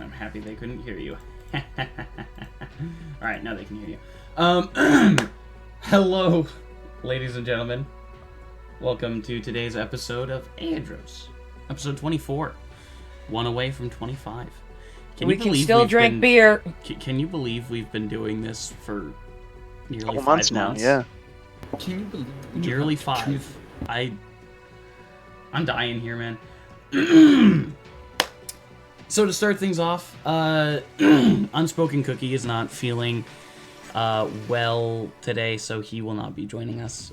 I'm happy they couldn't hear you. Alright, now they can hear you. Hello, ladies and gentlemen. Welcome to today's episode of Aeidros. Episode 24. One away from 25. We can still drink beer. Can you believe we've been doing this for nearly 5 months now? Yeah. Can you believe Nearly 5. I'm dying here, man. So to start things off, Unspoken Cookie is not feeling well today, so he will not be joining us.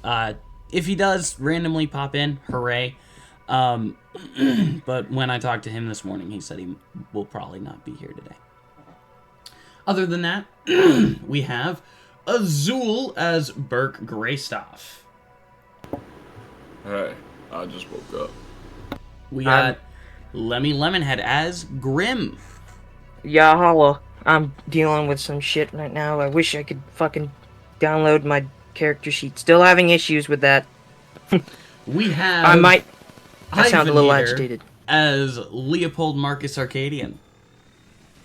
If he does randomly pop in, hooray. But when I talked to him this morning, he said he will probably not be here today. Other than that, we have Azul as Berk Greystaff. Hey, I just woke up. We got Lemmy Lemonhead as Grim. Yeah, holla. I'm dealing with some shit right now. I wish I could fucking download my character sheet. Still having issues with that. We have I sound a little Ivan agitated. As Leopold Marcus Arcadian.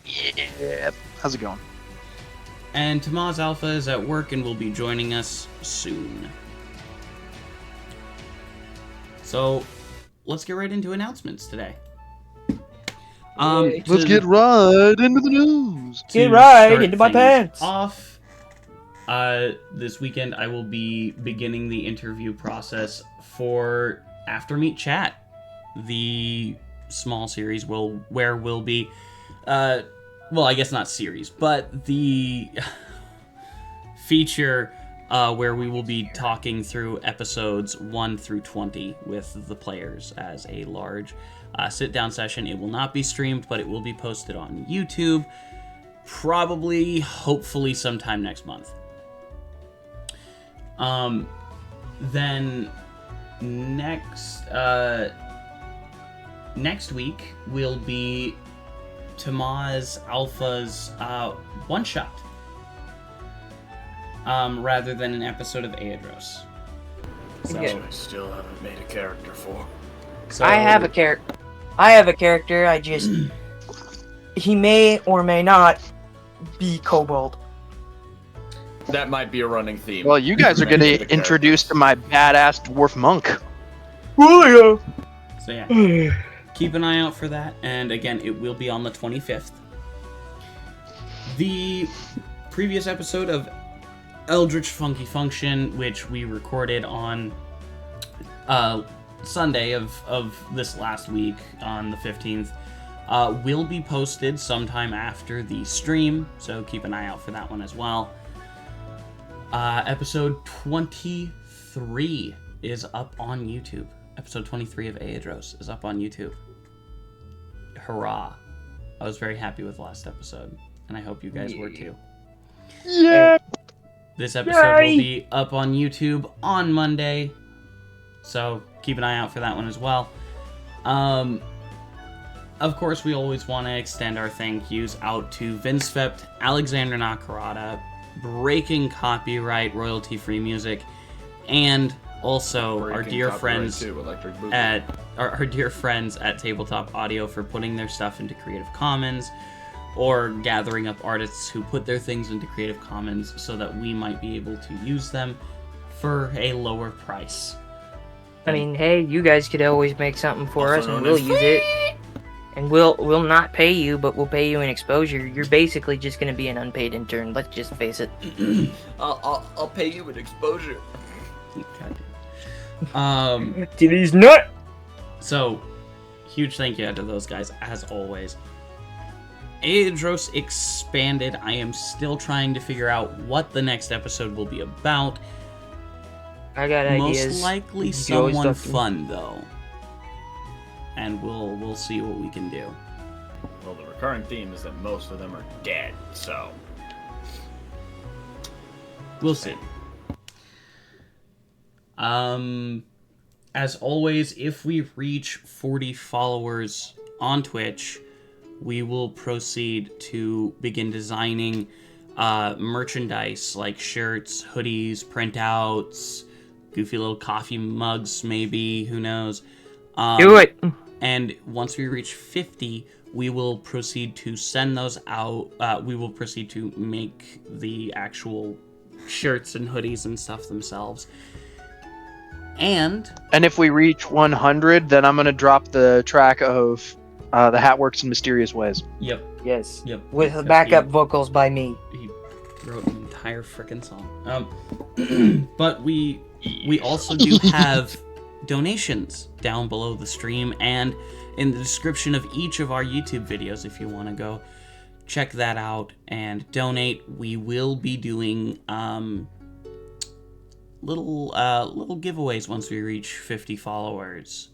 Yep. How's it going? And Tamaz Alpha is at work and will be joining us soon. So, let's get right into announcements today. Let's get right into the news. Get right start into my things pants. Off. This weekend I will be beginning the interview process for After Meet Chat, the small series where we'll be, well, I guess not series, but the feature where we will be talking through episodes 1 through 20 with the players as a large sit-down session. It will not be streamed, but it will be posted on YouTube, probably, hopefully, sometime next month. Then next week will be Tamaz Alpha's one-shot, rather than an episode of Aeidros. So, Yeah. I still haven't made a character for. so I have a character. I just he may or may not be Kobold. That might be a running theme. Well, you guys are getting introduced to my badass dwarf monk. Oh So yeah, yeah. keep an eye out for that. And again, it will be on the 25th. The previous episode of Eldritch Funky Function, which we recorded on Sunday of this last week on the 15th, will be posted sometime after the stream, so keep an eye out for that one as well. Episode 23 is up on YouTube. Episode 23 of Aeidros is up on YouTube. Hurrah. I was very happy with the last episode, and I hope you guys were too. Yeah. This episode Yay! will be up on YouTube on Monday, so keep an eye out for that one as well. Of course, we always want to extend our thank yous out to vindsvept, Alexander Nakarada, breaking copyright royalty-free music, and also our dear friends at our dear friends at Tabletop Audio for putting their stuff into Creative Commons, or gathering up artists who put their things into Creative Commons so that we might be able to use them for a lower price. I mean, hey, you guys could always make something for Also us, and known we'll as use it. And we'll not pay you, but we'll pay you in exposure. You're basically just gonna be an unpaid intern. Let's just face it. I'll pay you with exposure. Um, To these nut. so, huge thank you to those guys, as always. Aeidros expanded. I am still trying to figure out what the next episode will be about. I got ideas. Most likely You always someone talk to me. fun, though. And we'll see what we can do. Well, the recurring theme is that most of them are dead, so. We'll see. As always, if we reach 40 followers on Twitch, we will proceed to begin designing merchandise like shirts, hoodies, printouts, goofy little coffee mugs, maybe, who knows. Do it. And once we reach 50, we will proceed to send those out. We will proceed to make the actual shirts and hoodies and stuff themselves. And if we reach 100, then I'm gonna drop the track of the Hat Works in Mysterious Ways. Yep. Yes. Yep. With Because backup vocals by me. He wrote an entire frickin' song. But we also do have donations down below the stream and in the description of each of our YouTube videos if you want to go check that out and donate. We will be doing little giveaways once we reach 50 followers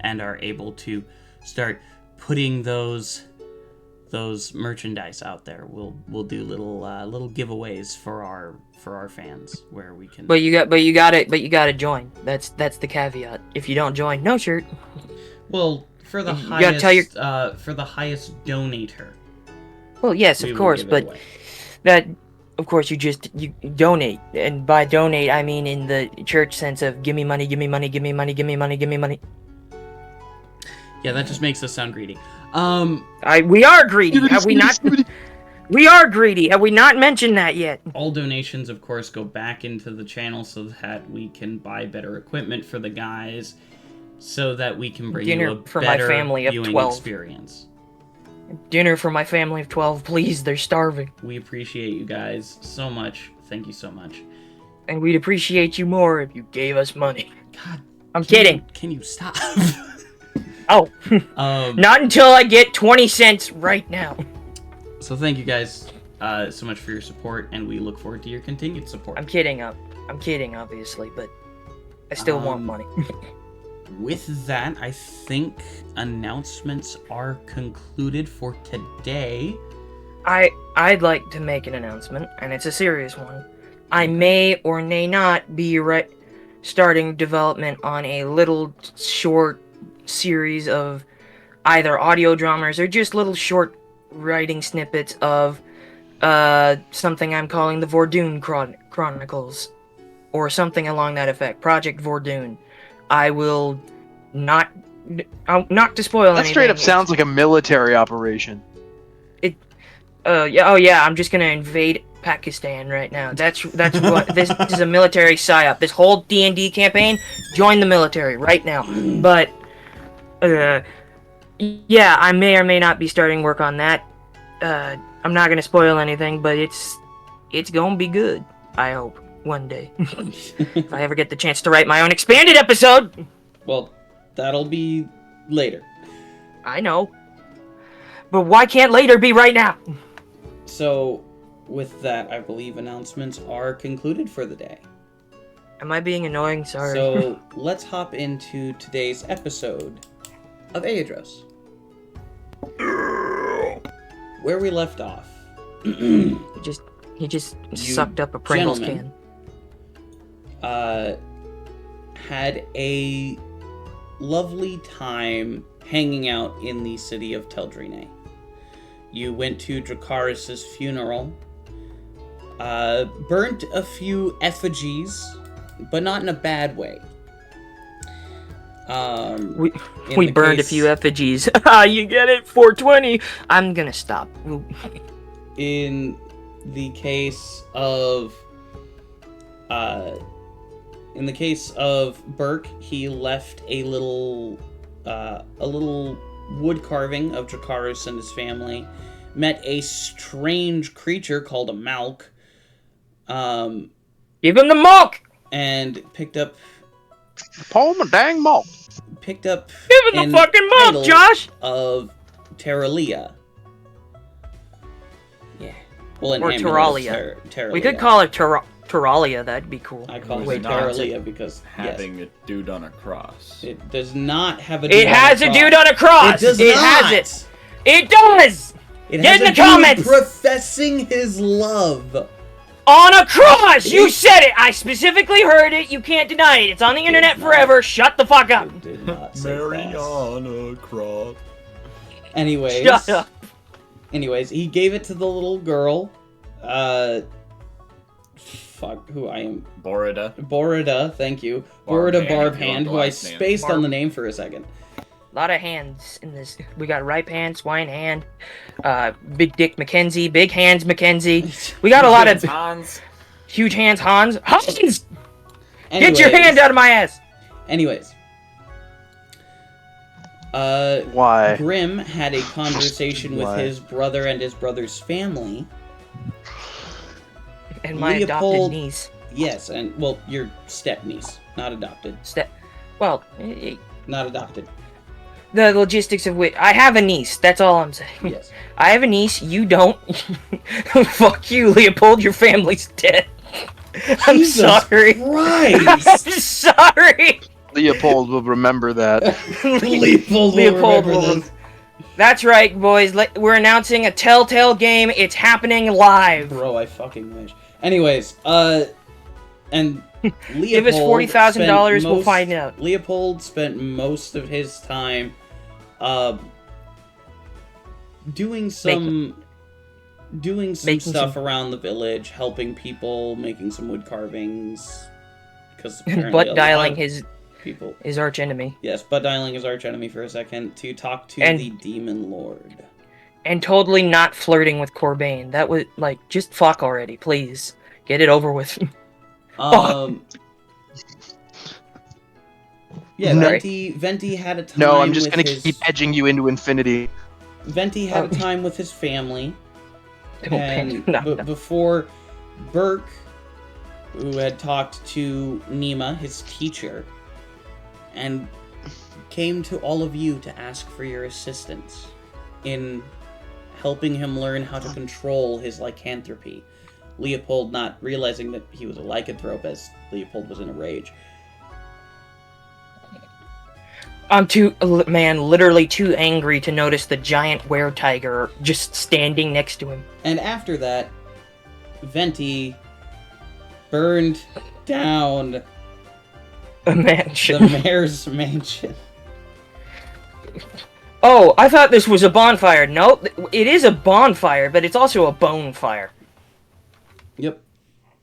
and are able to start putting those merchandise out there. We'll do little giveaways for our fans where we can. But you gotta join. That's the caveat. If you don't join, no shirt. Well, for the You gotta highest tell for the highest donator. Well, yes, we of will course, give it but away. that, of course, you donate, and by donate I mean in the church sense of give me money, give me money, give me money, give me money, give me money. Yeah, that just makes us sound greedy. We are greedy. Have we not? We are greedy. Have we not mentioned that yet? All donations, of course, go back into the channel so that we can buy better equipment for the guys, so that we can bring Dinner you a for my better family of viewing 12. experience. Dinner for my family of 12, please. They're starving. We appreciate you guys so much. Thank you so much. And we'd appreciate you more if you gave us money. God, I'm kidding. Can you stop? Oh, not until I get 20 cents right now. So thank you guys so much for your support, and we look forward to your continued support. I'm kidding, obviously, but I still want money. With that, I think announcements are concluded for today. I'd like to make an announcement, and it's a serious one. I may or may not be starting development on a little short series of either audio dramas or just little short writing snippets of something I'm calling the Vordoon Chronicles, or something along that effect. Project Vordoon. I will not to spoil anything. That straight up sounds like a military operation. I'm just gonna invade Pakistan right now. That's what this is, a military psyop. This whole D&D campaign, join the military right now. But yeah, I may or may not be starting work on that. I'm not gonna spoil anything, but it's gonna be good. I hope one day, if I ever get the chance to write my own expanded episode. Well, that'll be later. I know, but why can't later be right now? So, with that, I believe announcements are concluded for the day. Am I being annoying? Sorry. So, let's hop into today's episode of Aeidros. Where we left off. He just sucked up a Pringles can. Had a lovely time hanging out in the city of Teldrine. You went to Dracarys' funeral, burnt a few effigies, but not in a bad way. We burned a few effigies. You get it? 420. I'm gonna stop. In the case of Berk, he left a little wood carving of Dracarys and his family. Met a strange creature called a Malk. Give him the milk. And picked up. Pull my dang malt. Picked up. Give him the fucking milk, Josh. Of Terralia. Yeah. Well, an or Terralia. We could call it Terralia. That'd be cool. I call it Terralia because having a dude on a cross. It does not have a dude It has a dude on a cross. It does it not. Has it. It does. It Get has in the a comments. dude professing his love. On a cross! You said it! I specifically heard it. You can't deny it. It's on the internet forever. Shut the fuck up. It did not say Mary cross. on a cross. Anyways. Shut up. Anyways, he gave it to the little girl. Fuck, who I am. Borida, thank you. Barb Borida Hand, Barbhand, you who I want the last name. spaced on the name for a second. lot of hands in this. We got ripe hand, swine hand, big dick Mackenzie, big hands Mackenzie. We got a lot of Hans. huge hands Hans. Hans! Anyways, Get your hand out of my ass! Anyways. Why? Grim had a conversation with Why? his brother and his brother's family. And my Leopold- adopted niece. Yes, and, well, your step-niece. Not adopted. Well, Not adopted. the logistics of which I have a niece. That's all I'm saying. Yes. I have a niece. You don't. Fuck you, Leopold. Your family's dead. I'm Jesus sorry. Christ! I'm sorry. Leopold will remember that. Leopold will remember this. That's right, boys. We're announcing a Telltale game. It's happening live. Bro, I fucking wish. Anyways, and Leopold Give us $40,000. We'll find out. Leopold spent most of his time, doing some stuff around the village, helping people, making some wood carvings, because But dialing his arch enemy. Yes, but dialing his arch enemy for a second to talk to the demon lord. And totally not flirting with Corbain. That was, like, just fuck already, please. Get it over with. Yeah, Sorry. Venti had a time. No, I'm just with gonna his... keep edging you into infinity. Venti had a time with his family. And No. before Berk, who had talked to Nima, his teacher, and came to all of you to ask for your assistance in helping him learn how to control his lycanthropy. Leopold not realizing that he was a lycanthrope, as Leopold was in a rage. I'm literally too angry to notice the giant were-tiger just standing next to him. And after that, Venti burned down A mansion. the mayor's mansion. Oh, I thought this was a bonfire. No, it is a bonfire, but it's also a bone fire. Yep.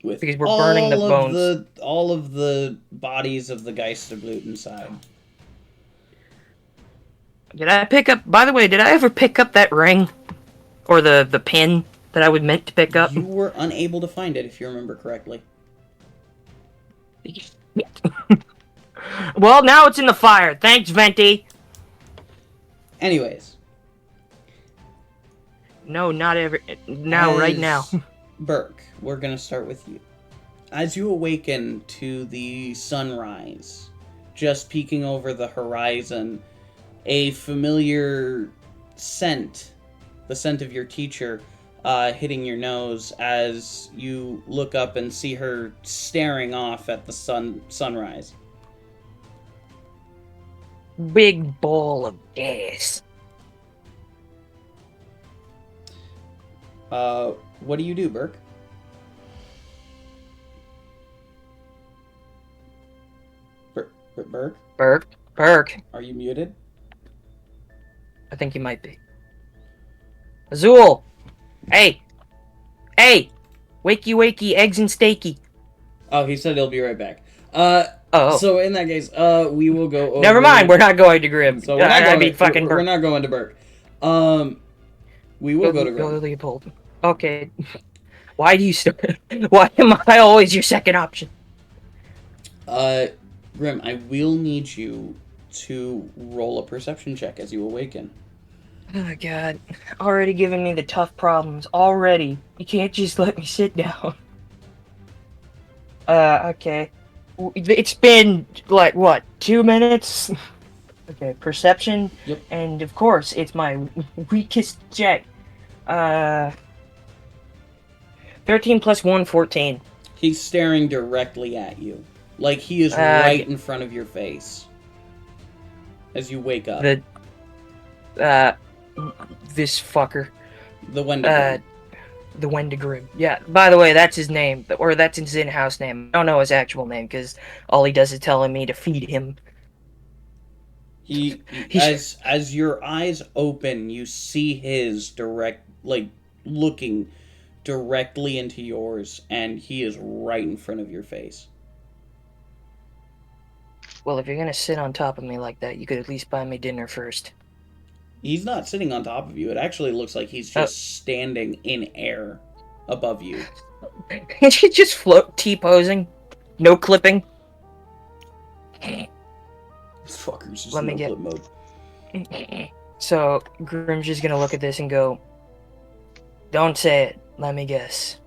With Because we're burning the bones. All of the bodies of the Geisterblut inside. By the way, did I ever pick up that ring? Or the pin that I was meant to pick up? You were unable to find it, if you remember correctly. Well, now it's in the fire. Thanks, Venti. Anyways. No, not ever. Now, right now. Berk, we're gonna start with you. As you awaken to the sunrise, just peeking over the horizon, a familiar scent, the scent of your teacher, hitting your nose as you look up and see her staring off at the sunrise. Big ball of gas. What do you do, Berk? Berk? Berk. Are you muted? I think you might be. Azul! Hey! Hey! Wakey wakey, eggs and steaky. Oh, he said he'll be right back. Oh. So in that case, we will go over... Never mind, we're not going to Grim. So we're not going fucking we're Berk. not going to Berk. We will go to Grim. Go to Leopold. Okay. Why do you start? Why am I always your second option? Grim, I will need you to roll a perception check as you awaken. Oh god. Already giving me the tough problems. Already. You can't just let me sit down. Okay. It's been, like, what, 2 minutes? Okay, perception. Yep. And, of course, it's my weakest check. 13 plus 1, 14. He's staring directly at you. Like he is right in front of your face. As you wake up. This fucker. The Wendigo. The Wendigrim. Yeah, by the way, that's his name. Or that's his in-house name. I don't know his actual name, because all he does is telling me to feed him. As your eyes open, you see his looking directly into yours, and he is right in front of your face. Well, if you're gonna sit on top of me like that, you could at least buy me dinner first. He's not sitting on top of you. It actually looks like he's just standing in air above you. And she just float T-posing. No clipping. This fucker's just Let me no get- clip mode. So, Grim's just gonna look at this and go, "Don't say it. Let me guess.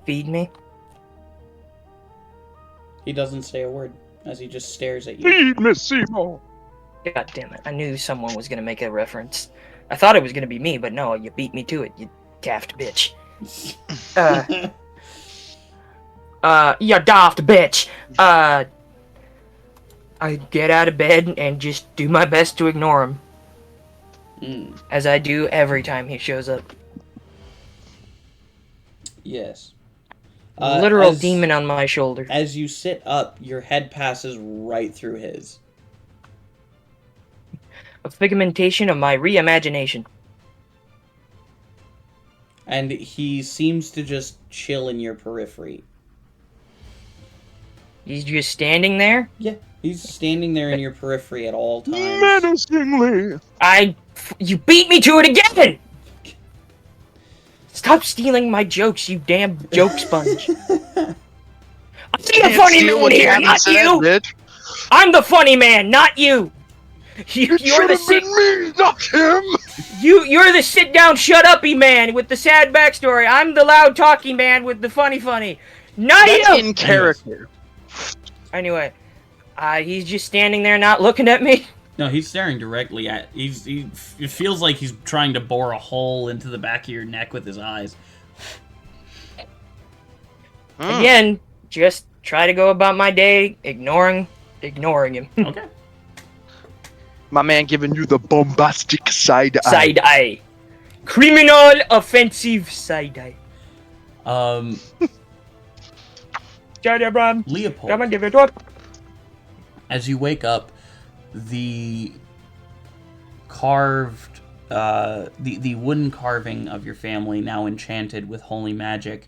Feed me?" He doesn't say a word as he just stares at you. Feed me, Seymour. God damn it. I knew someone was gonna make a reference. I thought it was gonna be me, but no, you beat me to it, you daft bitch. You daft bitch. I get out of bed and just do my best to ignore him. As I do every time he shows up. Yes. Literal as- demon on my shoulder. As you sit up, your head passes right through his. A figmentation of my reimagination. And he seems to just chill in your periphery. He's just standing there. Yeah, he's standing there in your periphery at all times. Menacingly. You beat me to it again! Stop stealing my jokes, you damn joke sponge. I'm the funny man here, not you! Bitch. I'm the funny man, not you! You're the sit. Me, not him. You're the sit down, shut uppy man with the sad backstory. I'm the loud talking man with the funny. Not That's you. in character. Anyway, he's just standing there, not looking at me. No, he's staring directly at. It feels like he's trying to bore a hole into the back of your neck with his eyes. Again, just try to go about my day, ignoring him. Okay. My man giving you the bombastic side eye. Side eye. Criminal offensive side eye. Leopold, Come and give it up. as you wake up, the carved, the wooden carving of your family, now enchanted with holy magic,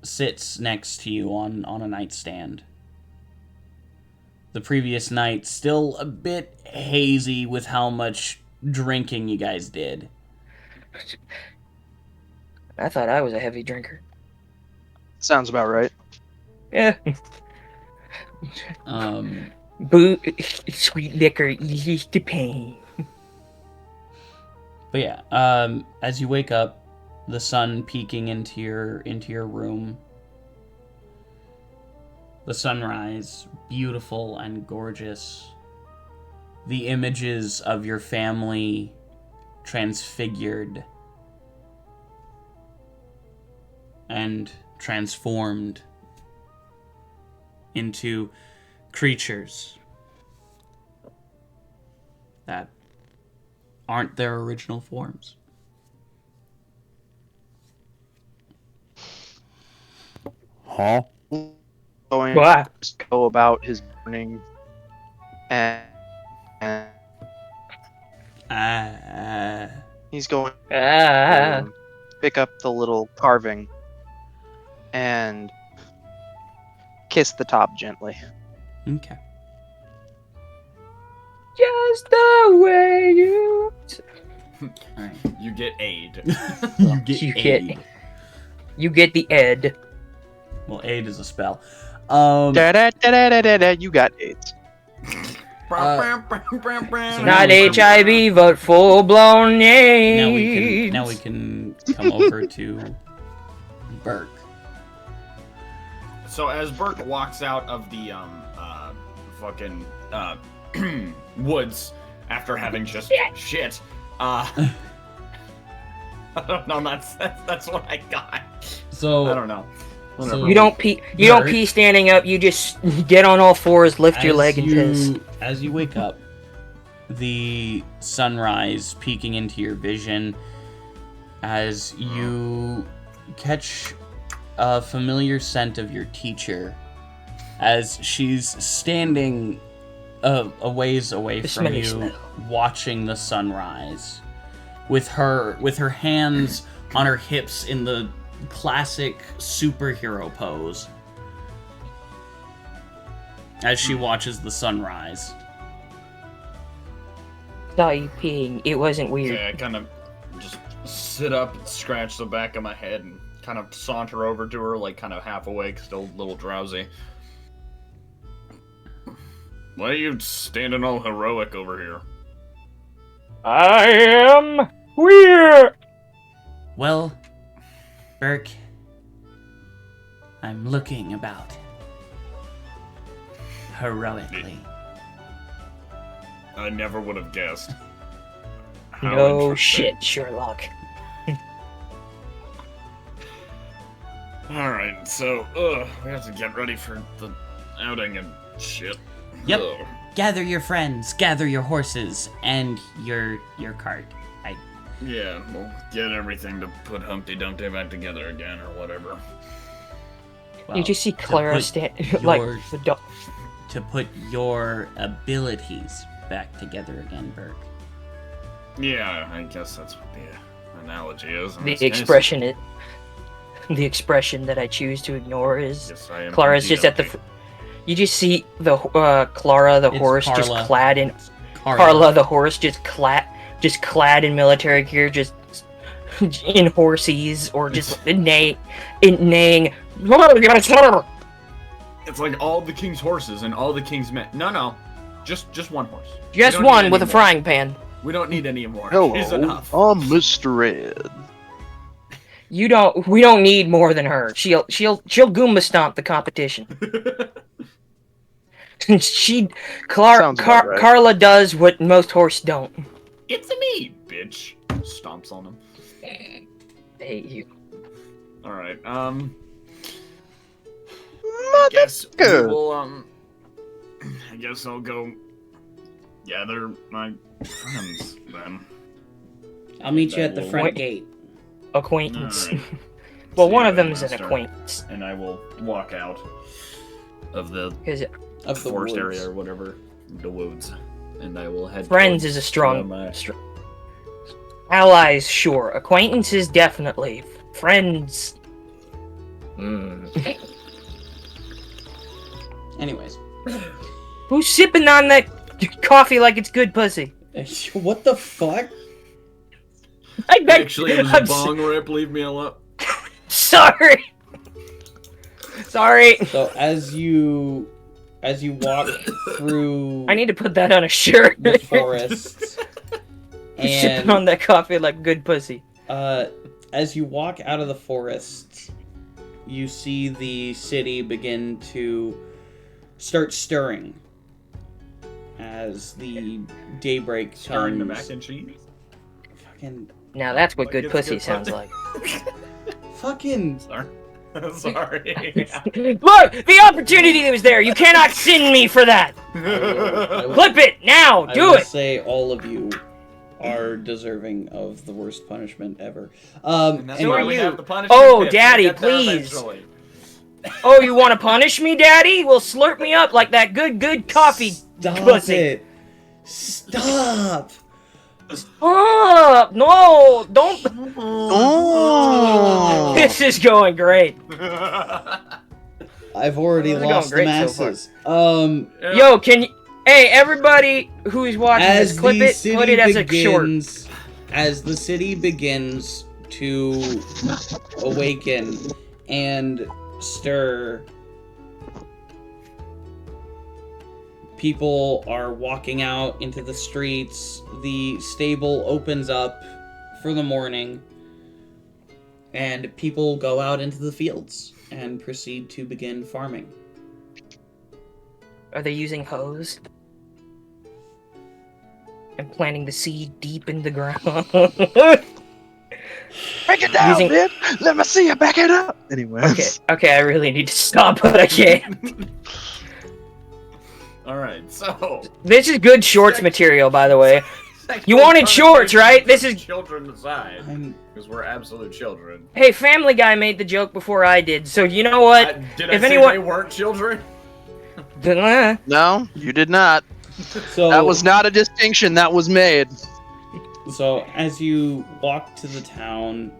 sits next to you on a nightstand. The previous night, still a bit hazy with how much drinking you guys did. I thought I was a heavy drinker. Sounds about right. Yeah. Sweet liquor eases the pain. But yeah, as you wake up, the sun peeking into your room. The sunrise, beautiful and gorgeous. The images of your family transfigured and transformed into creatures that aren't their original forms. Huh? Going What? to go about his morning and he's going to pick up the little carving and kiss the top gently. Okay. Just the way you. Alright. You get aid. You get the ed. Well, aid is a spell. Da-da-da-da-da-da, you got AIDS. Not HIV, but full blown AIDS. Now we can come over to Berk. So as Berk walks out of the fucking woods after having just shit, I don't know. That's what I got. So I don't know. So You don't pee. You don't pee standing up. You just get on all fours, lift your leg, and piss. As you wake up, the sunrise peeking into your vision, as you catch a familiar scent of your teacher, as she's standing a ways away The from smelly you, smell. watching the sunrise, with her hands on her hips in the classic superhero pose. as she watches the sunrise. Saw you peeing. It wasn't weird. Okay, I kind of just sit up and scratch the back of my head and kind of saunter over to her, like kind of half awake, still a little drowsy. Why are you standing all heroic over here? I am weird. Well, Berk, I'm looking about heroically. I never would have guessed. How No interesting. shit, Sherlock. Alright, so, we have to get ready for the outing and shit. Yep. Ugh. Gather your friends, gather your horses, and your cart. Yeah, we'll get everything to put Humpty Dumpty back together again, or whatever. Well, You just see to Clara put stand your- like the dog. to put your abilities back together again, Berk. Yeah, I guess that's what the analogy is. in The this case. expression it. The expression that I choose to ignore is Yes, I am Clara's Humpty just at the. Dumpty. You just see the Clara the It's horse just Carla. clad in Carla. Carla the horse just clad in military gear, just in horses or just neighing. It's like all the king's horses and all the king's men. No, just one horse. We Just don't need one any with a more. frying pan. We don't need any more. Hello, It's enough. I'm Mr. Red. We don't need more than her. She'll Goomba stomp the competition. Sounds about right. Carla does what most horses don't. It's me, bitch. Stomps on him. Hey, you. All right. I guess we Good. will. I guess I'll go gather my friends then. I'll meet you at the Wait. front gate. Acquaintance. All right. Well, See one you of them then, is an master. acquaintance. And I will walk out of the Because Of the forest woods. area or whatever, the woods, and I will head. friends towards, is a strong. my- Allies, sure. Acquaintances, definitely. Friends. Anyways. Who's sipping on that coffee like it's good pussy? What the fuck? Actually, it was a I'm bong rip. Leave me alone. sorry. Sorry. So as you walk through I need to put that on a shirt. the forest Sipping on and that coffee like good pussy. as you walk out of the forest, you see the city begin to start stirring as the daybreak Stirring the comes. mac and cheese. Fucking Now that's what Like good it's pussy good sounds pussy. like. fucking Sorry. Sorry. Look, the opportunity was there. You cannot sin me for that. I will- Flip it now. I Do will it. say all of you are deserving of the worst punishment ever. And that's So why are we you. have the punishment Oh, pits. Daddy, We'll get there please. eventually. Oh, you want to punish me, Daddy? Well, slurp me up like that good coffee. Stop pussy. it! Stop! Oh no! Don't. Oh. This is going great. I've already This is lost the going great so masses. Yo, can you? Hey, everybody who's watching As this, clip the it. city Put it as a short. begins, as the city begins to awaken and stir, people are walking out into the streets. The stable opens up for the morning, and people go out into the fields and proceed to begin farming. Are they using hose? And planting the seed deep in the ground. Break it down, Using- man. Let me see you back it up. Anyways. Okay, I really need to stop, but I can't. All right, so This is good shorts material, by the way. sexual wanted shorts, punishment right? This is- children aside, I'm because we're absolute children. Hey, Family Guy made the joke before I did, so you know what? Did I If say anyone- they weren't children? No, you did not. so That was not a distinction that was made. So as you walk to the town,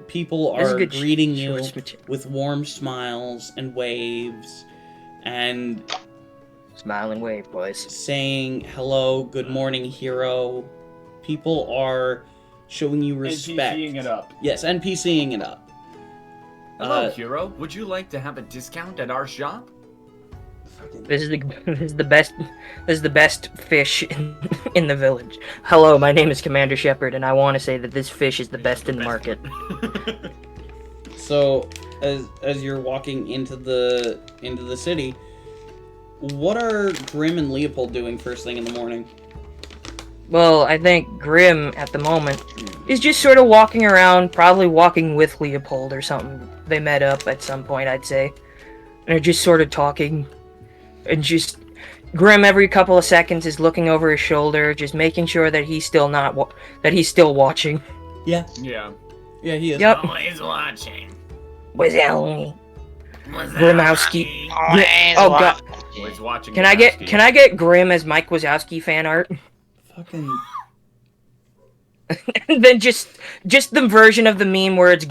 people This is are good greeting shorts you material. with warm smiles and waves, and Smile and wave, boys. saying hello, good morning, hero. People are showing you respect. NPCing it up. Yes, NPCing it up. Hello, hero. Would you like to have a discount at our shop? This is the best fish in the village. Hello, my name is Commander Shepard, and I want to say that this fish is the best in the market. So, as you're walking into the city, what are Grim and Leopold doing first thing in the morning? Well, I think Grim at the moment is just sort of walking around, probably walking with Leopold or something. They met up at some point, I'd say, and they're just sort of talking, and just Grim every couple of seconds is looking over his shoulder, just making sure that he's still watching. Yeah, Yeah. he is. Yep. Always watching. Was Ellie? Was Grimowski. Always Oh god. Always watching. Can I get Grim as Mike Wazowski fan art? Fucking. And then just the version of the meme where it's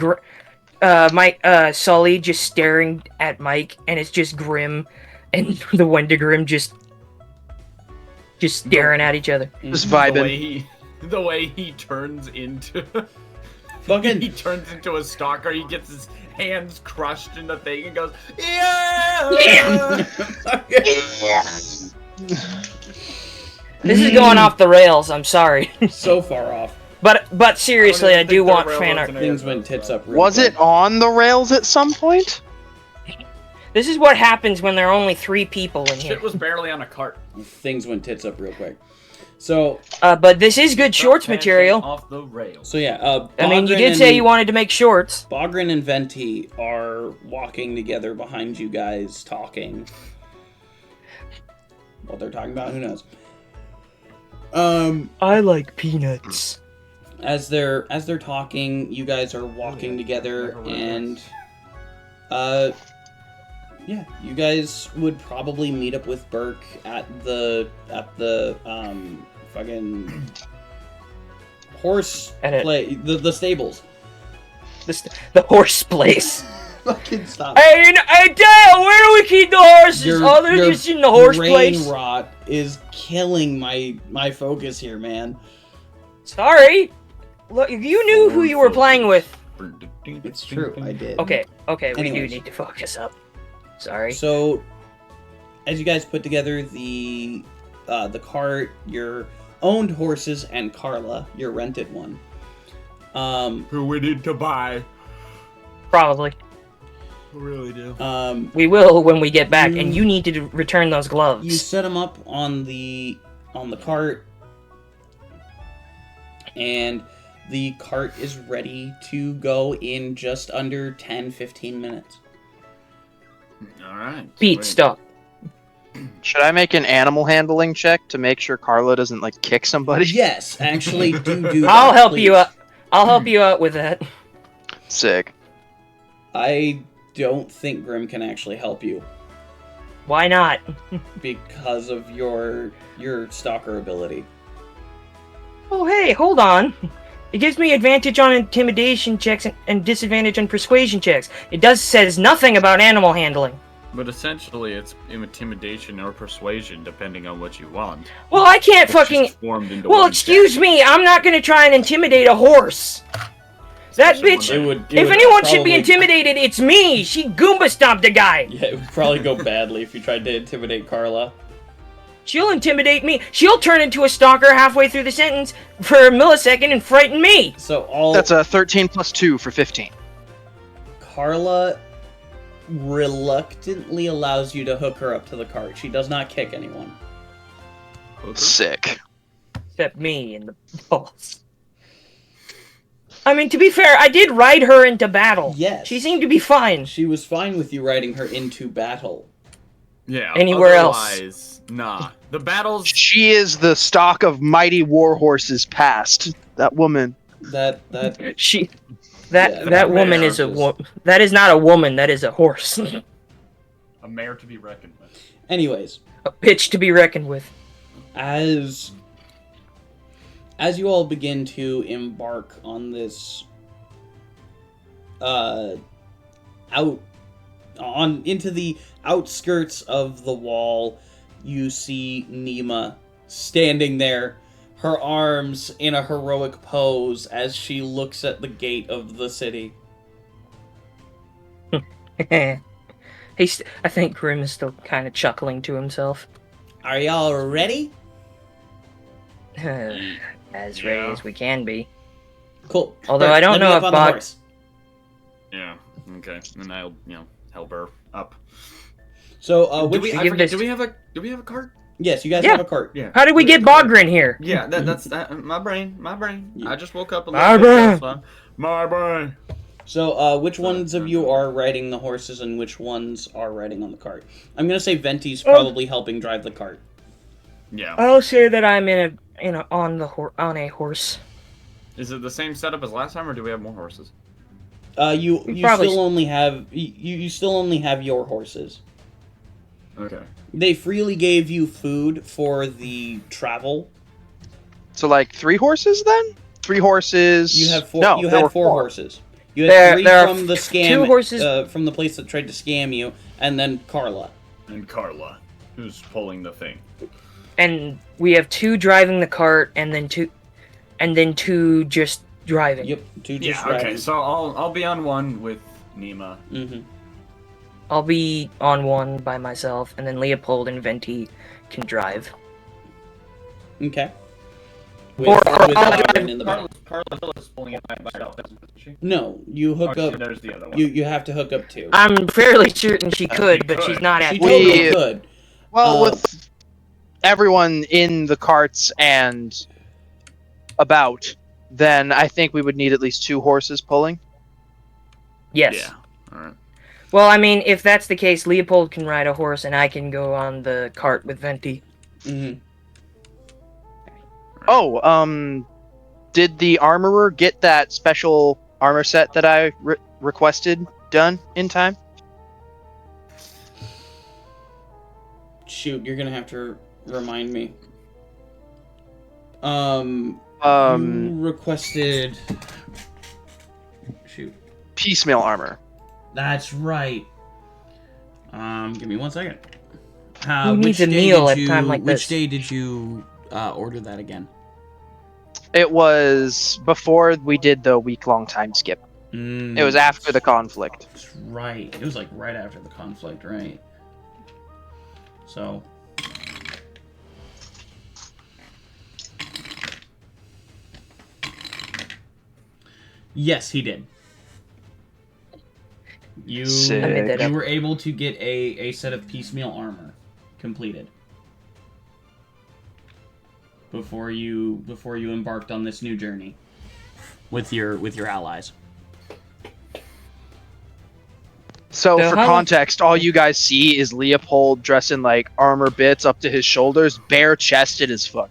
Sully just staring at Mike, and it's just Grim and the Wendigrim just staring at each other. Just The vibing. way he turns into Fucking. he turns into a stalker. He gets his hands crushed in the thing and goes, yeah. This is going off the rails. I'm sorry, So far off. but seriously, I do want fan art. Things went tits up. Real Was quick. it on the rails at some point? This is what happens when there are only 3 people in here. Shit was barely on a cart. Things went tits up real quick. So But this is good shorts Tangent material. Off the rails. So yeah, I mean, you Bogren did say and- you wanted to make shorts. Bogren and Venti are walking together behind you guys, talking. What they're talking about, who knows? I like peanuts. As they're talking, you guys are walking together, and yeah, you guys would probably meet up with Berk at the fucking horse At it. play, the stables. The horse place. Fucking stop. Hey, Dale, where do we keep the horses? Your- They're your just in the horse brain place. rot is killing my focus here, man. Sorry. Look, you knew who you were playing with. It's true, I did. Okay, we do Anyways. need to focus up. Sorry. So, as you guys put together the cart, your owned horses, and Carla, your rented one. Who we need to buy. Probably. We really do. We will when we get back, and You- you need to return those You gloves. set them up on the cart, and the cart is ready to go in just under 10-15 minutes. All right. Beat sweet. stuff. Should I make an animal handling check to make sure Carla doesn't like kick somebody? Yes, actually, do that. I'll help please. you out. I'll help you out with that. Sick. I don't think Grim can actually help you Why not? because of your stalker ability. Oh, hey, hold on. It gives me advantage on intimidation checks and disadvantage on persuasion checks. It says nothing about animal handling. But essentially, it's intimidation or persuasion, depending on what you want. Well, I can't It's fucking... just formed into Well, one excuse check. me, I'm not gonna try and intimidate a horse. That Especially bitch... when If anyone should be intimidated, it's me! She Goomba stomped a guy! Yeah, it would probably go badly if you tried to intimidate Carla. She'll intimidate me. She'll turn into a stalker halfway through the sentence for a millisecond and frighten me! So all That's a 13 plus 2 for 15. Carla reluctantly allows you to hook her up to the cart. She does not kick anyone. Sick. Except me in the balls. I mean, to be fair, I did ride her into battle. Yes. She seemed to be fine. She was fine with you riding her into battle. Yeah. Anywhere else. Otherwise, nah. The battles. She is the stock of mighty war horses past. That woman. That She... Yeah, That woman is a horses. that is not a woman, that is a horse. A mare to be reckoned with. anyways, A bitch to be reckoned with. as you all begin to embark on this out on into the outskirts of the wall, you see Nima standing there, her arms in a heroic pose as she looks at the gate of the city. I think Grim is still kind of chuckling to himself. Are y'all ready? As ready as we can be. Cool. Although Berk, I don't let me know up if on the Bog- horse. Yeah. Okay. And I'll help her up. So, Do which we? I give forget. this- Do we have a cart? yes, you guys Yeah. have a cart. Yeah. How did we get Bogrin here? Yeah. That's my brain. My brain. Yeah. I just woke up a My little bit. brain. That's fine. My brain. So, which ones of you are riding the horses and which ones are riding on the cart? I'm gonna say Venti's probably helping drive the cart. Yeah. I'll say that I'm on a horse. Is it the same setup as last time, or do we have more horses? You Probably- still only have you still only have your horses. Okay. They freely gave you food for the travel. So like 3 horses then? 3 horses. You have 4. No, you there had were 4 4 horses. You had 3 there are from the scam. 2 horses- from the place that tried to scam you, and then Carla. And Carla, who's pulling the thing. And we have 2 driving the cart, and then 2 just driving. Yep. 2 just Yeah. Okay. riding. So I'll be on one with Nima. Mm-hmm. I'll be on one by myself, and then Leopold and Venti can drive. Okay. Or I'll Bogrin in the back. Carla is pulling it by herself, isn't she? No, you hook up. There's the other one. You have to hook up 2. I'm fairly certain she could, but could. she's not at She We- totally could. Well, Uh, with everyone in the carts and about, then I think we would need at least 2 horses pulling. Yes. Yeah. All right. Well, I mean, if that's the case, Leopold can ride a horse, and I can go on the cart with Venti. Mm-hmm. Oh, did the armorer get that special armor set that I requested done in time? Shoot, you're gonna have to remind me. You requested. Shoot. Piecemeal armor. That's right. Give me 1 second. Who Which needs a day meal did at a time like Which this? day did you order that again? It was before we did the week-long time skip. It was after the conflict. That's right. It was like right after the conflict, right? So. Yes, he did. You Sick. I made that you up. were able to get a set of piecemeal armor completed before you embarked on this new journey with your allies. So, So for how- context, all you guys see is Leopold dressed in like armor bits up to his shoulders, bare-chested as fuck.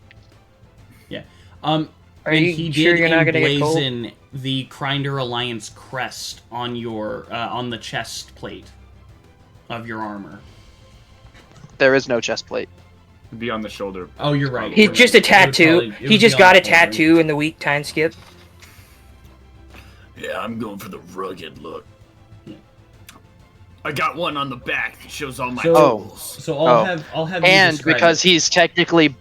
Are Are you he sure did you're not gonna get cold? emblazon the Grinder Alliance crest on your on the chest plate of your armor. There is no chest plate. Be on the shoulder. Oh, you're right. He's you're just a right. It would tattoo. probably- it He would just be on got a the shoulder. tattoo in the week time skip. Yeah, I'm going for the rugged look. Yeah. I got one on the back that shows all my So- tools. So I'll Oh. have you And describe because it. he's technically...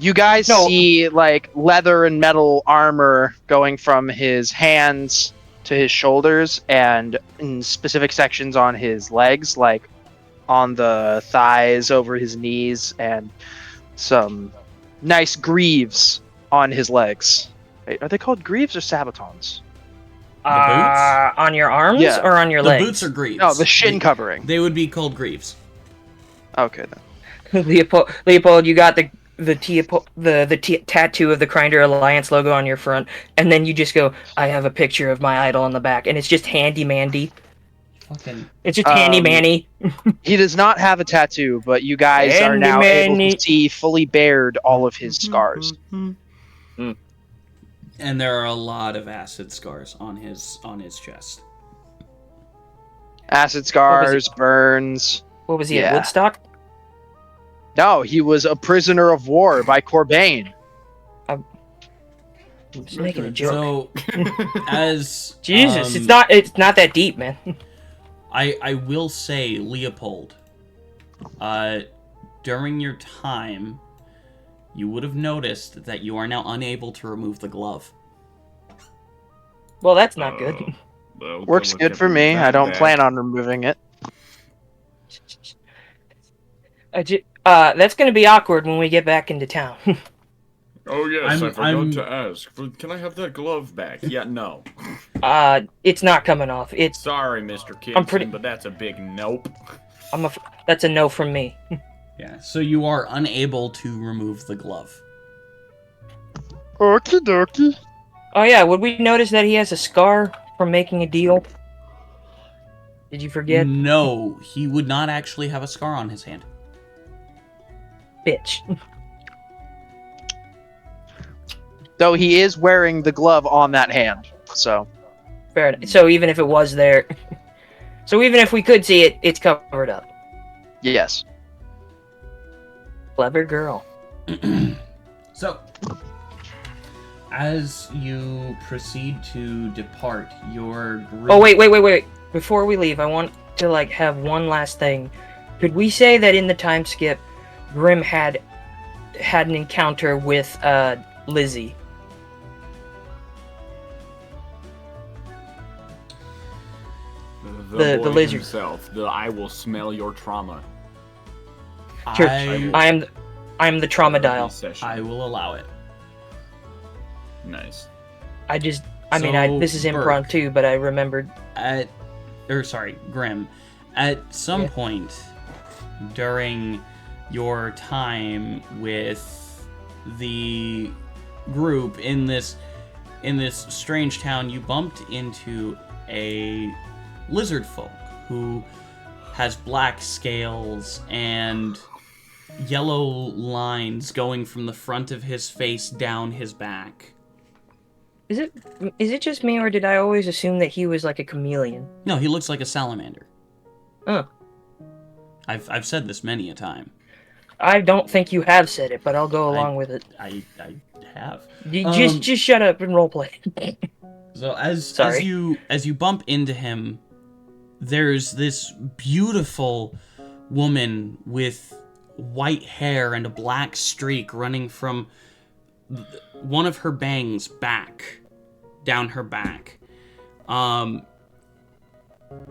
You guys No. see, like, leather and metal armor going from his hands to his shoulders, and in specific sections on his legs, like on the thighs, over his knees, and some nice greaves on his legs. Wait, are they called greaves or sabatons? boots? On your arms Yeah. or on your the legs? boots are greaves. No, the shin covering. They would be called greaves. Okay, then. Leopold, you got the tattoo of the Grinder Alliance logo on your front, and then you just go, I have a picture of my idol on the back, and it's just Handy Mandy. Fucking. It's just Handy Manny. He does not have a tattoo, but you guys are Handy now able Manny. to see fully bared all of his scars. And there are a lot of acid scars on his chest. Acid scars, burns. What was he at Yeah. Woodstock? No, he was a prisoner of war by Corbain. Just making a joke. So, as Jesus, it's not that deep, man. I will say, Leopold, during your time, you would have noticed that you are now unable to remove the glove. Well, that's not good. Well, Works look good at for me. that I don't back. plan on removing it. That's gonna be awkward when we get back into town. Oh yes, I I'm- forgot to ask. Can I have that glove back? Yeah, no. It's not coming off. Sorry, Mr. Kitson, pretty- but that's a big nope. That's a no from me. Yeah, so you are unable to remove the glove. Okie dokie. Oh yeah, would we notice that he has a scar from making a deal? Did you forget? No, he would not actually have a scar on his hand. Bitch. Though he is wearing the glove on that hand, so Fair enough. So even if it was there, so even if we could see it, it's covered up. yes. Clever girl. So, as you proceed to depart, your group... Oh wait. Before we leave, I want to have one last thing. Could we say that in the time skip, Grim had an encounter with Lizzie? The boy lizard. himself. I will smell your trauma. Sure. I I am the trauma dial. Session. will allow it. Nice. This is Berk, impromptu, but I remembered. Grim, at some Yeah. point during your time with the group in this strange town, you bumped into a lizard folk who has black scales and yellow lines going from the front of his face down his back. Is it just me, or did I always assume that he was like a chameleon? No, he looks like a salamander. Oh. I've said this many a time. I don't think you have said it, but I'll go along with it. I have. Just shut up and roleplay. So as Sorry. you bump into him, there's this beautiful woman with white hair and a black streak running from one of her bangs back down her back.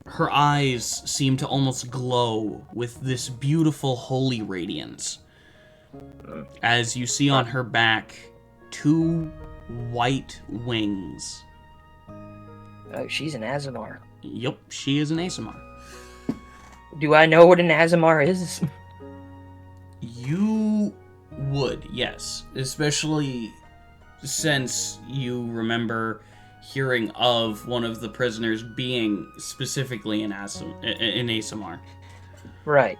Her eyes seem to almost glow with this beautiful holy radiance. As you see on her back, 2 white wings. Oh, she's an Azamar. Yup, she is an Aesamar. Do I know what an Azamar is? You would, yes. Especially since you remember hearing of one of the prisoners being specifically an Aesamar. Right.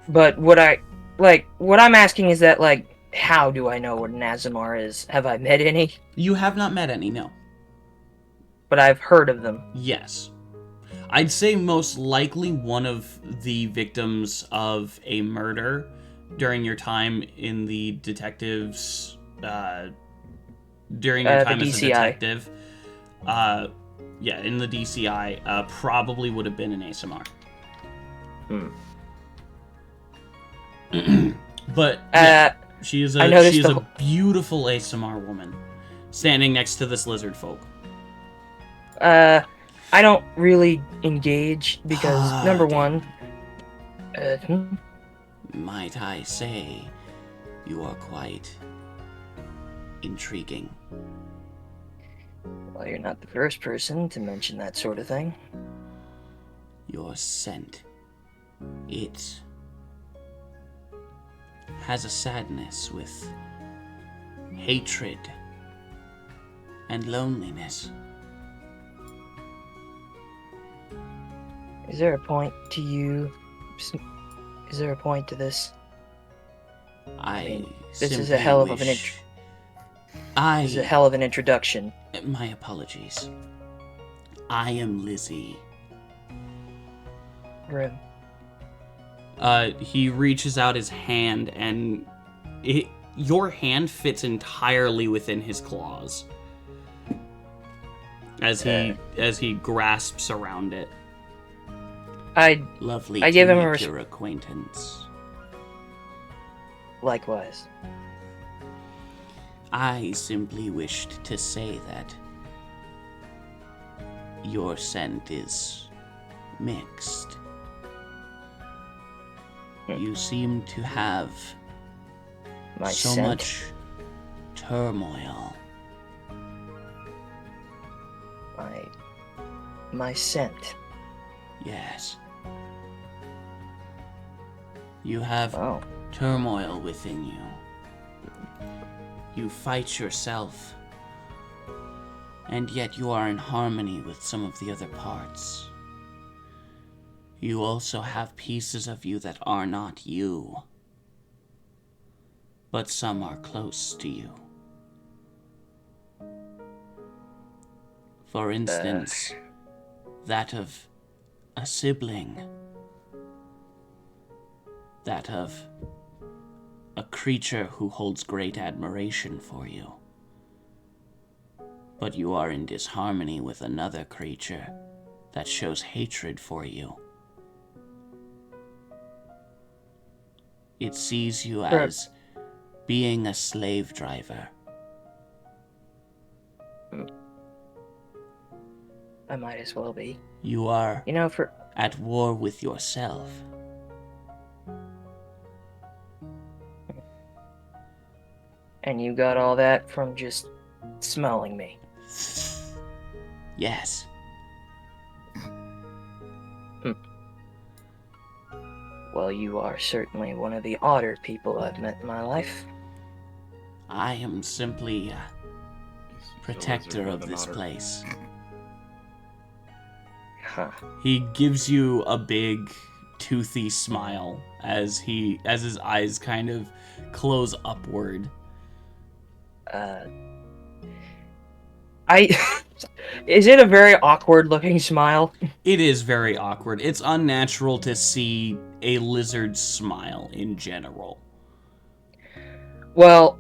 But what I'm asking is that, how do I know what an Azamar is? Have I met any? You have not met any, no. But I've heard of them. Yes. I'd say most likely one of the victims of a murder during your time in the detectives, during your The time as a DCI. detective, in the DCI, probably would have been an Aesamar. But she is I noticed a beautiful Aesamar woman standing next to this lizard folk. I don't really engage because, number one, Might I say, you are quite intriguing. well, you're not the first person to mention that sort of thing. Your scent, it has a sadness with hatred and loneliness. Is there a point to you? Is there a point to this? This is a hell of an This is a hell of an introduction. My apologies. I am Lizzie. Grim. He reaches out his hand, and your hand fits entirely within his claws. as he grasps around it. Lovely I to give him make your acquaintance. Likewise. I simply wished to say that your scent is mixed. You seem to have My so scent. much turmoil. My scent. Yes. You have Oh. turmoil within you. You fight yourself, and yet you are in harmony with some of the other parts. You also have pieces of you that are not you, but some are close to you. For instance, that of a sibling, that of a creature who holds great admiration for you. But you are in disharmony with another creature that shows hatred for you. It sees you as being a slave driver. I might as well be. You are For at war with yourself. and you got all that from just smelling me. Yes. Well, you are certainly one of the odder people I've met in my life. I am simply a protector of this otter. place. Huh. He gives you a big, toothy smile as his eyes kind of close upward. Is it a very awkward looking smile? It is very awkward. It's unnatural to see a lizard smile in general. Well,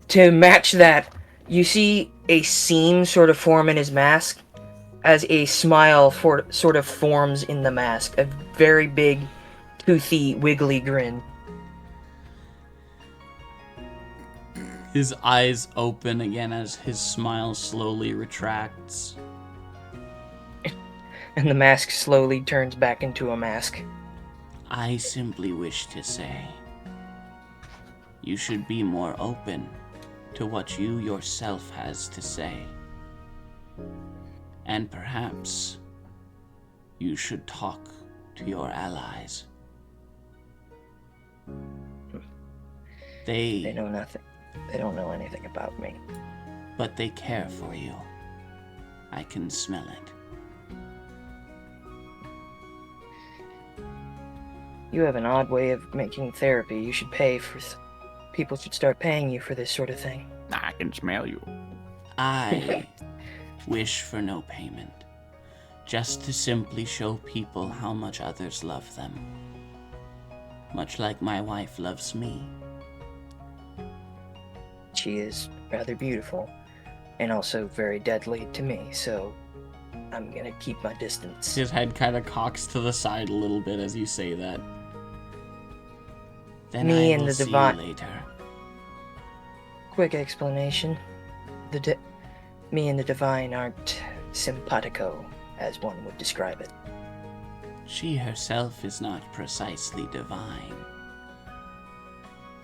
to match that, you see a seam sort of form in his mask as a smile sort of forms in the mask. A very big, toothy, wiggly grin. His eyes open again as his smile slowly retracts. And the mask slowly turns back into a mask. I simply wish to say, you should be more open to what you yourself has to say. And perhaps you should talk to your allies. They know nothing. They don't know anything about me. But they care for you. I can smell it. You have an odd way of making therapy. You should pay for... People should start paying you for this sort of thing. I can smell you. I wish for no payment. Just to simply show people how much others love them. Much like my wife loves me. She is rather beautiful, and also very deadly to me, so I'm gonna keep my distance. His head kind of cocks to the side a little bit as you say that. Then Me I and will the see divine- you later. Quick explanation. Me and the divine aren't simpatico, as one would describe it. She herself is not precisely divine.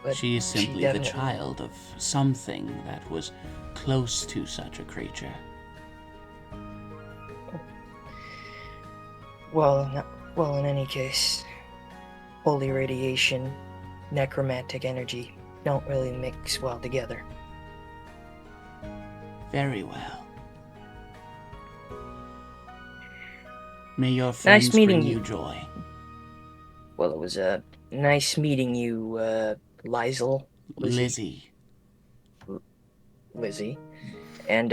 But She is simply the definitely- child of something that was close to such a creature. Well, in any case, holy radiation, necromantic energy don't really mix well together. Very well. May your friends Nice meeting bring you. you joy. Well, it was nice meeting you, Lizel. Lizzie. Lizzie. And,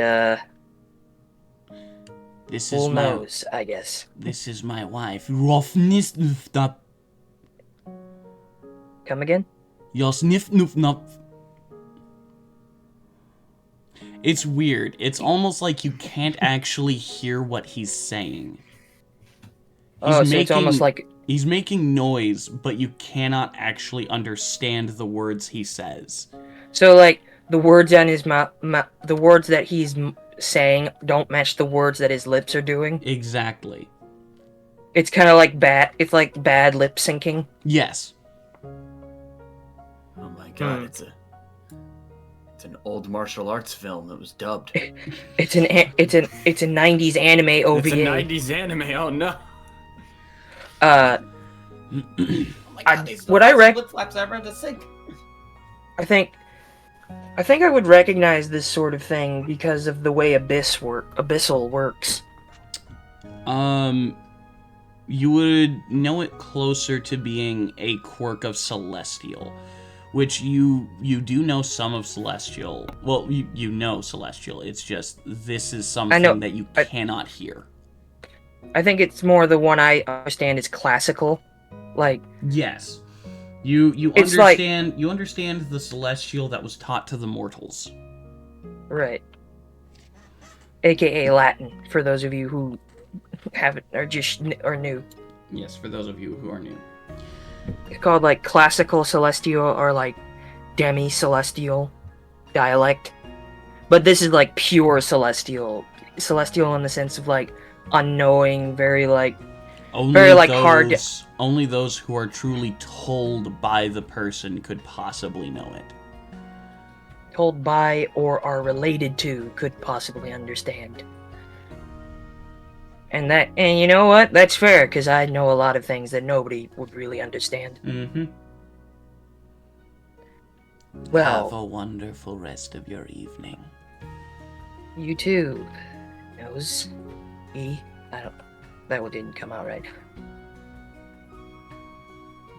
This who is my knows, I guess. this is my wife. Rofnisnufnap. Come again? Yosnifnufnap. It's weird. It's almost like you can't actually hear what he's saying. So it's almost like... He's making noise, but you cannot actually understand the words he says. So, like, the words on his mouth, the words that he's saying don't match the words that his lips are doing. Exactly. It's kind of like bad lip syncing. Yes. Oh my god, it's an old martial arts film that was dubbed. It's a 90s anime OVA. It's a 90s anime. Oh no. Uh, Oh my God, these are the what I best flip flaps ever to sink. I think I would recognize this sort of thing because of the way Abyssal works. You would know it closer to being a quirk of Celestial, which you do know some of Celestial. Well, you know Celestial. It's just this is something that you cannot hear. I think it's more the one I understand is classical, like... Yes. You understand the Celestial that was taught to the mortals. Right. AKA Latin, for those of you who haven't, or new. Yes, for those of you who are new. It's called, like, classical Celestial, or, like, demi-Celestial dialect. But this is, like, pure Celestial. Celestial in the sense of, like, unknowing, very, like... hard. Only those who are truly told by the person could possibly know it. Told by or are related to could possibly understand. And you know what? That's fair, because I know a lot of things that nobody would really understand. Mm-hmm. Well, have a wonderful rest of your evening. You too. Nose. That one didn't come out right.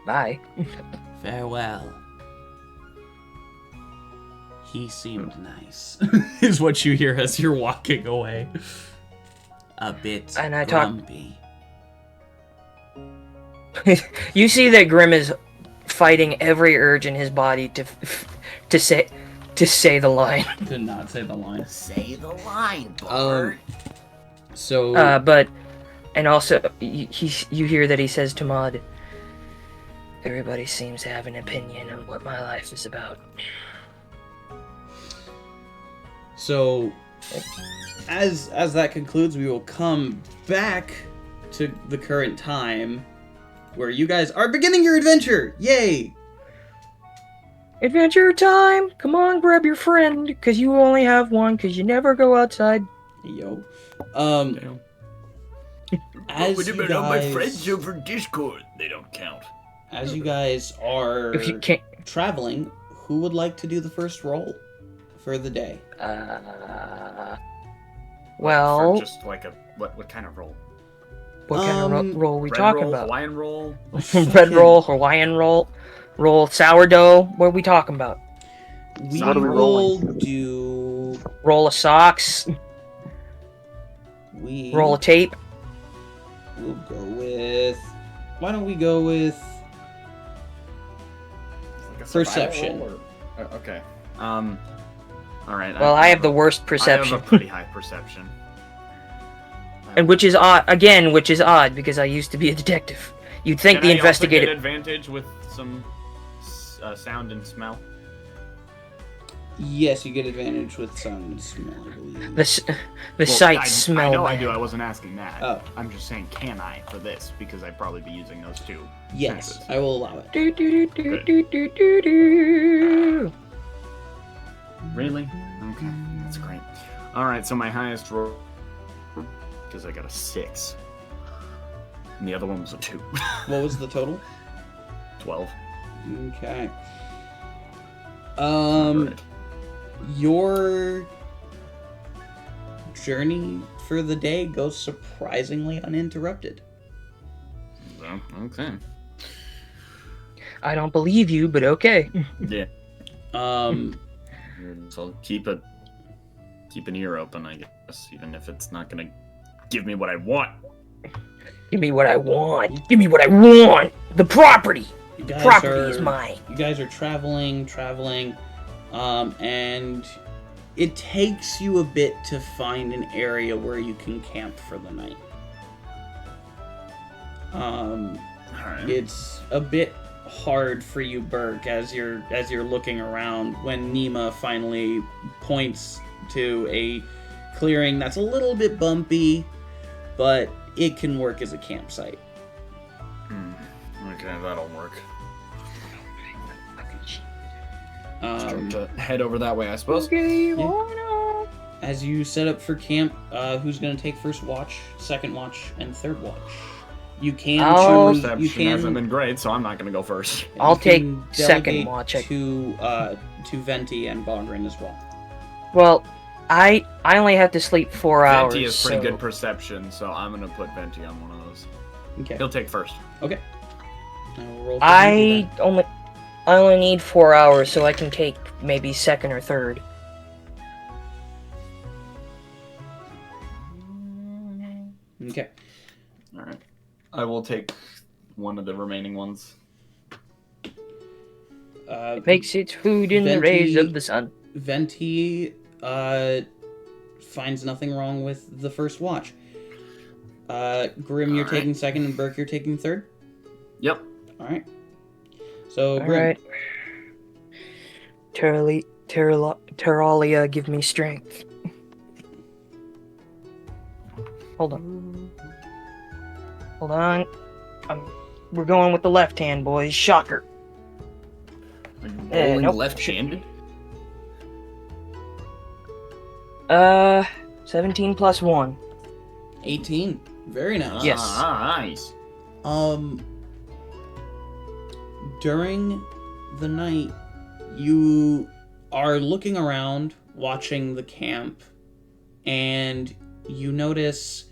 Bye. Farewell. He seemed nice, is what you hear as you're walking away. A bit grumpy. You see that Grim is fighting every urge in his body to say the line. To not say the line. Say the line, Bart. And also, you hear that he says to Maud, everybody seems to have an opinion on what my life is about. So, as that concludes, we will come back to the current time, where you guys are beginning your adventure! Yay! Adventure time! Come on, grab your friend, because you only have one, because you never go outside. Yo. What about all my friends over Discord? They don't count. As you guys are traveling, who would like to do the first roll for the day? Well... For just like what kind of roll? What kind of roll are we Red talking roll, about? Hawaiian roll? Red roll, Hawaiian roll sourdough. What are we talking about? We What are we will rolling? do... Roll of socks. Roll of tape. We'll go with... Why don't we go with... Like a Perception. survival roll, or... Okay. Alright. Well, I have the worst perception. I have a pretty high perception. And which is odd, because I used to be a detective. You'd think the investigator... Can I also get advantage with some sound and smell? Yes, you get advantage with sound and smell, I believe. The sight, smell, I know man. I do, I wasn't asking that. Oh. I'm just saying, can I for this? Because I'd probably be using those two. Yes, senses. I will allow it. Really? Okay, that's great. Alright, so my highest roll, because I got a 6. And the other one was a 2. What was the total? 12. Okay. Alright. Your journey for the day goes surprisingly uninterrupted. Well, okay. I don't believe you, but okay. Yeah. So keep an ear open, I guess, even if it's not gonna give me what I want. Give me what I want. Give me what I want. The property. The property is mine. You guys are traveling, and it takes you a bit to find an area where you can camp for the night. Alright. It's a bit hard for you, Berk, as you're looking around when Nima finally points to a clearing that's a little bit bumpy, but it can work as a campsite. Okay, that'll work. Um, Start to head over that way, I suppose. as you set up for camp, who's going to take first watch, second watch, and third watch? You can I'll- choose. Perception You can. hasn't been great, so I'm not going to go first. I'll you take can second delegate watch. to Venti and Bogrin as well. Well, I only have to sleep 4 hours. Venti has pretty so- good perception, so I'm going to put Venti on one of those. Okay. He'll take first. Okay. Now we'll roll for Venti I only need 4 hours, so I can take maybe second or third. then. Okay. Alright. I will take one of the remaining ones. It makes its food in the Venti- rays of the sun. Venti finds nothing wrong with the first watch. Grim, you're Alright. taking second, and Berk, you're taking third. Yep. All right. So Grim, Alright. Terralia, give me strength. Hold on. Hold on. We're going with the left hand, boys. Shocker. Are you rolling nope. left-handed? 17 plus 1. 18. Very nice. Yes. Nice. During the night, you are looking around, watching the camp, and you notice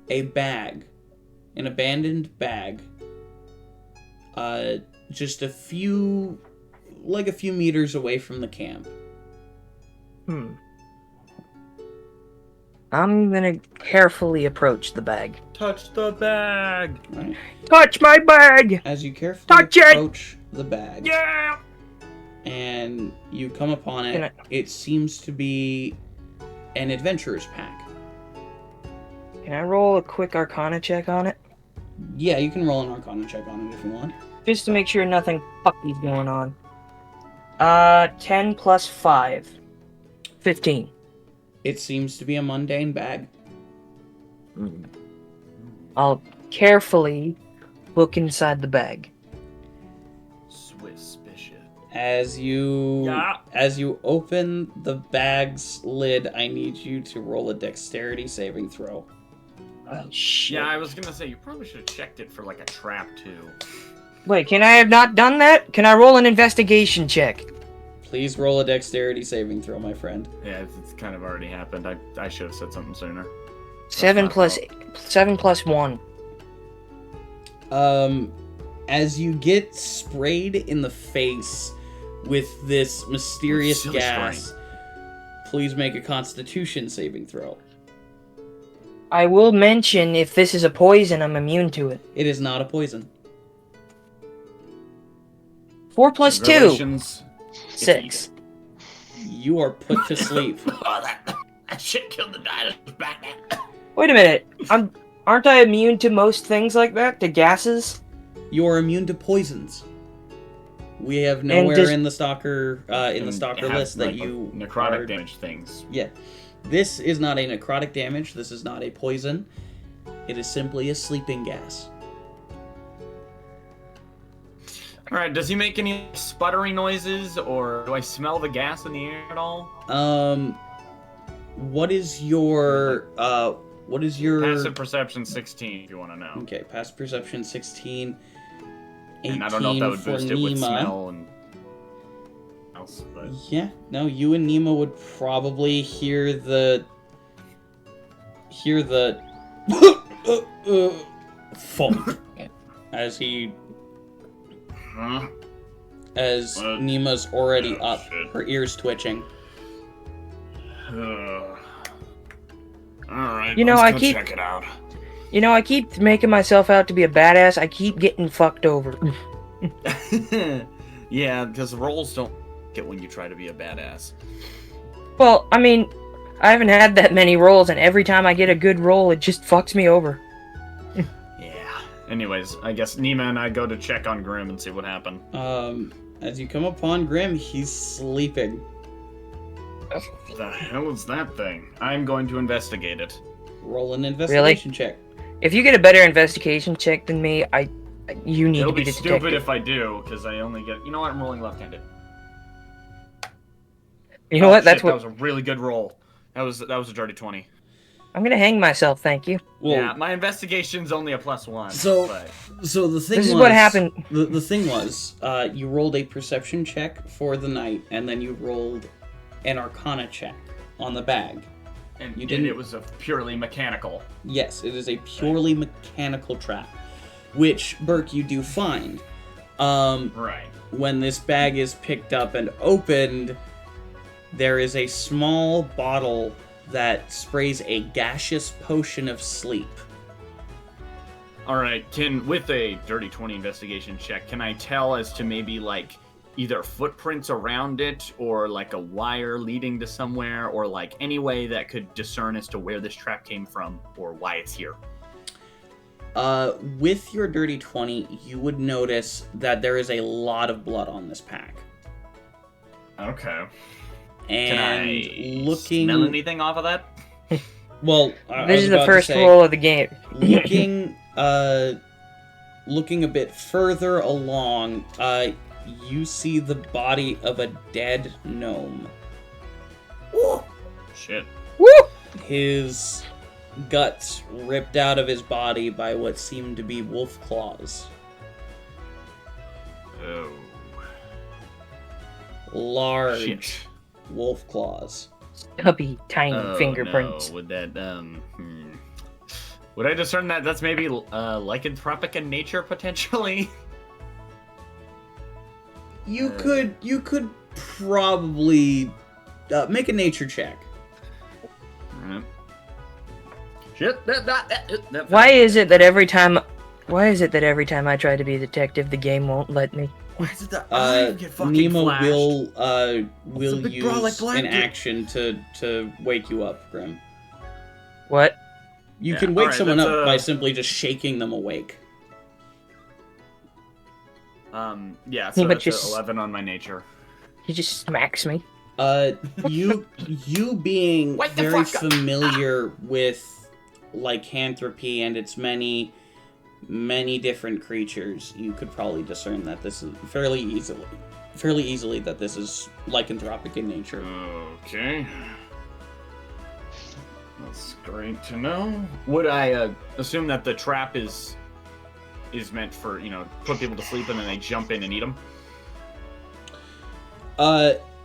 a bag, an abandoned bag, just a few meters away from the camp. I'm gonna carefully approach the bag. Touch the bag. Right? Touch my bag! As you carefully Touch it! approach the bag, Yeah. and you come upon Can it, it seems to be an adventurer's pack. Can I roll a quick Arcana check on it? Yeah, you can roll an Arcana check on it if you want. Just to make sure nothing fucky's going on. 10 plus 5. 15. It seems to be a mundane bag. I'll carefully look inside the bag. Suspicious. As you open the bag's lid, I need you to roll a dexterity saving throw. Oh, shit. Yeah, I was gonna say you probably should have checked it for like a trap too. Wait, can I have not done that? Can I roll an investigation check? Please roll a dexterity saving throw, my friend. Yeah, it's kind of already happened. I should have said something sooner. 7 not plus 1. As you get sprayed in the face with this mysterious Silly gas, please make a Constitution saving throw. I will mention if this is a poison, I'm immune to it. It is not a poison. 4 plus 2. Congratulations. 6. You are put to sleep. Oh, that shit killed the dinosaurs back then. Wait a minute. Aren't I immune to most things like that? To gases? You are immune to poisons. We have And nowhere does- in the stalker It has, list that like, you necrotic are- damage things. Yeah, this is not a necrotic damage. This is not a poison. It is simply a sleeping gas. All right. Does he make any sputtering noises, or do I smell the gas in the air at all? What is your Passive perception 16, if you want to know. Okay, passive perception 16. 18 And I don't know if that would for boost it with Nima. smell and else, but Yeah, no, you and Nima would probably hear the funk as What? Nima's already Oh, up, shit. her ears twitching. all right. You know, let's I go keep- check it out. You know, I keep making myself out to be a badass. I keep getting fucked over. Yeah, because rolls don't it when you try to be a badass. Well, I mean, I haven't had that many rolls, and every time I get a good roll, it just fucks me over. Yeah. Anyways, I guess Nima and I go to check on Grim and see what happened. As you come upon Grim, he's sleeping. What the hell is that thing? I'm going to investigate it. Roll an investigation check. If you get a better investigation check than me, you need It'll to be be the stupid detective. if I do, because I only get... You know what? I'm rolling left-handed. You know what? That's That what was a really good roll. That was a dirty 20. I'm gonna hang myself. Thank you. Well, Yeah, my investigation's only a +1. So- but... so the thing This is was, what happened. The thing was, you rolled a perception check for the night, and then you rolled an arcana check on the bag. And You didn't- it was a purely mechanical. Yes, it is a purely mechanical trap, which, Berk, you do find. Right. When this bag is picked up and opened, there is a small bottle that sprays a gaseous potion of sleep. Alright, with a dirty 20 investigation check, can I tell as to maybe, like, either footprints around it, or, like, a wire leading to somewhere, or, like, any way that could discern as to where this trap came from, or why it's here? With your dirty 20, you would notice that there is a lot of blood on this pack. Okay. And Can I looking... smell anything off of that? Well, This is the first roll of the game. looking a bit further along, you see the body of a dead gnome. Shit. Woo! His guts ripped out of his body by what seemed to be wolf claws. Oh. Large Shit. wolf claws. Stubby, tiny Oh, fingerprints. no. Would that, Would I discern that that's maybe lycanthropic in nature, potentially? You could probably make a nature check. Alright. Shit. That Why is it that every time I try to be a detective, the game won't let me? Why did the eye get fucking Nemo flashed? will big use brolic an blanket. action to wake you up, Grim. What? You Yeah, can wake alright, someone that's, up by simply just shaking them awake. Yeah, so But that's just- 11 on my nature. He just smacks me. You being Wake the very fuck up. familiar with lycanthropy and its many different creatures, you could probably discern that this is fairly easily that this is lycanthropic in nature. Okay. That's great to know. Would I assume that the trap is meant for, put people to sleep and then they jump in and eat them?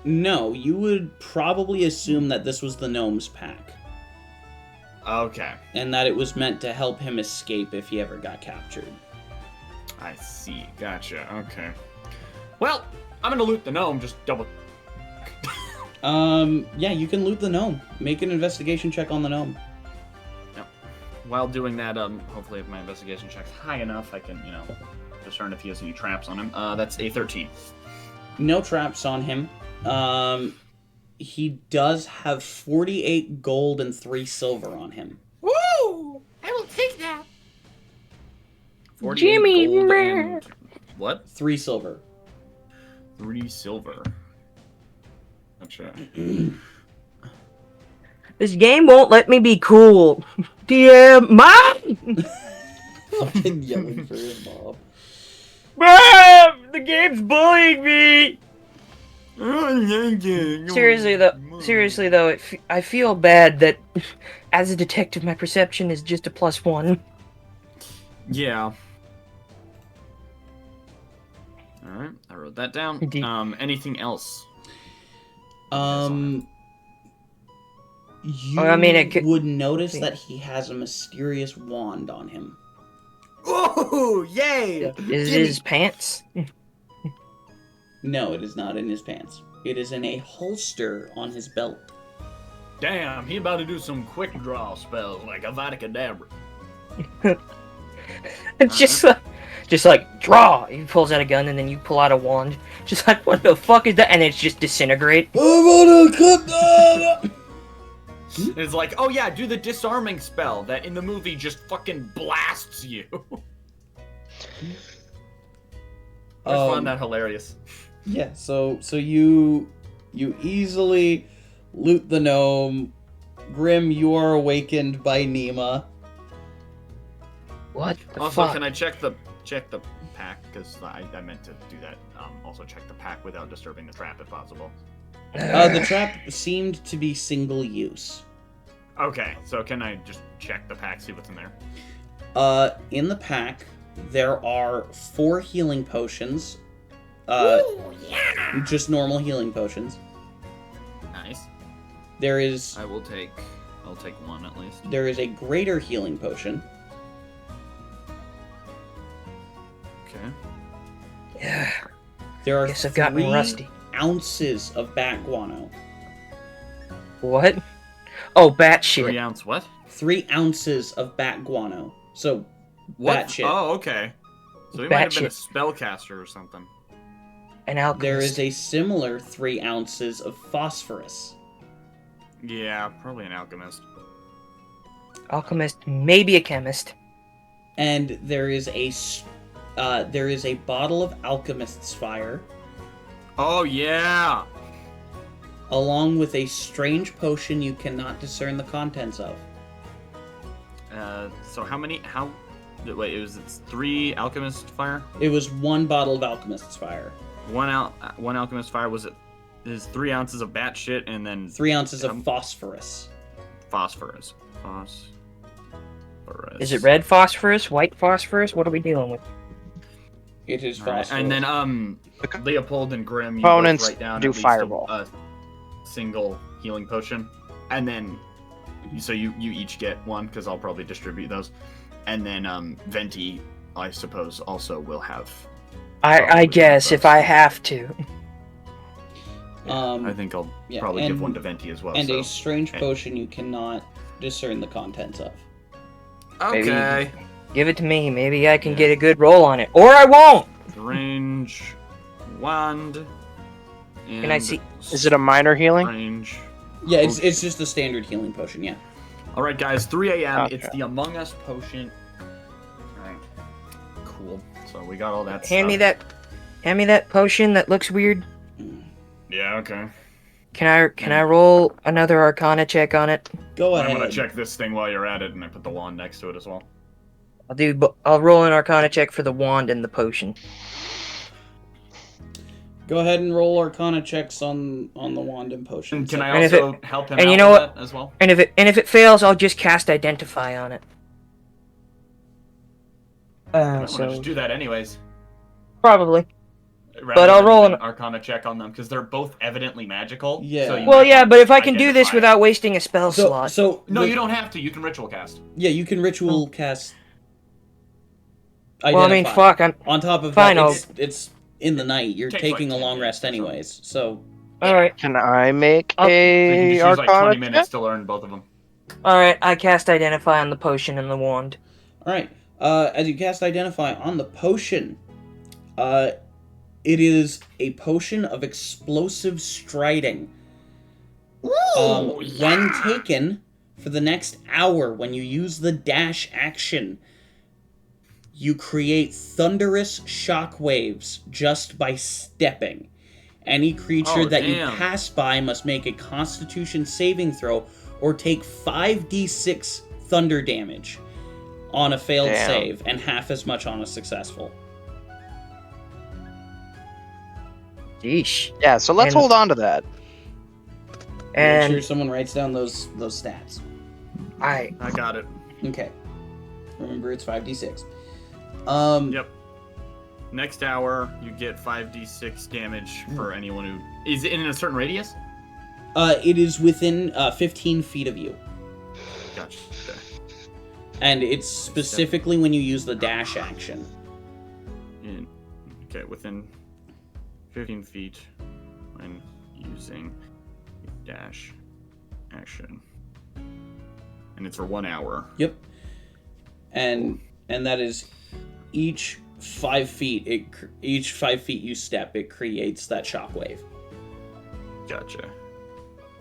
No, you would probably assume that this was the gnome's pack, Okay. and that it was meant to help him escape if he ever got captured. I see. Gotcha. Okay. Well, I'm gonna loot the gnome, just double... Yeah, you can loot the gnome. Make an investigation check on the gnome. While doing that, hopefully if my investigation check's high enough, I can, discern if he has any traps on him. That's a 13. No traps on him. He does have 48 gold and 3 silver on him. Woo! I will take that. 48 Jimmy, gold meh. and... What? 3 silver. 3 silver. Gotcha. This game won't let me be cool. DM, Mom! Fucking yelling for his mom. Mom! The game's bullying me! Seriously though, I feel bad that as a detective, my perception is just a +1. Yeah. Alright, I wrote that down. Indeed. Anything else? You I mean, it could- would notice that he has a mysterious wand on him. Oh, yay! Is it his pants? No, it is not in his pants. It is in a holster on his belt. Damn, he about to do some quick draw spells like Avada Kedavra. It's just like, Just like, draw! He pulls out a gun, and then you pull out a wand. Just like, what the fuck is that? And it's just disintegrate. I'm gonna cut that! It's like, oh yeah, do the disarming spell that in the movie just fucking blasts you. I find that hilarious. Yeah, so you easily loot the gnome. Grim, you are awakened by Nima. What the Also, fuck? can I check the pack? Because I meant to do that. Also check the pack without disturbing the trap if possible. The trap seemed to be single use. Okay, so can I just check the pack, see what's in there? In the pack, there are 4 healing potions. Just normal healing potions. Nice. There is I'll take one at least. there is a greater healing potion. Okay. Yeah. There are Guess I've gotten 3 rusty. ounces of bat guano. What? Oh, bat 3 shit. ounce what? 3 ounces of bat guano. So, What? bat shit. Oh, okay. So he Bat might have been a shit. spellcaster or something. An alchemist. There is a similar 3 ounces of phosphorus. Yeah, probably an alchemist. Alchemist, maybe a chemist. And there is a bottle of alchemist's fire, Oh yeah. along with a strange potion you cannot discern the contents of. So how many? Wait, it's 3 alchemist fire. It was 1 bottle of alchemist's fire, One alchemist fire was it? Is 3 ounces of bat shit and then 3 ounces of phosphorus. phosphorus. Is it red phosphorus? White phosphorus? What are we dealing with? It is All right, phosphorus. and then Leopold and Grim, you Opponents both write down do at least fireball. a single healing potion, and then so you each get one because I'll probably distribute those, and then Venti, I suppose, also will have. I probably guess one if of I those. have to. I think I'll yeah, probably give and- one to Venti as well. and so. a strange potion you cannot discern the contents of. Okay. Give it to me. Maybe I can Yeah. get a good roll on it. Or I won't! Range wand. Can I see- Is it a minor healing? Range. Yeah, it's just a standard healing potion, yeah. All right, guys. 3 a.m. Okay. It's the Among Us potion. All right. Cool. So we got all that. Hand me stuff. that potion that looks weird. Yeah. Okay. Can I roll another Arcana check on it? Go I'm ahead. gonna check this thing while you're at it, and I put the wand next to it as well. I'll roll an Arcana check for the wand and the potion. Go ahead and roll Arcana checks on the wand and potion. And can I And if also help him and out you know with what? that as well? And if it fails, I'll just cast Identify on it. I want to So just do that anyways. probably. Rather But I'll than roll an an- Arcana check on them because they're both evidently magical. Yeah. So you Well, might yeah, want but to if I can do this identify. without wasting a spell So, slot. No, you don't have to. You can ritual cast. Yeah, you can ritual cast. Well, I mean, Identify. fuck. I'm On top of Fine, that, it's in the night. You're Takes taking like a 10 long minutes rest or something. anyways. So, all right. Can I make I'll- So you can a just use like Arcana 20 minutes check? to learn both of them. All right. I cast Identify on the potion and the wand. all right. As you cast Identify on the potion, it is a potion of explosive striding. When taken for the next hour, when you use the dash action, you create thunderous shockwaves just by stepping. Any creature Oh, that you damn. pass by must make a Constitution saving throw or take 5d6 thunder damage on a failed Damn. save and half as much on a successful. Sheesh. Yeah, so let's And- hold on to that. Make And sure someone writes down those stats. I got it. Okay. Remember, it's 5d6. Yep. Next hour, you get 5d6 damage for anyone who is it in a certain radius. It is within 15 feet of you. Gotcha. Okay. And it's specifically when you use the dash action. Okay, within 15 feet when using dash action, and it's for 1 hour. Yep. And that is each 5 feet, each 5 feet you step, it creates that shockwave. Gotcha.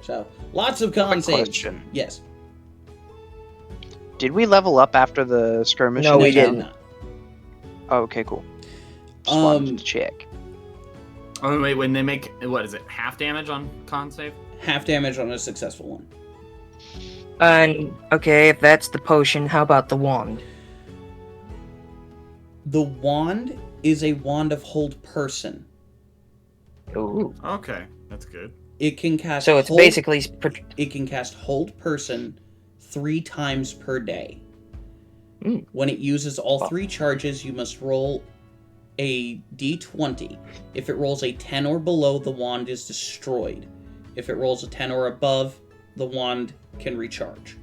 So, lots of con saves. question. Yes. Did we level up after the skirmish? No, in the we town? didn't. Not. Oh, okay, cool. Just wanted to check. Oh wait, when they make what is it? Half damage on con save? Half damage on a successful one. And okay, if that's the potion, how about the wand? The wand is a wand of hold person. Ooh. Okay, that's good. It can cast. So it's hold, basically It can cast hold person 3 times per day. Mm. When it uses all 3 charges, you must roll a d20. If it rolls a 10 or below, the wand is destroyed. If it rolls a 10 or above, the wand can recharge.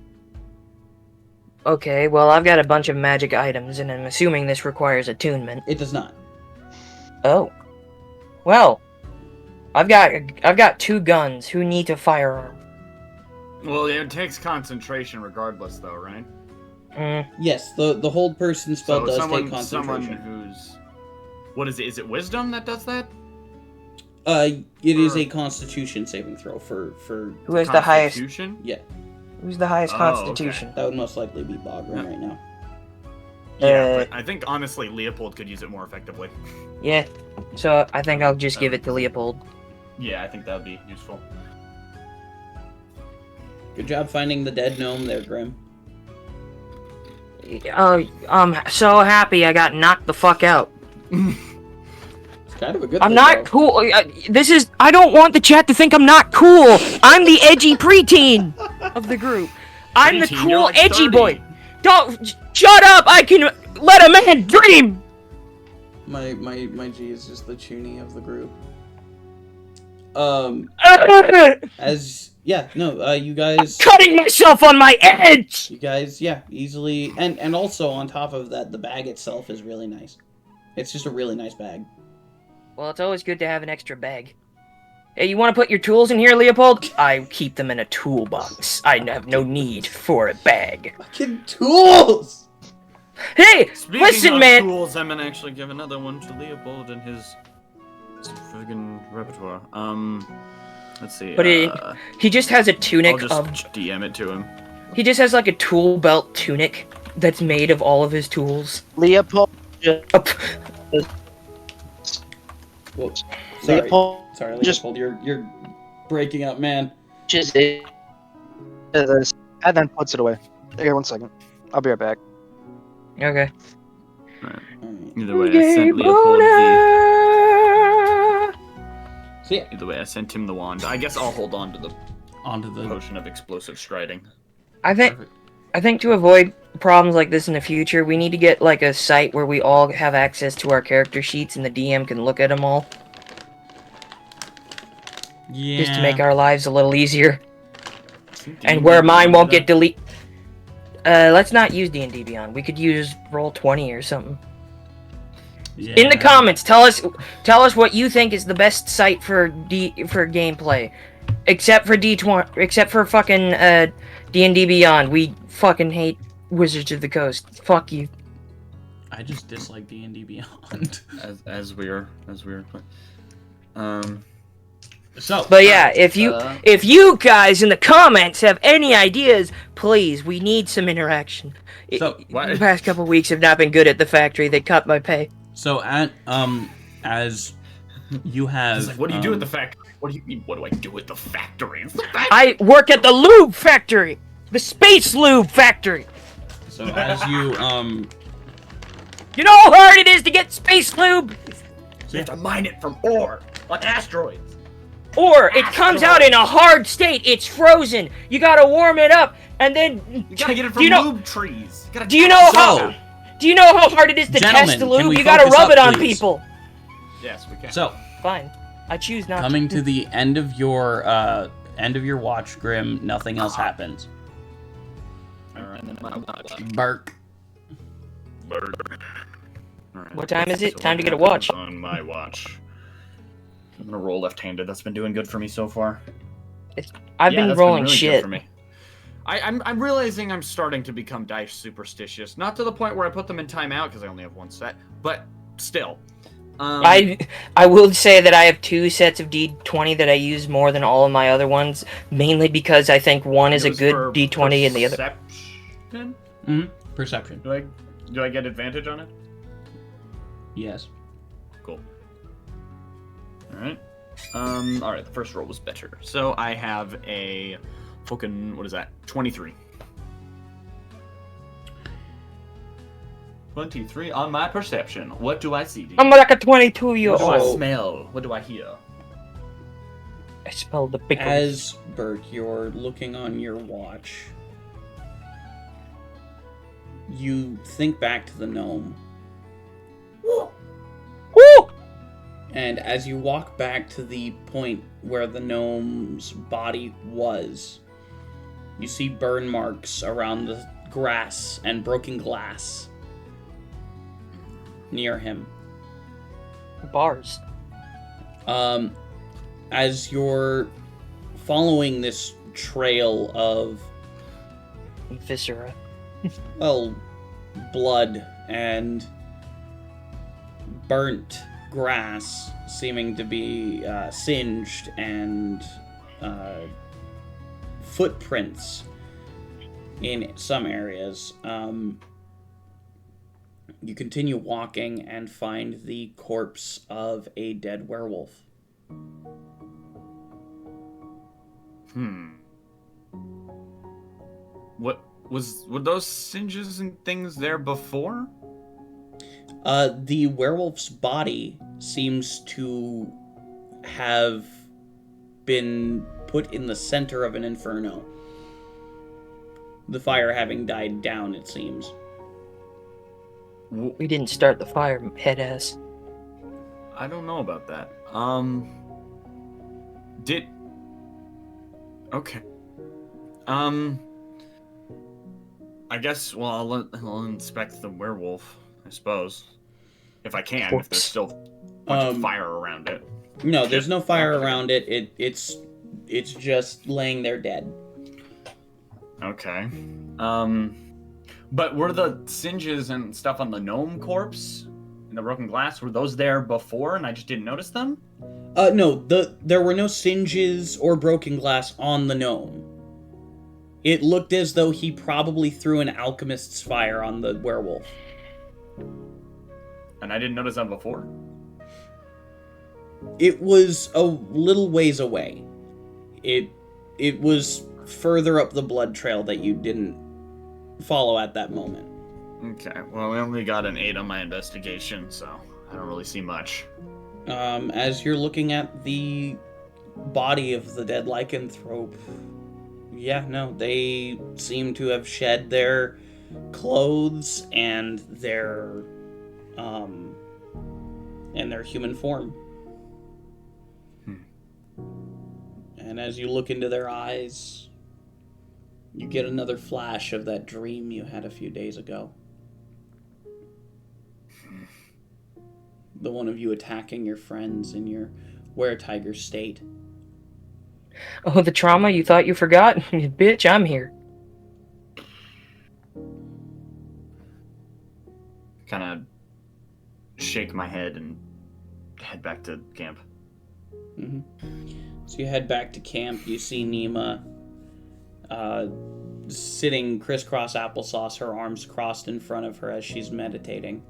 Okay, well, I've got a bunch of magic items, and I'm assuming this requires attunement. It does not. Oh. Well, I've got 2 guns. Who need a firearm? Well, it takes concentration regardless, though, right? Yes, the hold person spell does take concentration. Someone who's what is it? Is it wisdom that does that? It is a Constitution saving throw for Who has the highest? Constitution? yeah. Who's the highest Oh, constitution? That would most likely be Bogren right now. Yeah, but I think honestly Leopold could use it more effectively. Yeah. So I think I'll just give it to Leopold. Yeah, I think that would be useful. Good job finding the dead gnome there, Grim. Oh, I'm so happy I got knocked the fuck out. It's kind of a good I'm thing, not though. cool. I don't want the chat to think I'm not cool. I'm the edgy preteen of the group. I'm the Preteen, you're cool like edgy 30. boy. Don't shut up. I can let a man dream. My G is just the Chuny of the group. You guys Cutting myself on my edge. easily and also on top of that, the bag itself is really nice. It's just a really nice bag. Well, it's always good to have an extra bag. Hey, you want to put your tools in here, Leopold? I keep them in a toolbox. I have no need for a bag. Fucking tools! Hey, Speaking listen, of man. tools, I'm gonna actually give another one to Leopold in his friggin' repertoire. Let's see. But he just has a tunic I'll just of. DM it to him. He just has like a tool belt tunic that's made of all of his tools. Leopold. Whoa. Sorry. Leopold. Sorry, just- Leopold, you're breaking up, man. Just this, and then puts it away. Here, 1 second. I'll be right back. Okay. Alright. Either way, I sent Leopold So yeah, Either way, I sent him the wand. I guess I'll hold on to the onto the potion of explosive striding. I think Perfect. to avoid problems like this in the future, we need to get like a site where we all have access to our character sheets and the DM can look at them all, Yeah. just to make our lives a little easier. And where mine won't get deleted. Let's not use D&D Beyond. We could use Roll20 or something. Yeah. In the comments, tell us what you think is the best site for gameplay, except for D20, except for fucking D&D Beyond. We fucking hate Wizards of the Coast. Fuck you. I just dislike D&D Beyond. as we're So, But yeah, if you guys in the comments have any ideas, please, we need some interaction. So, The past couple weeks have not been good at the factory. They cut my pay. so as you have, It's like, what do you do at the factory? What do you mean? What do I do at the factory? It's the factory. I work at the lube factory, the space lube factory. So as you You know how hard it is to get space lube? You have to mine it from ore, like asteroids. Or it comes out in a hard state. It's frozen. You gotta warm it up, and then You gotta get it from lube trees. You gotta Do you know test it how? out. Do you know how hard it is to Gentlemen, test the can lube? we You gotta focus rub up, it on please? people. Yes, we can. so Fine. I choose not coming to. to the end of your watch, Grim. Nothing else happens. Berk. Alright. What time is it? So Time to get a what watch. happens on my watch. I'm gonna roll left-handed. That's been doing good for me so far. I've Yeah, been that's rolling really good shit. for me. I'm realizing I'm starting to become dice superstitious. Not to the point where I put them in timeout because I only have one set, but still. I will say that I have 2 sets of D20 that I use more than all of my other ones, mainly because I think one is a good D20 and the other. Perception? Perception. Do I get advantage on it? Yes. Cool. Alright. Alright, the first roll was better. So I have a fucking, what is that? 23. 23 on my perception. What do I see? I'm like a 22 year What do I old. smell? What do I hear? I smell the pickles. As Berk, you're looking on your watch. You think back to the gnome. Woo! And as you walk back to the point where the gnome's body was, you see burn marks around the grass and broken glass near him. Bars. As you're following this trail of, Viscera. well, blood and burnt grass seeming to be singed and footprints in some areas, you continue walking and find the corpse of a dead werewolf. Were those singes and things there before? The werewolf's body seems to have been put in the center of an inferno. The fire having died down, it seems. We didn't start the fire, head ass. I don't know about that. Okay. I guess, well, I'll inspect the werewolf, I suppose. If I can, if there's still a bunch of fire around it. No, there's no fire around it. It's just laying there dead. Okay. But were the singes and stuff on the gnome corpse and the broken glass, were those there before and I just didn't notice them? No, there were no singes or broken glass on the gnome. It looked as though he probably threw an alchemist's fire on the werewolf. And I didn't notice them before? It was a little ways away. It was further up the blood trail that you didn't follow at that moment. Okay, well, I only got an 8 on my investigation, so I don't really see much. As you're looking at the body of the dead lycanthrope, yeah, no, they seem to have shed their clothes and their human form. And as you look into their eyes, you get another flash of that dream you had a few days ago. The one of you attacking your friends in your were-tiger state. Oh, the trauma you thought you forgot? Bitch, I'm here. Kind of shake my head and head back to camp. Mm-hmm. So you head back to camp. You see Nima sitting crisscross applesauce, her arms crossed in front of her as she's meditating.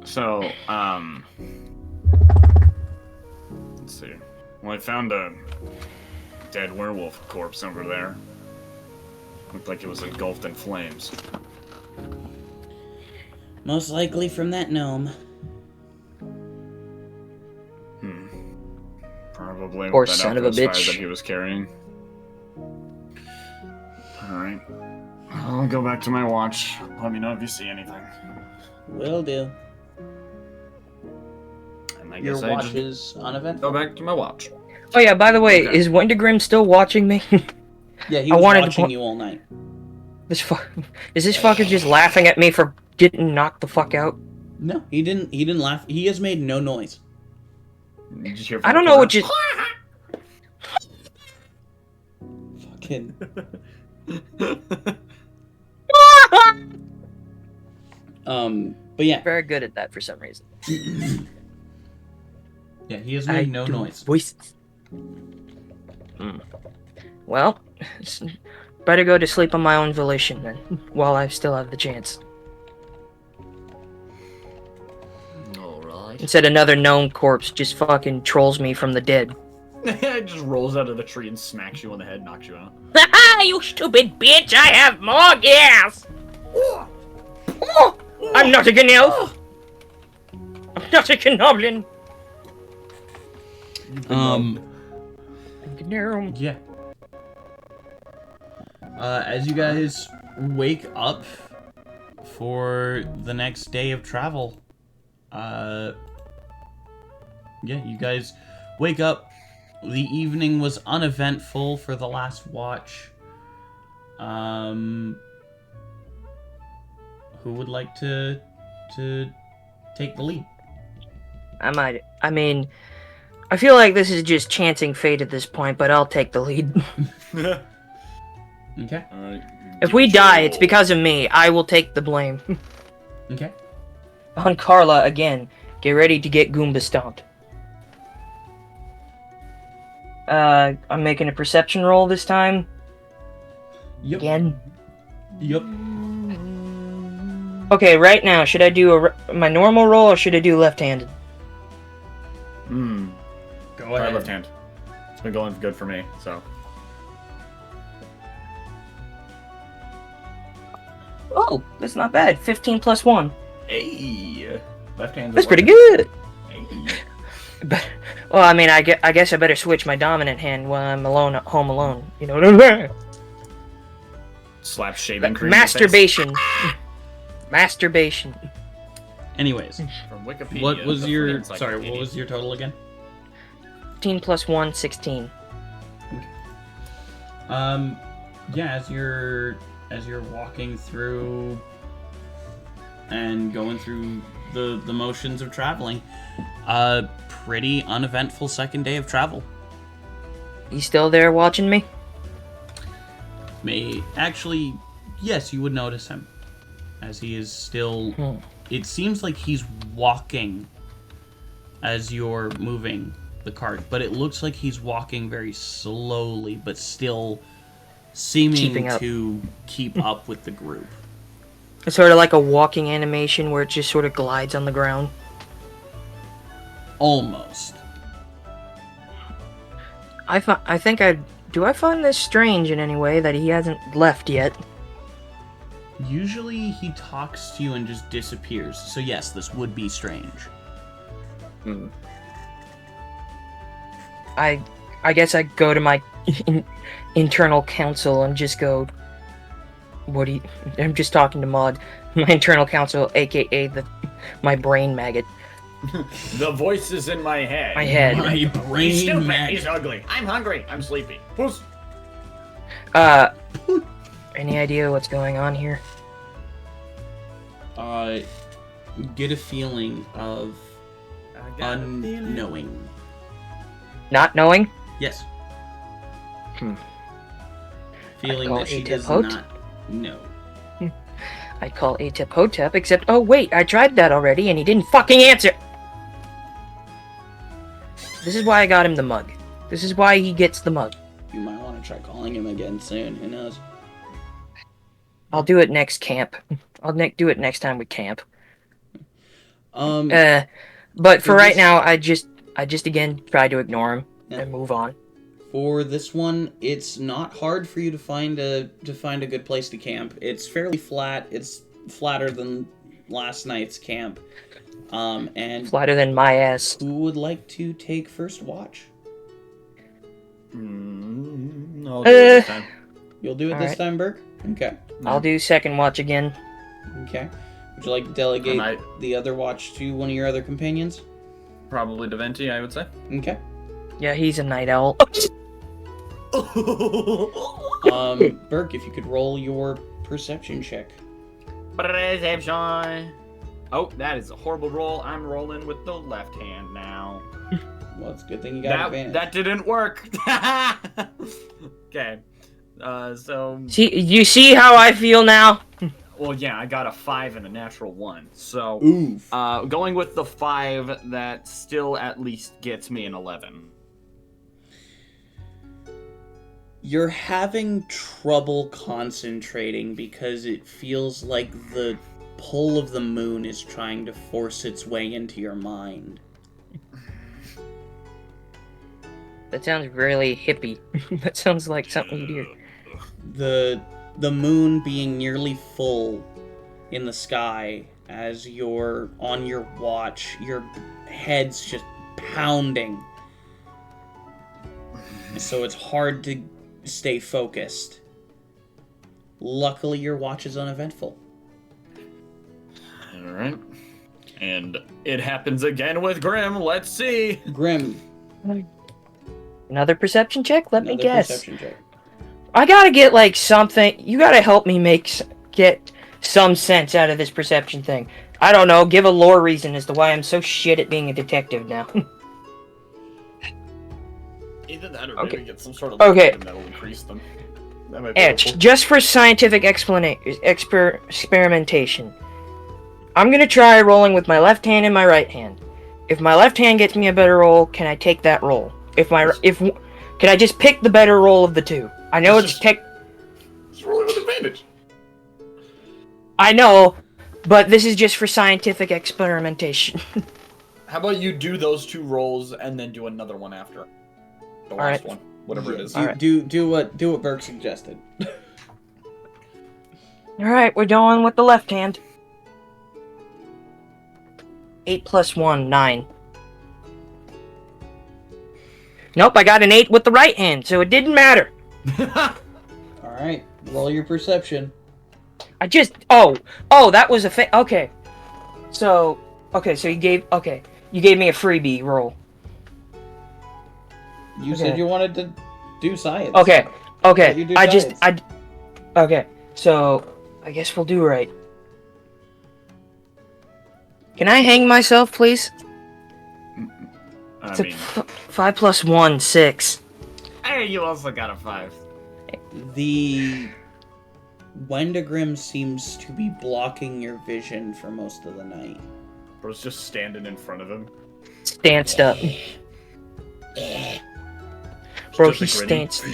So, let's see. Well, I found a dead werewolf corpse over there. Looked like it was engulfed in flames. Most likely from that gnome. Probably Poor with that son of a alchemist fire bitch. that he was carrying. Alright. I'll go back to my watch. Let me know if you see anything. Will do. And I Your guess I watch just is uneventful. go back to my watch. Oh yeah, by the way, Okay. is Wendigrim still watching me? Yeah, he I was wanted to watching po- you all night. Is this fucker just laughing at me for getting knocked the fuck out? No, he didn't laugh. He has made no noise. Did you hear I don't know what you... Fucking But yeah. Very good at that for some reason. Yeah, he has made no do noise. Voices. Well, better go to sleep on my own volition then, while I still have the chance. Alright. Instead, another gnome corpse just fucking trolls me from the dead. It just rolls out of the tree and smacks you on the head, knocks you out. Ha you stupid bitch! I have more gas! I'm not a gnome! I'm not a gnoblin! Gnome. Yeah. As you guys wake up for the next day of travel, yeah, you guys wake up. The evening was uneventful for the last watch. Who would like to take the lead? I feel like this is just chancing fate at this point, but I'll take the lead. Okay. If we die, it's because of me. I will take the blame. Okay. On Carla again. Get ready to get Goomba stomped. I'm making a perception roll this time. Yep. Again. Yep. Okay, right now, should I do my normal roll or should I do left-handed? Go Try ahead. left hand. It's been going good for me, so. Oh, that's not bad. 15 plus 1. Hey! Left hand. That's pretty good. Hey. But, well, I mean, I guess I better switch my dominant hand when I'm alone at home alone. You know what I'm saying? Slap shaving cream. in the face. Masturbation. Masturbation. Anyways, From Wikipedia. what was the your free what encyclopedia. was your total again? 15 plus 1, 16. Yeah, as you're walking through and going through the motions of traveling, pretty uneventful second day of travel. You still there watching me? Actually, yes, you would notice him, as he is still. It seems like he's walking as you're moving the cart, but it looks like he's walking very slowly, but still seeming Keeping up. to keep up with the group. It's sort of like a walking animation where it just sort of glides on the ground. Almost. I find this strange in any way that he hasn't left yet? Usually he talks to you and just disappears, so yes, this would be strange. I guess I go to my internal counsel and just go, I'm just talking to Maud, my internal counsel, aka my brain maggot. The voices in my head. My head. My He's brain stupid. mag- He's ugly. I'm hungry. I'm sleepy. Puss. Any idea what's going on here? Get a feeling of unknowing. Not knowing? Yes. I Feeling call that she does Atip not know. I'd call Atip Hotep, except, oh wait, I tried that already and he didn't fucking answer! This is why I got him the mug. This is why he gets the mug. You might want to try calling him again soon, who knows? I'll do it next camp. I'll do it next time we camp. But for right now, I just again try to ignore him and move on. For this one, it's not hard for you to find a good place to camp. It's fairly flat. It's flatter than last night's camp. And Flatter than my ass. who would like to take first watch? I'll do it this time. You'll do it this Alright. time, Berk? Okay. I'll do second watch again. Okay. Would you like to delegate I might- the other watch to one of your other companions? Probably Deventi, I would say. Okay. Yeah, he's a night owl. Berk, if you could roll your perception check. Perception. Oh, that is a horrible roll. I'm rolling with the left hand now. Well, it's a good thing you got advantage. That didn't work. Okay. So. See, you see how I feel now? Well, yeah, I got a 5 and a natural 1. So, Oof. going with the 5, that still at least gets me an 11. You're having trouble concentrating because it feels like the pull of the moon is trying to force its way into your mind. That sounds really hippie. That sounds like something you'd hear. The moon being nearly full in the sky as you're on your watch, your head's just pounding. So it's hard to stay focused. Luckily, your watch is uneventful. Alright. And it happens again with Grim. Let's see. Grim, Another perception check? Let me another guess. perception check. I gotta get, like, something. You gotta help me get some sense out of this perception thing. I don't know, give a lore reason as to why I'm so shit at being a detective now. Either that or Okay. maybe get some sort of Okay. item that'll increase them. That might be Etch, helpful. just for scientific experimentation. I'm gonna try rolling with my left hand and my right hand. If my left hand gets me a better roll, can I take that roll? Can I just pick the better roll of the two? I know it's Just roll it with advantage. I know, but this is just for scientific experimentation. How about you do those 2 rolls and then do another one after the last Alright. one, whatever it is. Alright. Do what Berk suggested. Alright, we're going with the left hand. 8 plus 1, 9. Nope, I got an 8 with the right hand, so it didn't matter. Alright, roll your perception. I just... Oh, that was a okay. So you gave me a freebie roll. You Okay. said you wanted to do science. Okay, Let you do science. Okay, so I guess we'll do right. Can I hang myself, please? I It's a mean, 5 plus 1, 6. hey, you also got a 5. The Wendigrim seems to be blocking your vision for most of the night. Bro's just standing in front of him. Stanced up. Bro, Just he a grinning. stanced.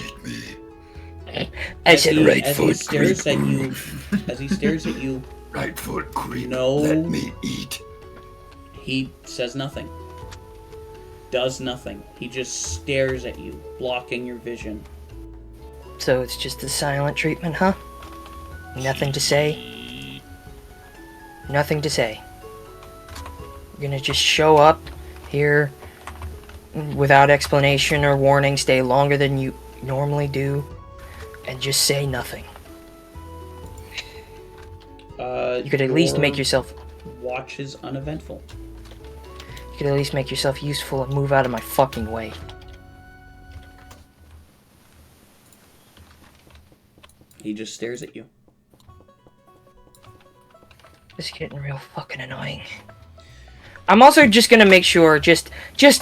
I said he, right as foot. he stares at you, as he stares at you, Right foot creep. No. Let me eat. he says nothing. Does nothing. He just stares at you, blocking your vision. So it's just the silent treatment, huh? Nothing to say? Nothing to say. You're gonna just show up here without explanation or warning, stay longer than you normally do, and just say nothing. You could at least make your yourself... watch is uneventful. You could at least make yourself useful and move out of my fucking way. He just stares at you. This is getting real fucking annoying. I'm also just gonna make sure, just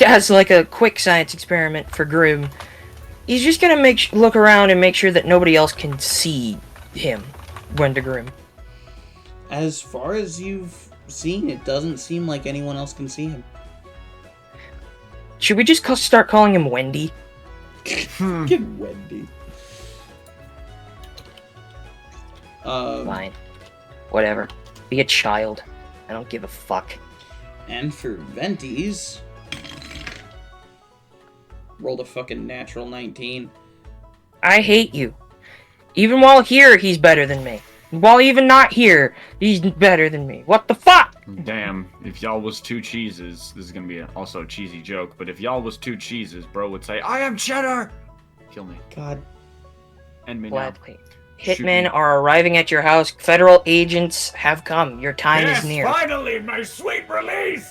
as like a quick science experiment for Grim, he's just gonna look around and make sure that nobody else can see him, Gwenda Grim. As far as you've seen, it doesn't seem like anyone else can see him. Should we just start calling him Wendy? Get Wendy. Fine. Whatever. Be a child. I don't give a fuck. And for Venties, rolled a fucking natural 19. I hate you. Even while here, he's better than me. While even not here, he's better than me. What the fuck? Damn, if y'all was 2 cheeses, this is gonna be also a cheesy joke, but if y'all was 2 cheeses, bro would say, I am cheddar! Kill me. God. End me now. Gladly. Shoot Hitmen me. are arriving at your house. Federal agents have come. Your time Yes, is near. finally, my sweet release.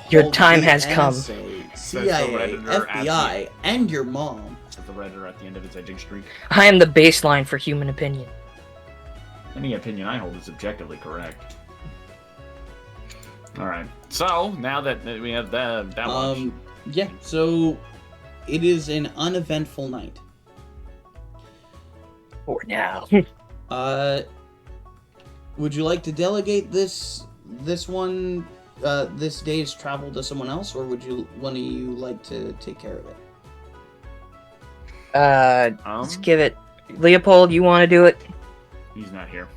Your Hold time the has come. NSA, Says the CIA, Redditor at FBI, and your mom. At the Redditor at the end of his edging streak. I am the baseline for human opinion. Any opinion I hold is objectively correct. Alright, so, now that we have that much. Yeah, so it is an uneventful night. For now. would you like to delegate this one, this day's travel to someone else, or would one of you like to take care of it? Let's give it. Leopold, you want to do it? He's not here.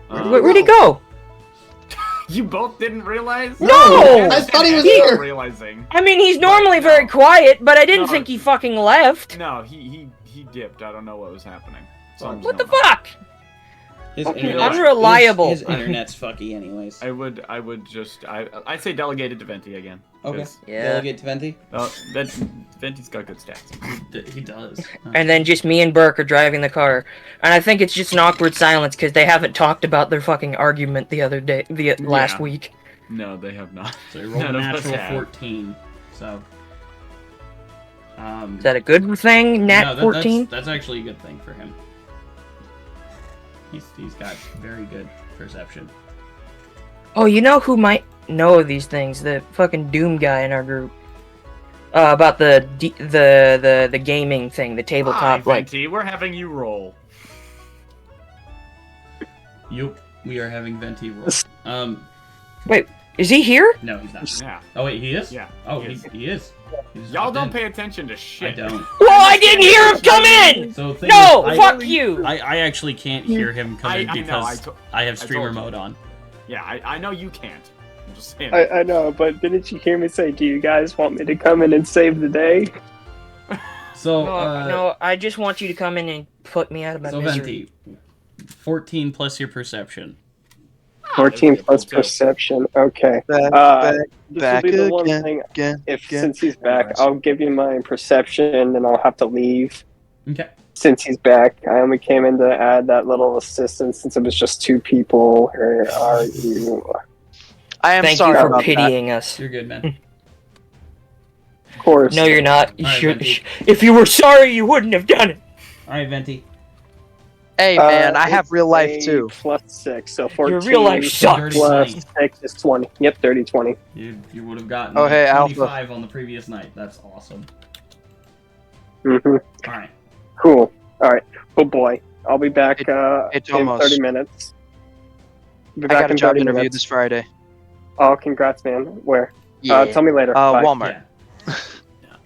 Where'd he go? You both didn't realize? No! I thought he was Not here. realizing. I mean, he's normally No. very quiet, but I didn't No. think he fucking left. No, he dipped. I don't know what was happening. Something's What the going on. fuck? His Okay, internet- unreliable. His internet's fucky, anyways. I'd say delegate it to Venti again. Okay. 'cause, Yeah. Delegate to Venti. Venti's got good stats. He does. And then just me and Berk are driving the car. And I think it's just an awkward silence because they haven't talked about their fucking argument the other day, last week. No, they have not. So he rolled a None of us natural have. 14. So. Is that a good thing, Nat no, 14? That's actually a good thing for him. He's got very good perception. Oh, you know who might know of these things? The fucking Doom guy in our group. About the gaming thing, the Hi, tabletop, like. Venti, we're having you roll. Yup, we are having Venti roll. Wait, is he here? No, he's not. Yeah. Oh wait, he is. Yeah, Oh, he is. he is. He just Y'all hopped don't in. pay attention to I shit. don't. Well, I didn't hear him come in! So thing No, is, fuck you! I actually can't hear him come in I know, because I have streamer told you. mode on. Yeah, I know you can't. I'm just saying. I know, but didn't you hear me say, do you guys want me to come in and save the day? So No, I just want you to come in and put me out of my so misery. Venti, 14 plus your perception. 14 plus perception, okay. Back This will be the one thing, since he's back, I'll give you my perception and I'll have to leave. Okay. Since he's back, I only came in to add that little assistance since it was just 2 people. Where are you? I am Thank sorry you for about pitying us. You're good, man. Of course. No, you're not. Alright, Venti. If you were sorry, you wouldn't have done it. All right, Venti. Hey man, I have It's real life a too. Plus 6, so 14 Your real life sucks. Dirty plus 20. 6 is 20. Yep, 30, 20. You would have gotten Oh, hey, Alpha. 25 on the previous night. That's awesome. Mm-hmm. All right. Cool. Alright. Oh boy. I'll be back it's in almost. 30 minutes. Be I back got a in job 30 interview minutes. this Friday. Oh, congrats, man. Where? Yeah. Tell me later. Bye. Walmart. Yeah.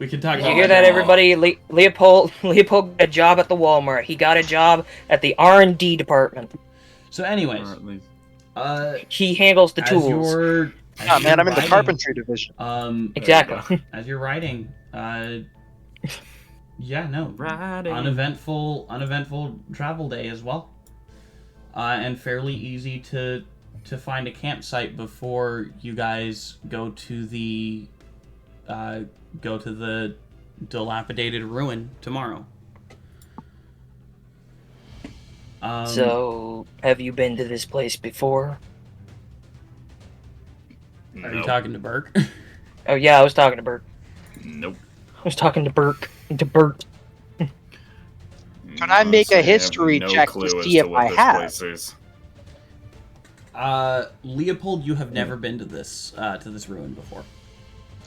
We can talk Did about you hear that, everybody? Leopold got a job at the Walmart. He got a job at the R&D department. So, anyways, Or at least- He handles the as tools. you're Yeah, man, I'm in the riding, carpentry division. Exactly. As you're riding, yeah, no, Riding. uneventful travel day as well, and fairly easy to find a campsite before you guys go to the dilapidated ruin tomorrow. So, have you been to this place before? Are you talking to Berk? Oh yeah, I was talking to Berk. Nope. I was talking to Berk. To Bert. Could I make a history check to see if I have? Leopold, you have never been to this ruin before.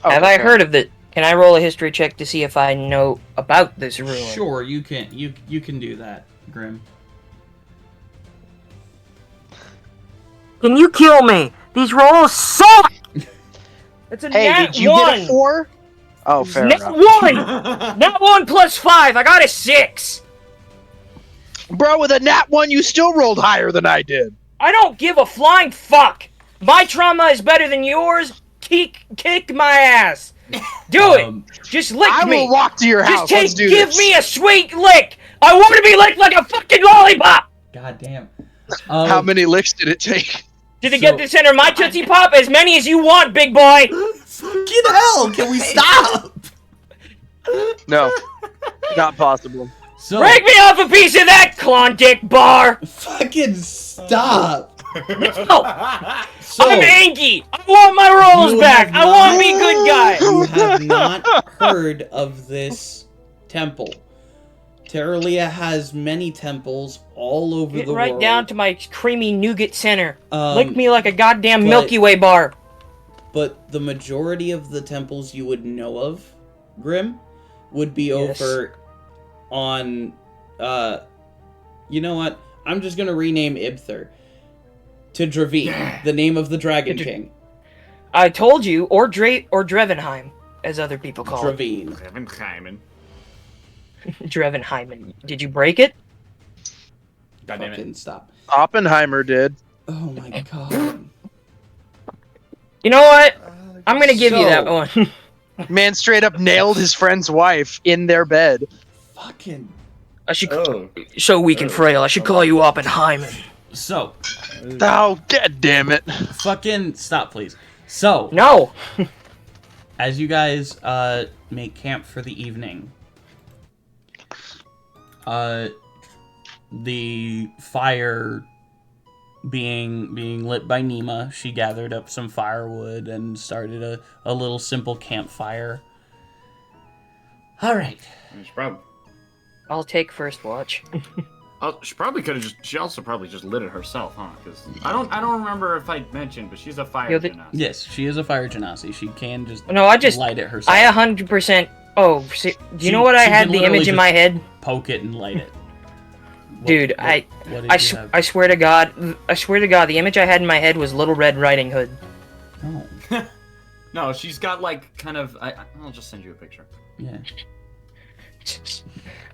Have I heard of it? Can I roll a history check to see if I know about this ruin? Sure, you can do that, Grim. Can you kill me? These rolls suck! It's a Hey, nat did you 1! get a 4? Oh, fair Nat enough. 1! Nat 1 plus 5! I got a 6! Bro, with a nat 1, you still rolled higher than I did. I don't give a flying fuck! My trauma is better than yours. Kick my ass! Do it! Just lick I me! will walk to your house. Let's do give this. me a sweet lick! I want to be licked like a fucking lollipop! God damn. How many licks did it take? Did it get the center of my Tootsie Pop? As many as you want, big boy! Fucking hell! Can we stop? No, not possible. So Break me off a piece of that Klondike bar! fucking stop. No! So I'm Angie! I want my rolls you back! have I want to not- be good guy! You have not heard of this temple. Terralia has many temples all over Get the right world. down to my creamy nougat center. Um, Lick me like a goddamn but- Milky Way bar. But the majority of the temples you would know of, Grim, would be Yes. over on, you know what? I'm just gonna rename Ibther. to Draveen, Yeah. the name of the Dragon To- King. I told you, or Drevenheim, as other people call it. Draveen. Kevin Hyman. Drevenheim. Did you break it? God damn it. Fucking stop. Oppenheimer did. Oh my god. You know what? I'm gonna give you that So- one. Man straight up nailed his friend's wife in their bed. Fucking. I should Oh. so weak and frail. I should call you Oppenheimer. So, Oh, god damn it. fucking stop, please. So, No. as you guys make camp for the evening, the fire being lit by Nima, she gathered up some firewood and started a little simple campfire. All right. I'll take first watch. Oh, she probably could have just. She also probably just lit it herself, huh? Because I don't remember if I mentioned, but she's a fire Yo, the- genasi. Yes, she is a fire genasi. She can just No, I just light it herself. I 100%. Oh, see, do you know what I She had can the literally image in just my head? poke it and light it. Dude, what did you have? I swear to God, the image I had in my head was Little Red Riding Hood. Oh, No, she's got like kind of. I'll just send you a picture. yeah.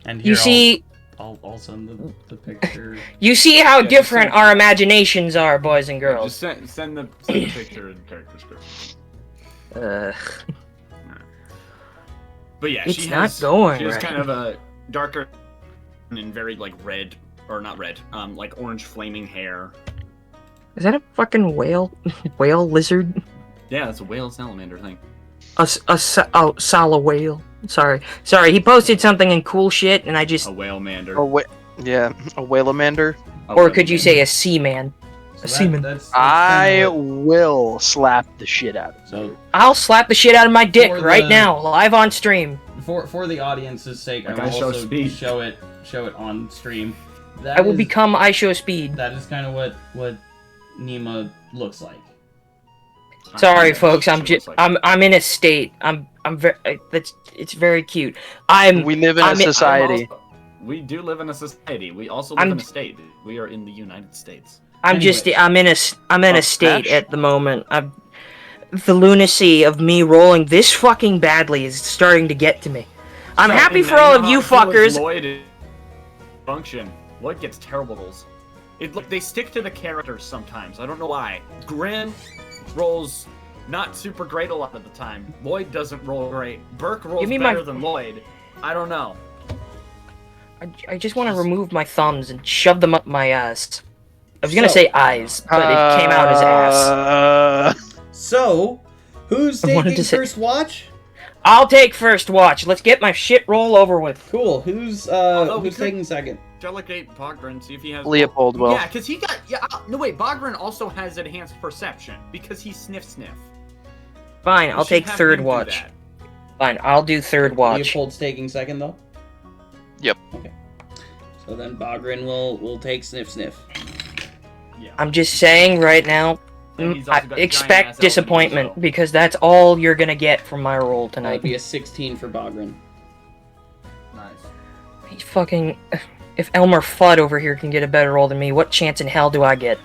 And You here, see, I'll send the picture. you see how Yeah, just different send- our imaginations are, boys and girls. Just send the picture and character script. But yeah, It's she not has. going She has right. kind of a darker and very like red, or not red, like orange flaming hair. Is that a fucking whale? Whale lizard? Yeah, that's a whale salamander thing. Sala whale. Sorry. He posted something in cool shit, and I just. A whale mander. Yeah, a whalamander. Or could you say a seaman? So A seaman. That's I kinda what- will slap the shit out of it. so I'll slap the shit out of my dick For right the- now, live on stream. for the audience's sake, I Like will I show also speed. show it on stream. That I will is- become I Show Speed. That is kind of what Nima looks like. Sorry, Yeah, folks. she I'm looks just. like- I'm in a state. I'm very. It's very cute. I'm. We live in I a mean, society. We do live in a society. We also live I'm- in a state. We are in the United States. I'm just. Anyways. I'm in a Oh, state Smash? at the moment. The lunacy of me rolling this fucking badly is starting to get to me. I'm So, happy and for now all you of know you how to deal with fuckers. Lloyd is function. Lloyd gets terrible rolls. They stick to the characters sometimes. I don't know why. Grin rolls not super great a lot of the time. Lloyd doesn't roll great. Berk rolls Give me my- better than Lloyd. I don't know. I just want to remove my thumbs and shove them up my ass. I was gonna So- say eyes, but it came out as ass. So, who's I wanted taking to say- first watch? I'll take first watch. Let's get my shit roll over with. Cool. Who's Although we who's could- taking second? Delegate Bogren, see if he has. Leopold will. Yeah, because he got. Yeah, no wait. Bogren also has enhanced perception because he sniff. Fine, We I'll should take have third him do watch. that. Fine, I'll do third watch. Leopold's taking second though. Yep. Okay. So then Bogren will take sniff. Yeah. I'm just saying right now, And he's also got giant-ass expect elbows, disappointment so- because that's all you're gonna get from my roll That'd tonight. be a 16 for Bogren. Nice. He's fucking. If Elmer Fudd over here can get a better roll than me, what chance in hell do I get?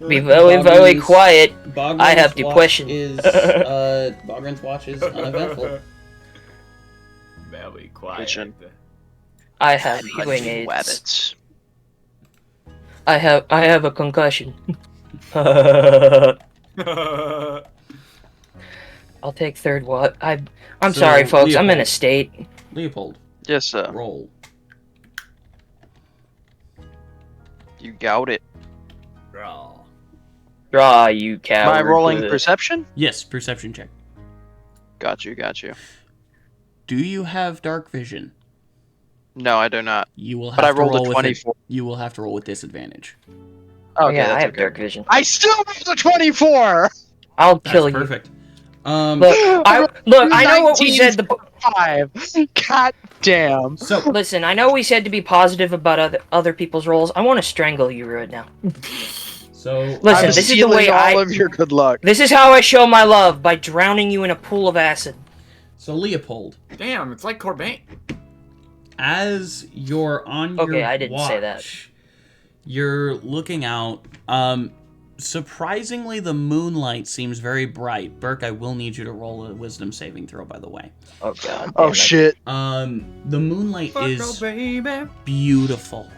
Be very, very Bogren's- quiet. Bogren's I have watch depression. Is Bogren's watch is uneventful. Very quiet. Kitchen. I have Let's hearing see aids. Wabbits. I have a concussion. I'll take third watch. I'm So, sorry, folks. I'm in a Leopold. state. Leopold, Yes, sir. roll. You got it. Draw. Draw, you coward. Am I rolling perception? Yes, perception check. Got you, got you. Do you have dark vision? No, I do not. You will have But I to rolled roll a with 24. You will have to roll with disadvantage. Okay, yeah, I that's have okay. dark vision. I still rolled a 24! I'll That's kill you. perfect. Look, I know what we said. 5. God damn. So Listen, I know we said to be positive about other people's roles. I want to strangle you right now. Listen, I'm this is the stealing way all of your good luck. This is how I show my love, by drowning you in a pool of acid. So Leopold, Damn, it's like Corbin. as you're on your Okay, I didn't watch, say that. You're looking out. Surprisingly, the moonlight seems very bright. Berk, I will need you to roll a wisdom saving throw, by the way. Oh god. Oh damn it. shit! The moonlight is baby. beautiful.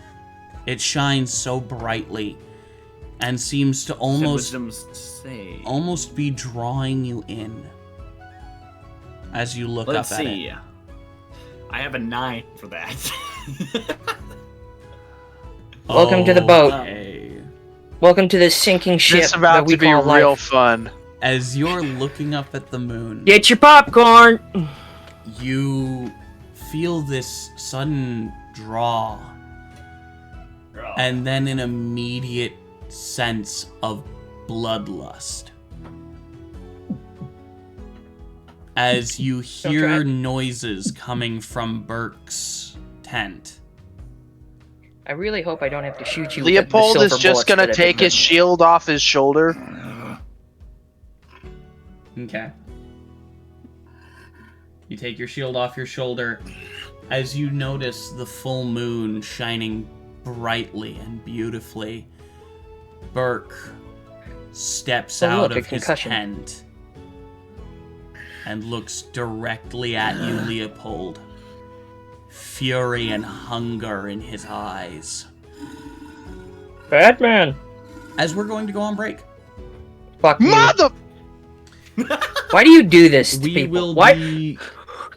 It shines so brightly and seems to almost be drawing you in as you look Let's up at see. it. I have a 9 for that. Welcome to the boat. Okay. Welcome to this sinking ship It's that about we to be call real life. fun. As you're looking up at the moon, Get your popcorn! you feel this sudden draw and then an immediate sense of bloodlust. As you hear Okay. noises coming from Berk's tent. I really hope I don't have to shoot you Leopold with the is just gonna take his shield off his shoulder. Okay. You take your shield off your shoulder as you notice the full moon shining brightly and beautifully. Berk steps Oh, out look, a of his concussion. tent and looks directly at you, Leopold. Fury and hunger in his eyes. Batman! As we're going to go on break. Fuck you. Mother! Why do you do this to We people? will Why? be...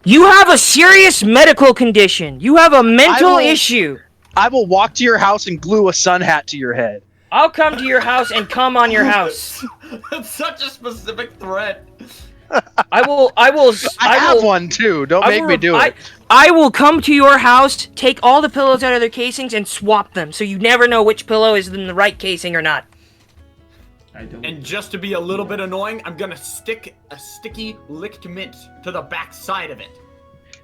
You have a serious medical condition. You have a mental will- issue. I will walk to your house and glue a sun hat to your head. I'll come to your house and come on your house. That's such a specific threat. I will. I have one too. Don't make me do it. I will come to your house, take all the pillows out of their casings, and swap them, so you never know which pillow is in the right casing or not. I don't... And just to be a little bit annoying, I'm gonna stick a sticky licked mint to the back side of it.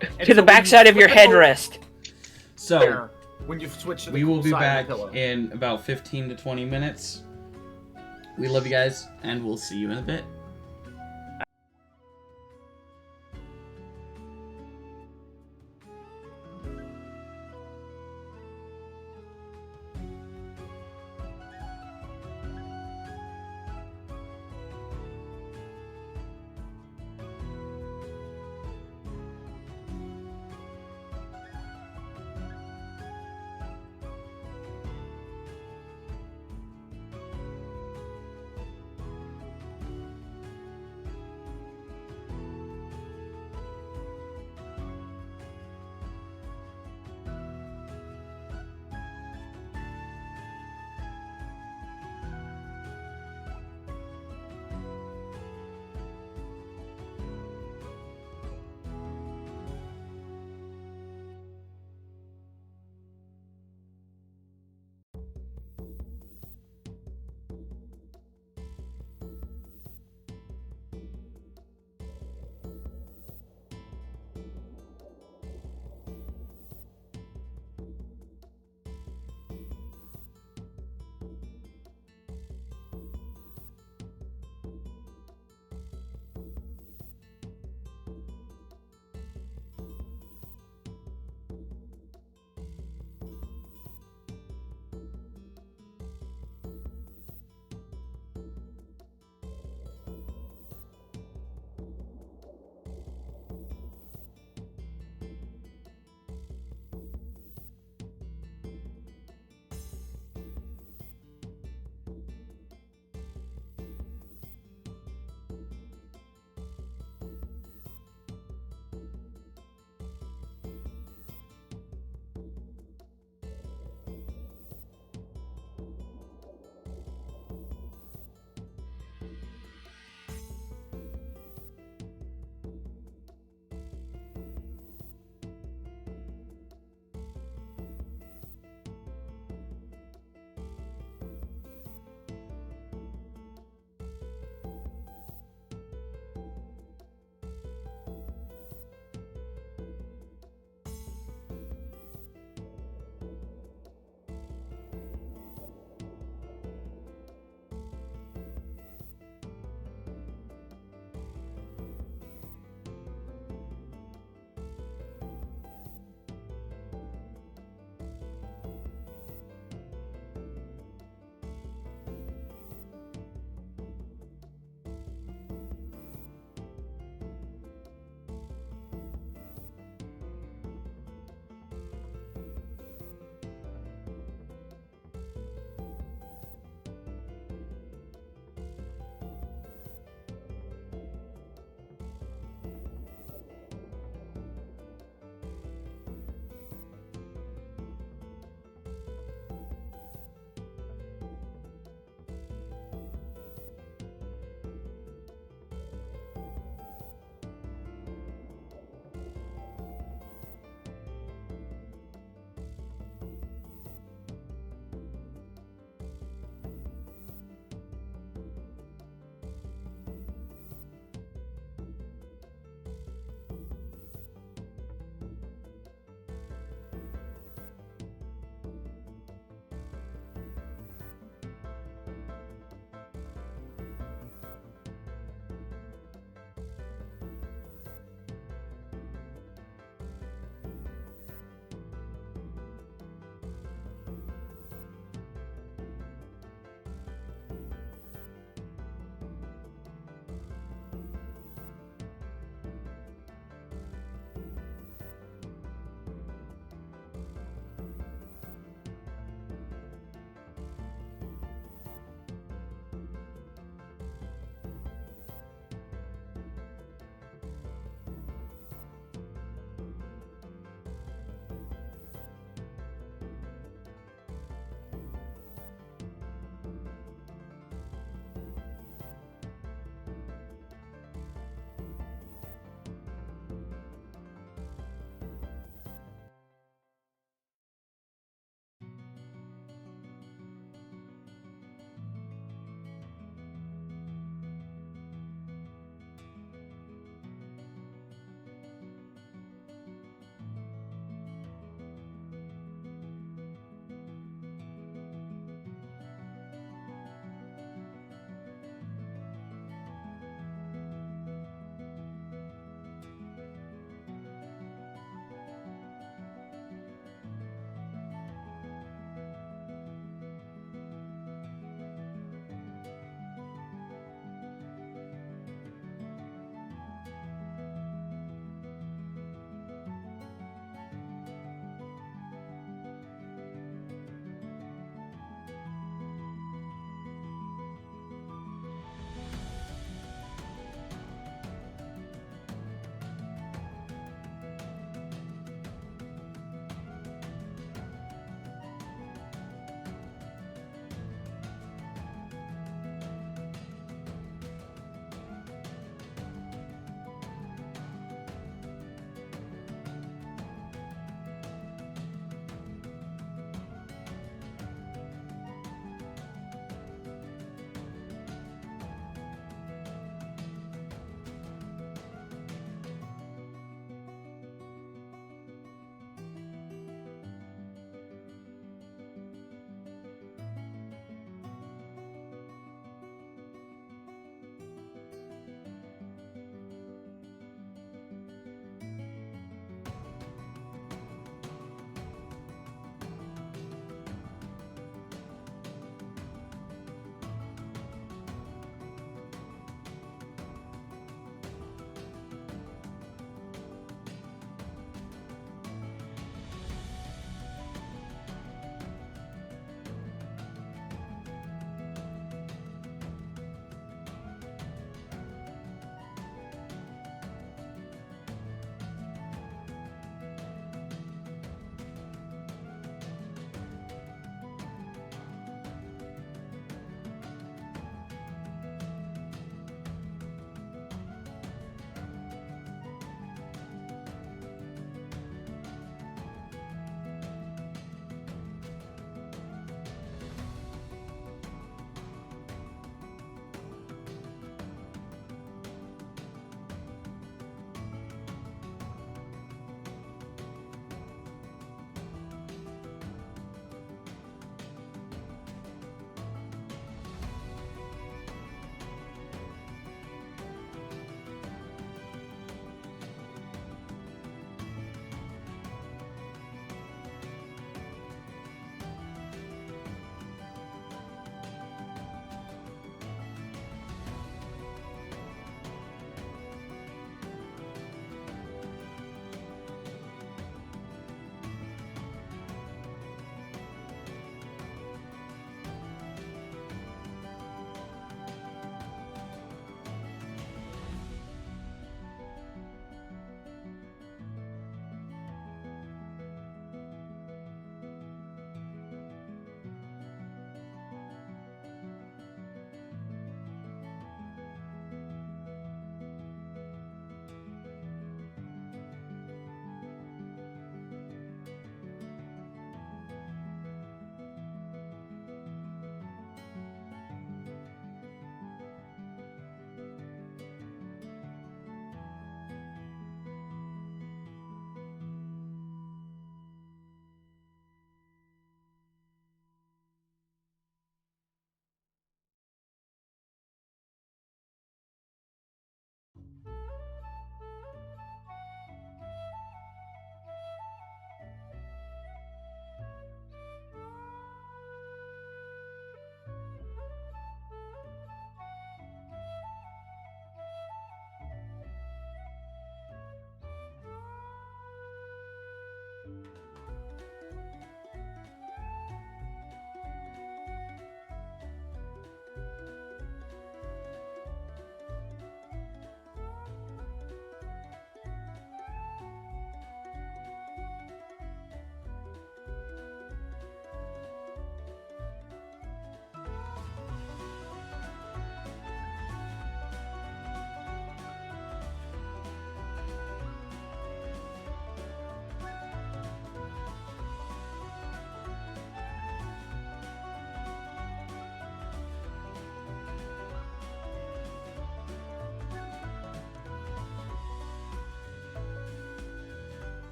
And To the so when back you side of your flip it over So... headrest. there, when you switch to the We will cool be side back of the pillow. in about 15 to 20 minutes. We love you guys, and we'll see you in a bit.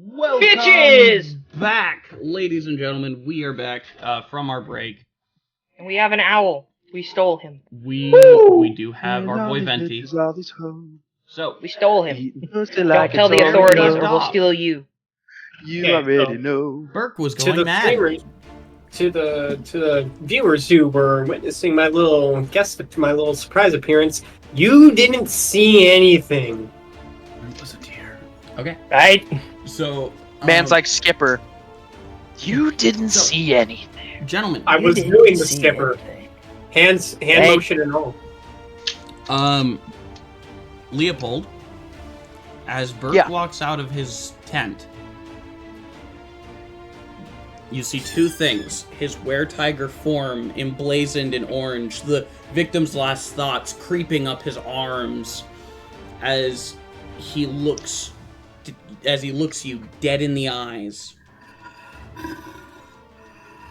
Welcome Bitches! back, ladies and gentlemen. We are back from our break. And we have an owl. We stole him. We do have our boy Venti. So We stole him. Don't Don't tell the authorities or we'll steal you. You Okay, already so- know. Burke was To going the mad. viewers, to the viewers who were witnessing my little surprise appearance, you didn't see anything. It was a tear. Okay, Right? so Man's like Skipper. You didn't see anything. gentlemen. I was didn't doing the see skipper, anything. hand Hey. motion and all. Leopold, as Burke Yeah. walks out of his tent, you see two things. His were-tiger form emblazoned in orange, the victim's last thoughts creeping up his arms as he looks you dead in the eyes.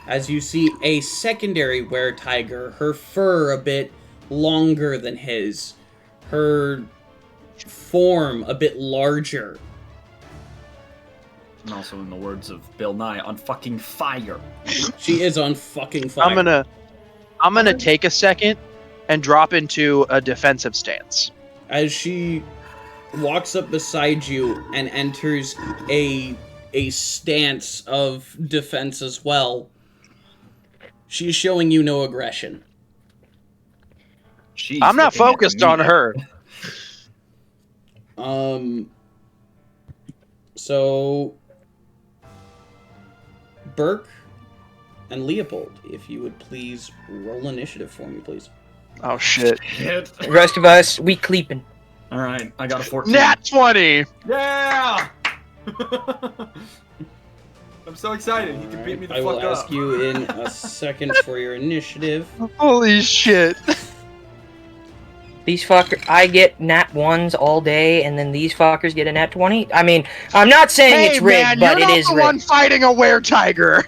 As you see a secondary were-tiger, her fur a bit longer than his, her form a bit larger. And also, in the words of Bill Nye, on fucking fire. She is on fucking fire. I'm gonna take a second and drop into a defensive stance. As she walks up beside you and enters a stance of defense as well. She's showing you no aggression. She's I'm not looking at focused me. on her. So Burke and Leopold, if you would please roll initiative for me, please. Oh shit. Shit. The rest of us, we cleeping. All right, I got a 14. Nat 20. Yeah! I'm so excited. He can beat me the I fuck will up. ask you in a second for your initiative. Holy shit. These fuckers, I get nat 1s all day, and then these fuckers get a nat 20. I mean, I'm not saying it's rigged, but you're it not is the one rigged. fighting a were-tiger.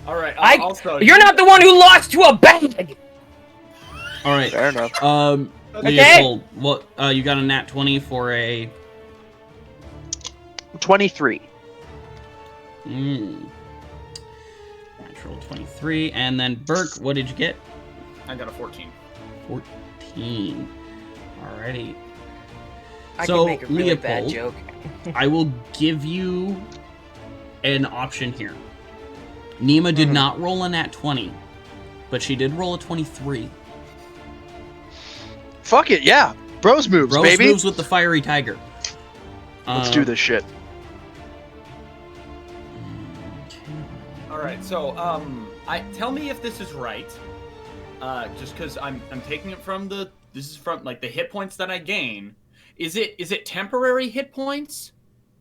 All right. I- Also, You're not the one who lost to a bag! All right. Fair enough. Leopold, what? You got a nat 20 for a 23. Natural 23, and then Burke, what did you get? I got a 14. 14. Alrighty. I So, can make a really bad Leopold, joke. I will give you an option here. Nima did not roll a nat 20, but she did roll a 23. Fuck it, yeah. Bros moves, Rose baby. moves with the fiery tiger. Let's do this shit. All right. So, tell me if this is right. Just because I'm taking it from this is from like the hit points that I gain. Is it temporary hit points,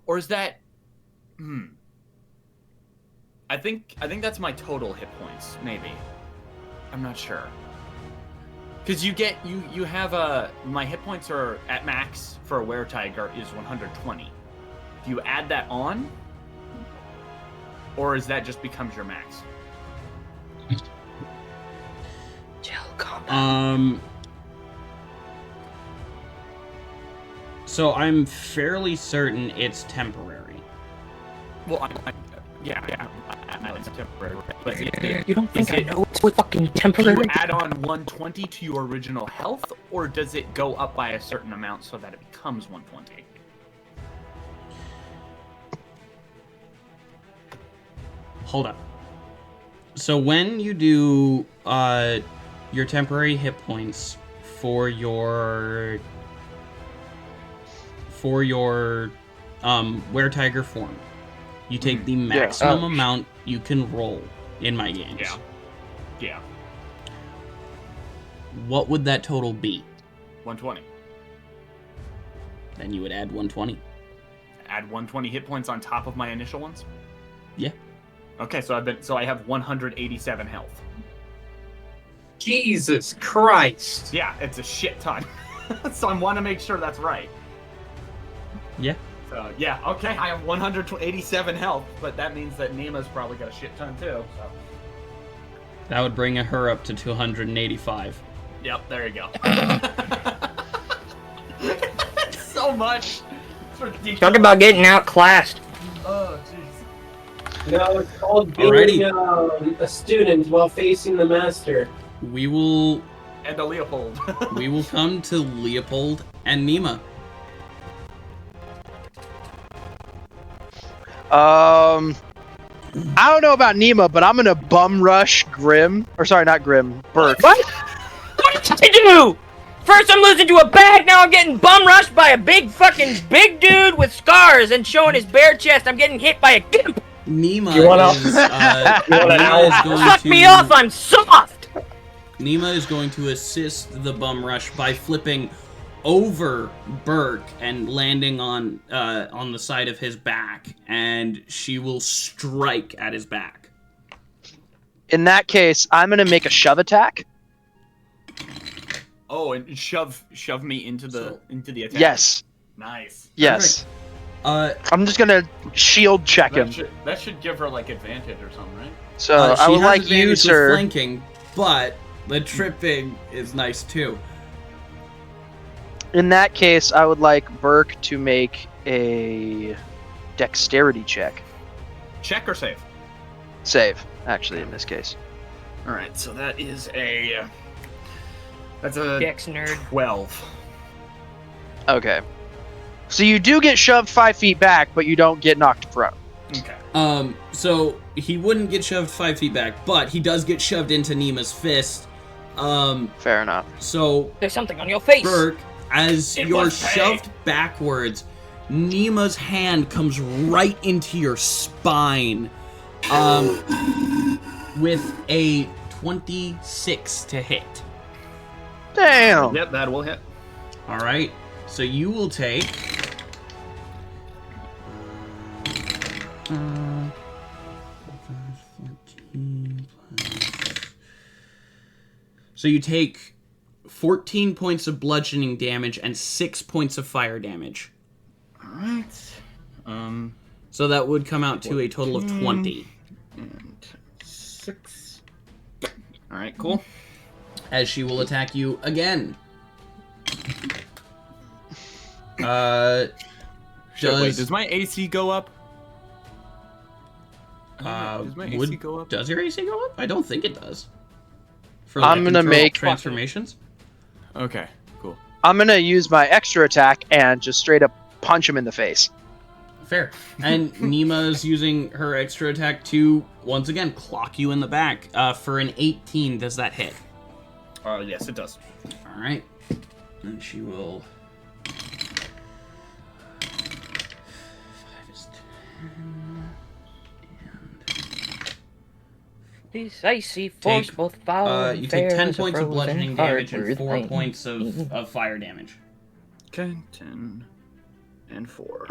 or is that? I think that's my total hit points. Maybe. I'm not sure. Because you have my hit points are at max for a were-tiger is 120. Do you add that on? Or is that just becomes your max? Gel combat. So I'm fairly certain it's temporary. Well, yeah, it's temporary. But You don't think is I it- know it's fucking do you temporary? add on 120 to your original health, or does it go up by a certain amount so that it becomes 120? Hold up. So when you do your temporary hit points for your were-tiger form, you take the maximum Oh. amount you can roll in my games. Yeah. What would that total be? 120. Then you would add 120. Add 120 hit points on top of my initial ones? Yeah. Okay, so I have 187 health. Jesus Christ. Yeah, it's a shit ton. So I want to make sure that's right. Yeah. So yeah, okay, I have 187 health, but that means that Nima's probably got a shit ton too. So. That would bring her up to 285. Yep, there you go. So much. It's ridiculous. Talk about getting outclassed. Oh, jeez. No, it's called Alrighty. being a student while facing the master. We will And a Leopold. we will come to Leopold and Nima. I don't know about Nima, but I'm gonna bum rush Grim. Or sorry, not Grim. Berk. What? What did I do? First I'm losing to a bag, now I'm getting bum rushed by a big dude with scars and showing his bare chest. I'm getting hit by a gimp. Nima You wanna- is, Nima is going Fuck to, me off, I'm soft. Nima is going to assist the bum rush by flipping over Berk and landing on the side of his back, and she will strike at his back. In that case, I'm gonna make a shove attack. Oh, and shove me into the attack. Yes. Nice. Yes. I'm just gonna shield check him. That should give her like advantage or something, right? So I she would has like advantage you, with sir. flanking, but the tripping is nice too. In that case, I would like Berk to make a dexterity check. Check or save? Save, actually, in this case. All right, so that is that's a Dex nerd. 12. Okay. So you do get shoved 5 feet back, but you don't get knocked prone. Okay. So he wouldn't get shoved 5 feet back, but he does get shoved into Nima's fist. Fair enough. So There's something on your face. Berk, as It you're was paid. shoved backwards, Nima's hand comes right into your spine, with a 26 to hit. Damn. Yep, that will hit. All right, so you will take. So you take 14 points of bludgeoning damage and 6 points of fire damage. All right. So that would come out to a total of 20. And 6. All right, cool. As she will attack you again. Does my AC go up? Does my AC would, go up? does your AC go up? I don't think it does. For I'm gonna control make- transformations. Okay, cool. I'm gonna use my extra attack and just straight up punch him in the face. Fair. And Nima's using her extra attack to once again clock you in the back. For an 18, does that hit? Yes, it does. All right. And she will. 5 is 10. This icy force, Take, both foul and you take fair 10 as a points of frozen bludgeoning damage and hard 4 earth points of fire damage. Okay, 10 and 4.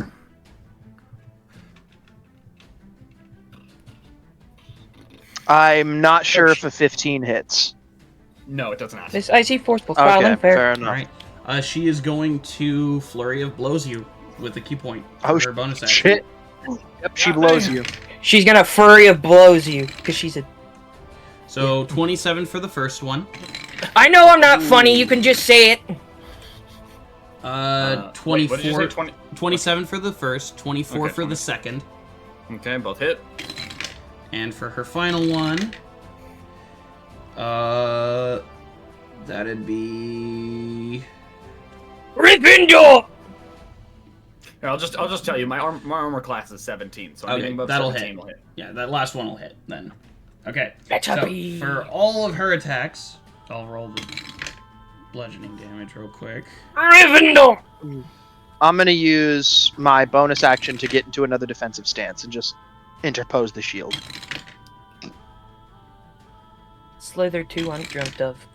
I'm not sure if a 15 hits. No, it does not. This icy force, both foul Okay, and fair. fair All enough. right. She is going to Flurry of Blows you with a key point for Oh, her bonus action. shit. Yep, she blows you. She's gonna flurry of blows you, because she's a... So 27 for the first one. I know I'm not funny, you can just say it. 24, what did you say? 27 for the first, 24 Okay, for 20. the second, Okay, both hit. and for her final one, that'd be Gryffindor! Here, I'll just tell you, my armor class is 17, so anything above that'll 17 hit. will hit. Yeah, that last one will hit then. Okay. Better So be. for all of her attacks, I'll roll the bludgeoning damage real quick. Gryffindor! I'm gonna use my bonus action to get into another defensive stance and just interpose the shield. Slither 2 undreamt of.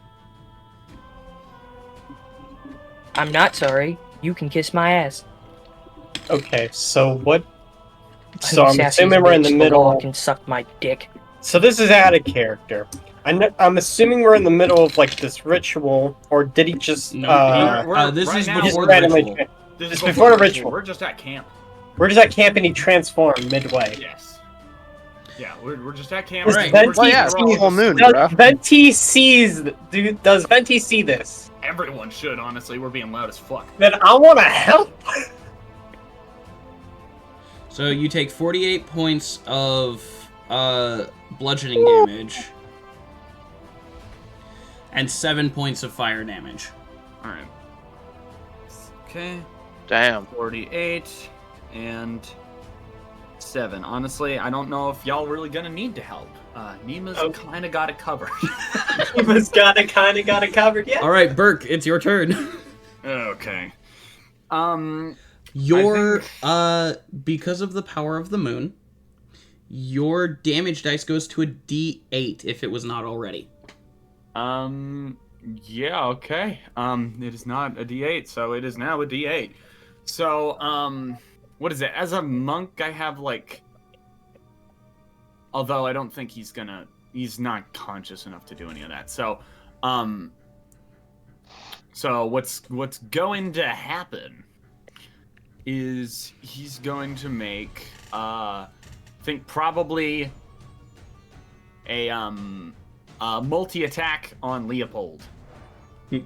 I'm not sorry. You can kiss my ass. Okay, so what? So I'm Sassy assuming we're in the bitch, middle. Can suck my dick. So this is out of character. I'm assuming we're in the middle of like this ritual, or did he just? No, this is now, before just the randomly ritual. This It's is before the ritual. We're just at camp. We're just at camp and he transformed midway. Yes. Yeah, we're just at camp. Does Right. Venti Well, yeah, it's see- full moon, does bro. Venti does Venti see this? Everyone should, honestly. We're being loud as fuck. Then I want to help. So you take 48 points of bludgeoning damage and 7 points of fire damage. All right. Okay. Damn. 48 and 7. Honestly, I don't know if y'all really gonna need to help. Nima's kind of got it covered. Nima's got it covered. Yeah. All right, Berk, it's your turn. Okay. Your because of the power of the moon, your damage dice goes to a D8 if it was not already. Yeah, okay. It is not a D8, so it is now a D8. So, what is it? As a monk, I have, like... Although I don't think he's not conscious enough to do any of that. So, so what's going to happen is he's going to make, I think probably a multi-attack on Leopold. Okay.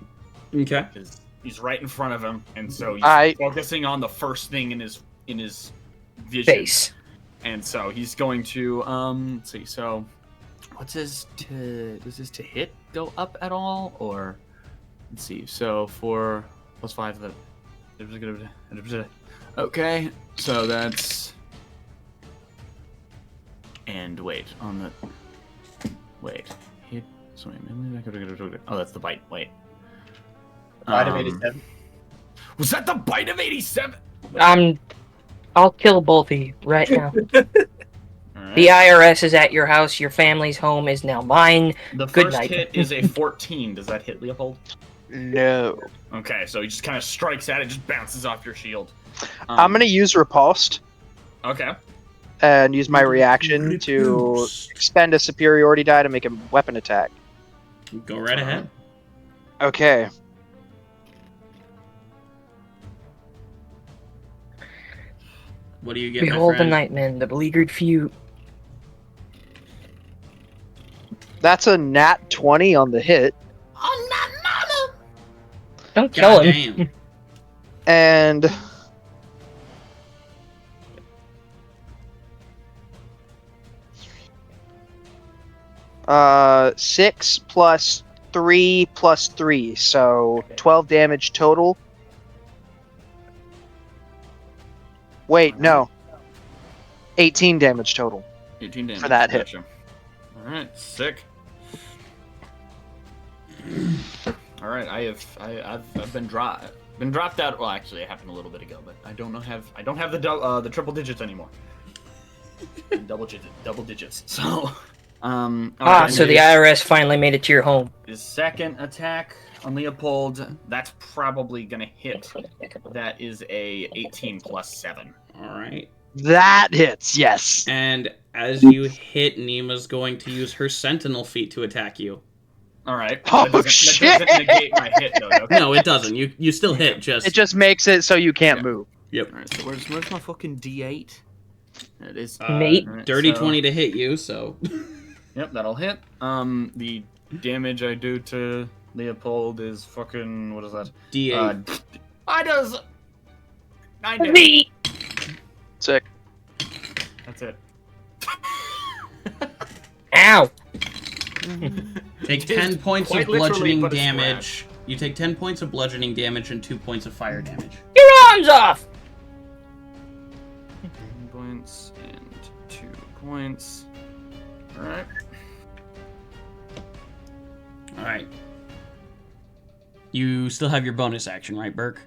Because he's right in front of him, and so he's focusing on the first thing in his vision. Face. And so he's going to let's see. So, does his to hit go up at all, or let's see. So for +5 that. Okay, so that's and wait on the hit. Sorry, oh, that's the bite. Wait. Bite of 87. Was that the bite of 87? I'll kill both of you right now. Right. The IRS is at your house. Your family's home is now mine. The Good first night. hit is a 14. Does that hit Leopold? No. Okay, so he just kind of strikes at it, just bounces off your shield. I'm gonna use Repulsed Okay. and use my reaction to expend a superiority die to make a weapon attack. Go right ahead. Okay. What do you get, Behold my the friend? Nightmen, the beleaguered few. That's a nat 20 on the hit. Don't kill God him. damn. And six plus 3 plus 3, so 12 damage total. Wait, no. 18 damage total. 18 damage For that hit. Gotcha. All right, sick. All right, I've been dropped out. Well, actually, it happened a little bit ago, but I don't have the triple digits anymore. double digits. So, okay, So the IRS finally made it to your home. his second attack on Leopold, that's probably gonna hit. That is a 18 plus 7. All right. That hits, yes. And as you hit, Nima's going to use her Sentinel feat to attack you. All right. Oh, that doesn't negate my hit, though. Okay? No, it doesn't. You still hit. Just It just makes it so you can't move. Yep. All right. So where's my fucking D8? It is Mate. all right, Dirty so- 20 to hit you. So Yep, that'll hit. The damage I do to Leopold is fucking, what is that? D8. I does 9 damage. Sick. That's it. Ow! Take It is 10 points of quite literally bludgeoning but a damage. You take 10 points of bludgeoning damage and 2 points of fire damage. Your arms off! 10 points and 2 points. All right. All right. You still have your bonus action, right, Berk?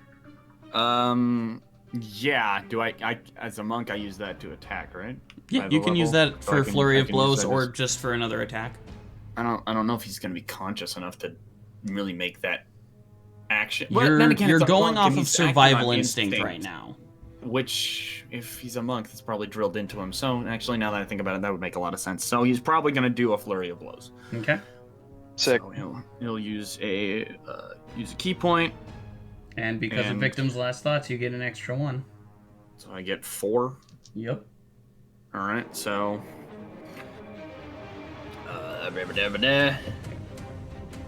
Yeah. Do I as a monk I use that to attack, right? Yeah, By you the can use level? that So for I a can- flurry I of can use blows that or as- just for another attack. I don't know if he's gonna be conscious enough to really make that action. You're, then again, you're it's a going monk off and of he's acting survival on instinct right now. Which, if he's a monk, that's probably drilled into him. So actually, now that I think about it, that would make a lot of sense. So he's probably gonna do a flurry of blows. Okay. Sick. So he'll use a key point. And because of And- victim's last thoughts, you get an extra 1. So I get 4. Yep. All right. So.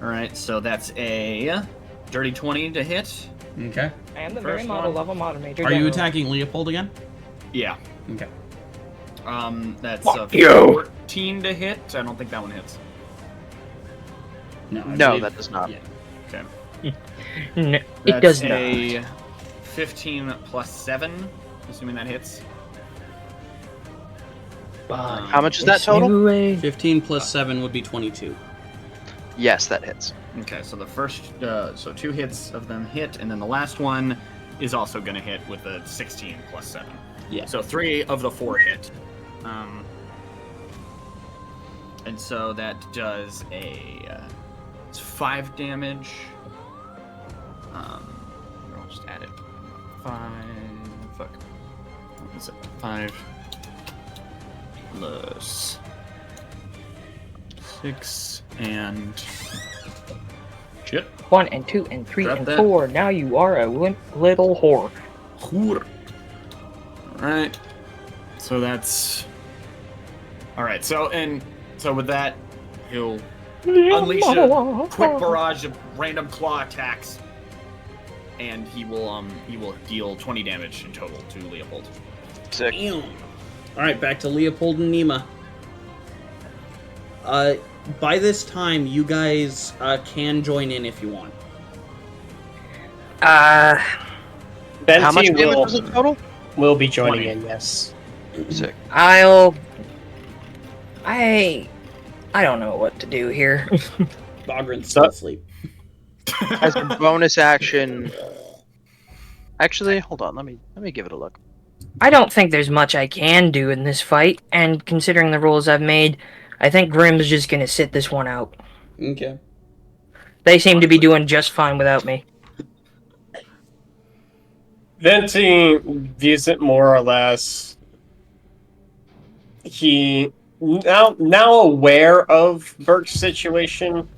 All right. So that's a dirty 20 to hit. Okay. I am the very very model model level model major. Are you attacking Leopold again? Yeah. Okay. That's Fuck a you. 14 to hit. I don't think that one hits. No, I No, believe- that does not. Yeah. Okay. No, it That's does not. a 15 plus 7, assuming that hits. How much is that total? 15 plus 7 would be 22. Yes, that hits. Okay, so the first, so 2 hits of them hit, and then the last one is also going to hit with a 16 plus 7. Yeah. So 3 of the 4 hit. And so that does it's 5 damage. I'll just add it. 5. Fuck. What is it? 5 plus 6 and shit. 1 and 2 and 3 Drop and that. 4. Now you are a limp little whore. Alright. So that's alright, so with that, he'll unleash a quick barrage of random claw attacks. And he will deal 20 damage in total to Leopold. Sick. Alright, back to Leopold and Nima. By this time, you guys can join in if you want. How much Benti damage was it total? will be joining 20. in, yes. Sick. I don't know what to do here. Bogran's still asleep. As a bonus action. Actually, hold on. Let me give it a look. I don't think there's much I can do in this fight, and considering the rolls I've made, I think Grimm's just gonna sit this one out. Okay. They seem to be doing just fine without me. Venti views it more or less. He now aware of Berk's situation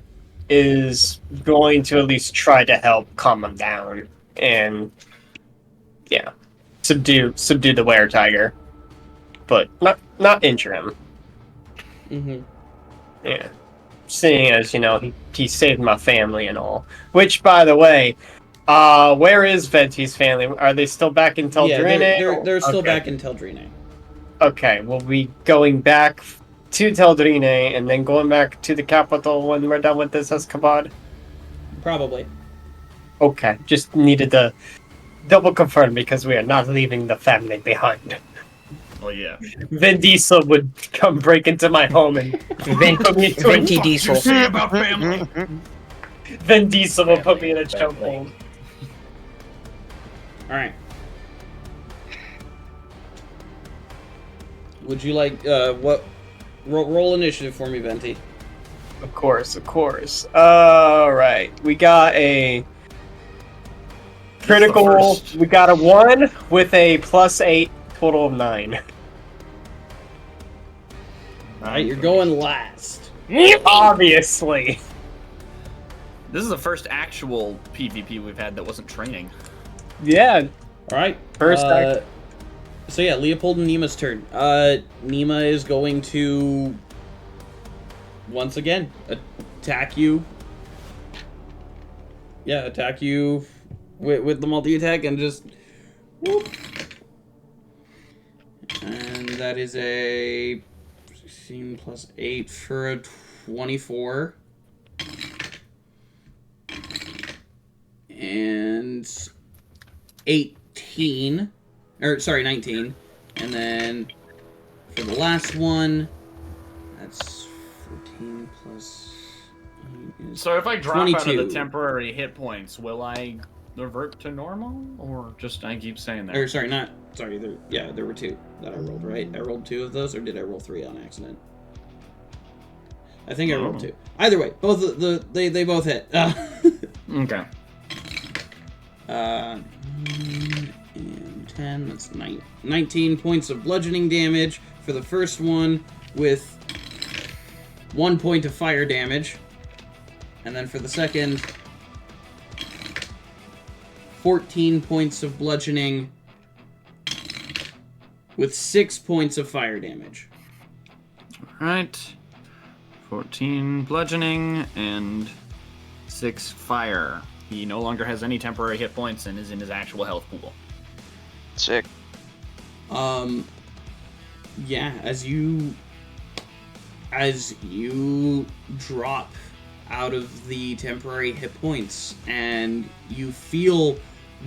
is going to at least try to help calm him down and subdue the were tiger, but not injure him. Mm-hmm. Yeah, seeing as he saved my family and all. Which, by the way, where is Venti's family? Are they still back in Teldrine? Yeah, they're still Okay. back in Teldrine. Okay, we'll be going back to Teldrine and then going back to the capital when we're done with this Escapade. Probably. Okay, just needed to double confirm because we are not leaving the family behind. Oh yeah. Vin Diesel would come break into my home and Venti Diesel. Say about family. Vin Diesel will put me in a chokehold. Alright. Would you like, roll initiative for me, Venti. Of course. Alright, we got a critical, we got a 1 with a +8, total of 9. Alright, you're going last. Obviously. This is the first actual PvP we've had that wasn't training. Yeah. Alright. First So yeah, Leopold and Nima's turn. Nima is going to once again attack you. Yeah, attack you with the multi-attack and just whoop. And that is a 16 plus 8 for a 24. And 19. And then for the last one, that's 14 plus 8 is So if I drop out of 22. the temporary hit points, will I revert to normal, or just I keep saying that? Or there were 2 that I rolled, right? I rolled 2 of those, or did I roll 3 on accident? I think I rolled 2. Either way, both they both hit. Okay. And 10, that's 19 points of bludgeoning damage for the first one, with 1 point of fire damage. And then for the second, 14 points of bludgeoning with 6 points of fire damage. Alright. 14 bludgeoning and 6 fire. He no longer has any temporary hit points and is in his actual health pool. Sick. Yeah, as you drop out of the temporary hit points and you feel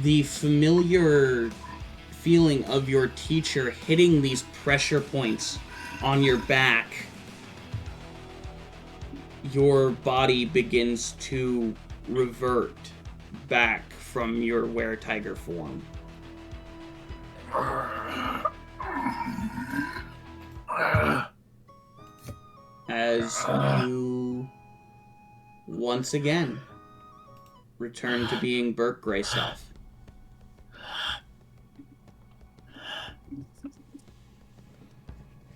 the familiar feeling of your teacher hitting these pressure points on your back, your body begins to revert back from your were-tiger form. As you once again return to being Berk Greyself.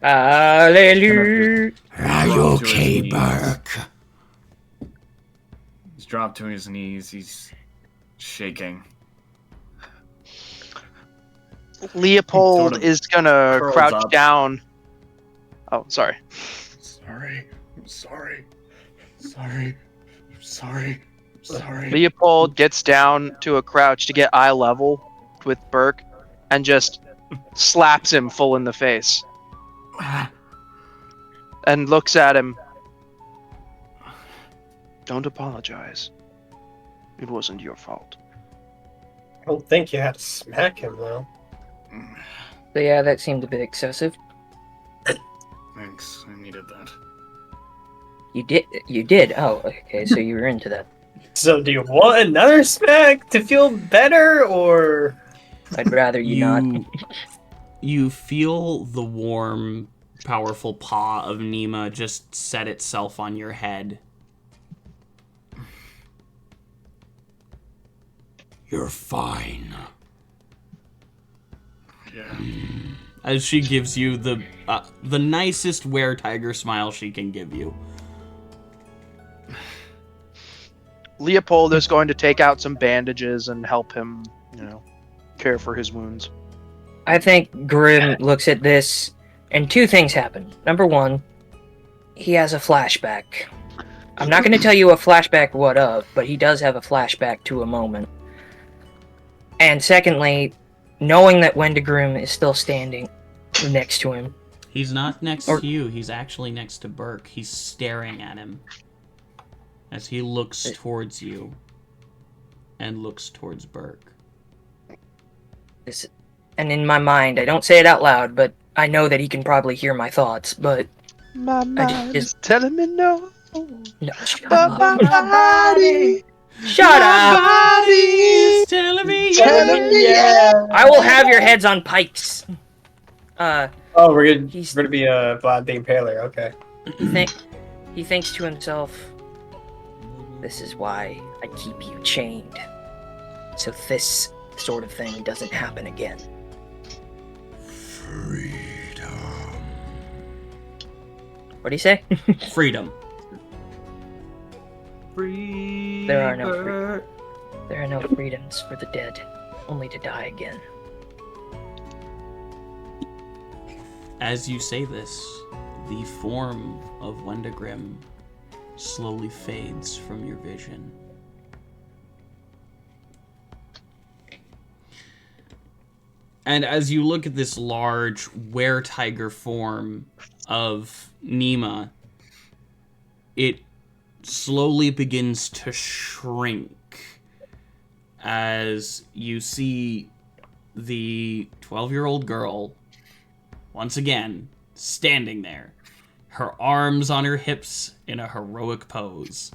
Hallelujah. Are you okay, Berk? He's dropped to his knees. He's shaking. Leopold Sort of is gonna curls crouch up. down. Oh, sorry. Sorry. Leopold gets down to a crouch to get eye level with Berk and just slaps him full in the face and looks at him. Don't apologize. It wasn't your fault. I don't think you had to smack him, though. So yeah, that seemed a bit excessive. Thanks. I needed that. You did? Oh, okay, so you were into that. So do you want another smack to feel better, or... I'd rather you not. You feel the warm, powerful paw of Nima just set itself on your head. You're fine. Yeah. As she gives you the nicest were-tiger smile she can give you. Leopold is going to take out some bandages and help him, care for his wounds. I think Grim looks at this, and two things happen. Number one, he has a flashback. I'm not going to tell you a flashback what of, but he does have a flashback to a moment. And secondly, knowing that Wendigrim is still standing next to him. He's not next to you, he's actually next to Berk. He's staring at him as he looks towards you and looks towards Berk. And in my mind, I don't say it out loud, but I know that he can probably hear my thoughts, but... My mind is telling me no. No, But my body... Shut up! Body is telling me yeah! I will have your heads on pikes. Oh, we're gonna be a Vlad the Impaler, okay. He thinks to himself, this is why I keep you chained. So this sort of thing doesn't happen again. Freedom. What'd he say? Freedom. There are no freedoms for the dead, only to die again. As you say this, the form of Wendigrim slowly fades from your vision. And as you look at this large were-tiger form of Nima, it slowly begins to shrink as you see the 12-year-old girl once again standing there, her arms on her hips in a heroic pose.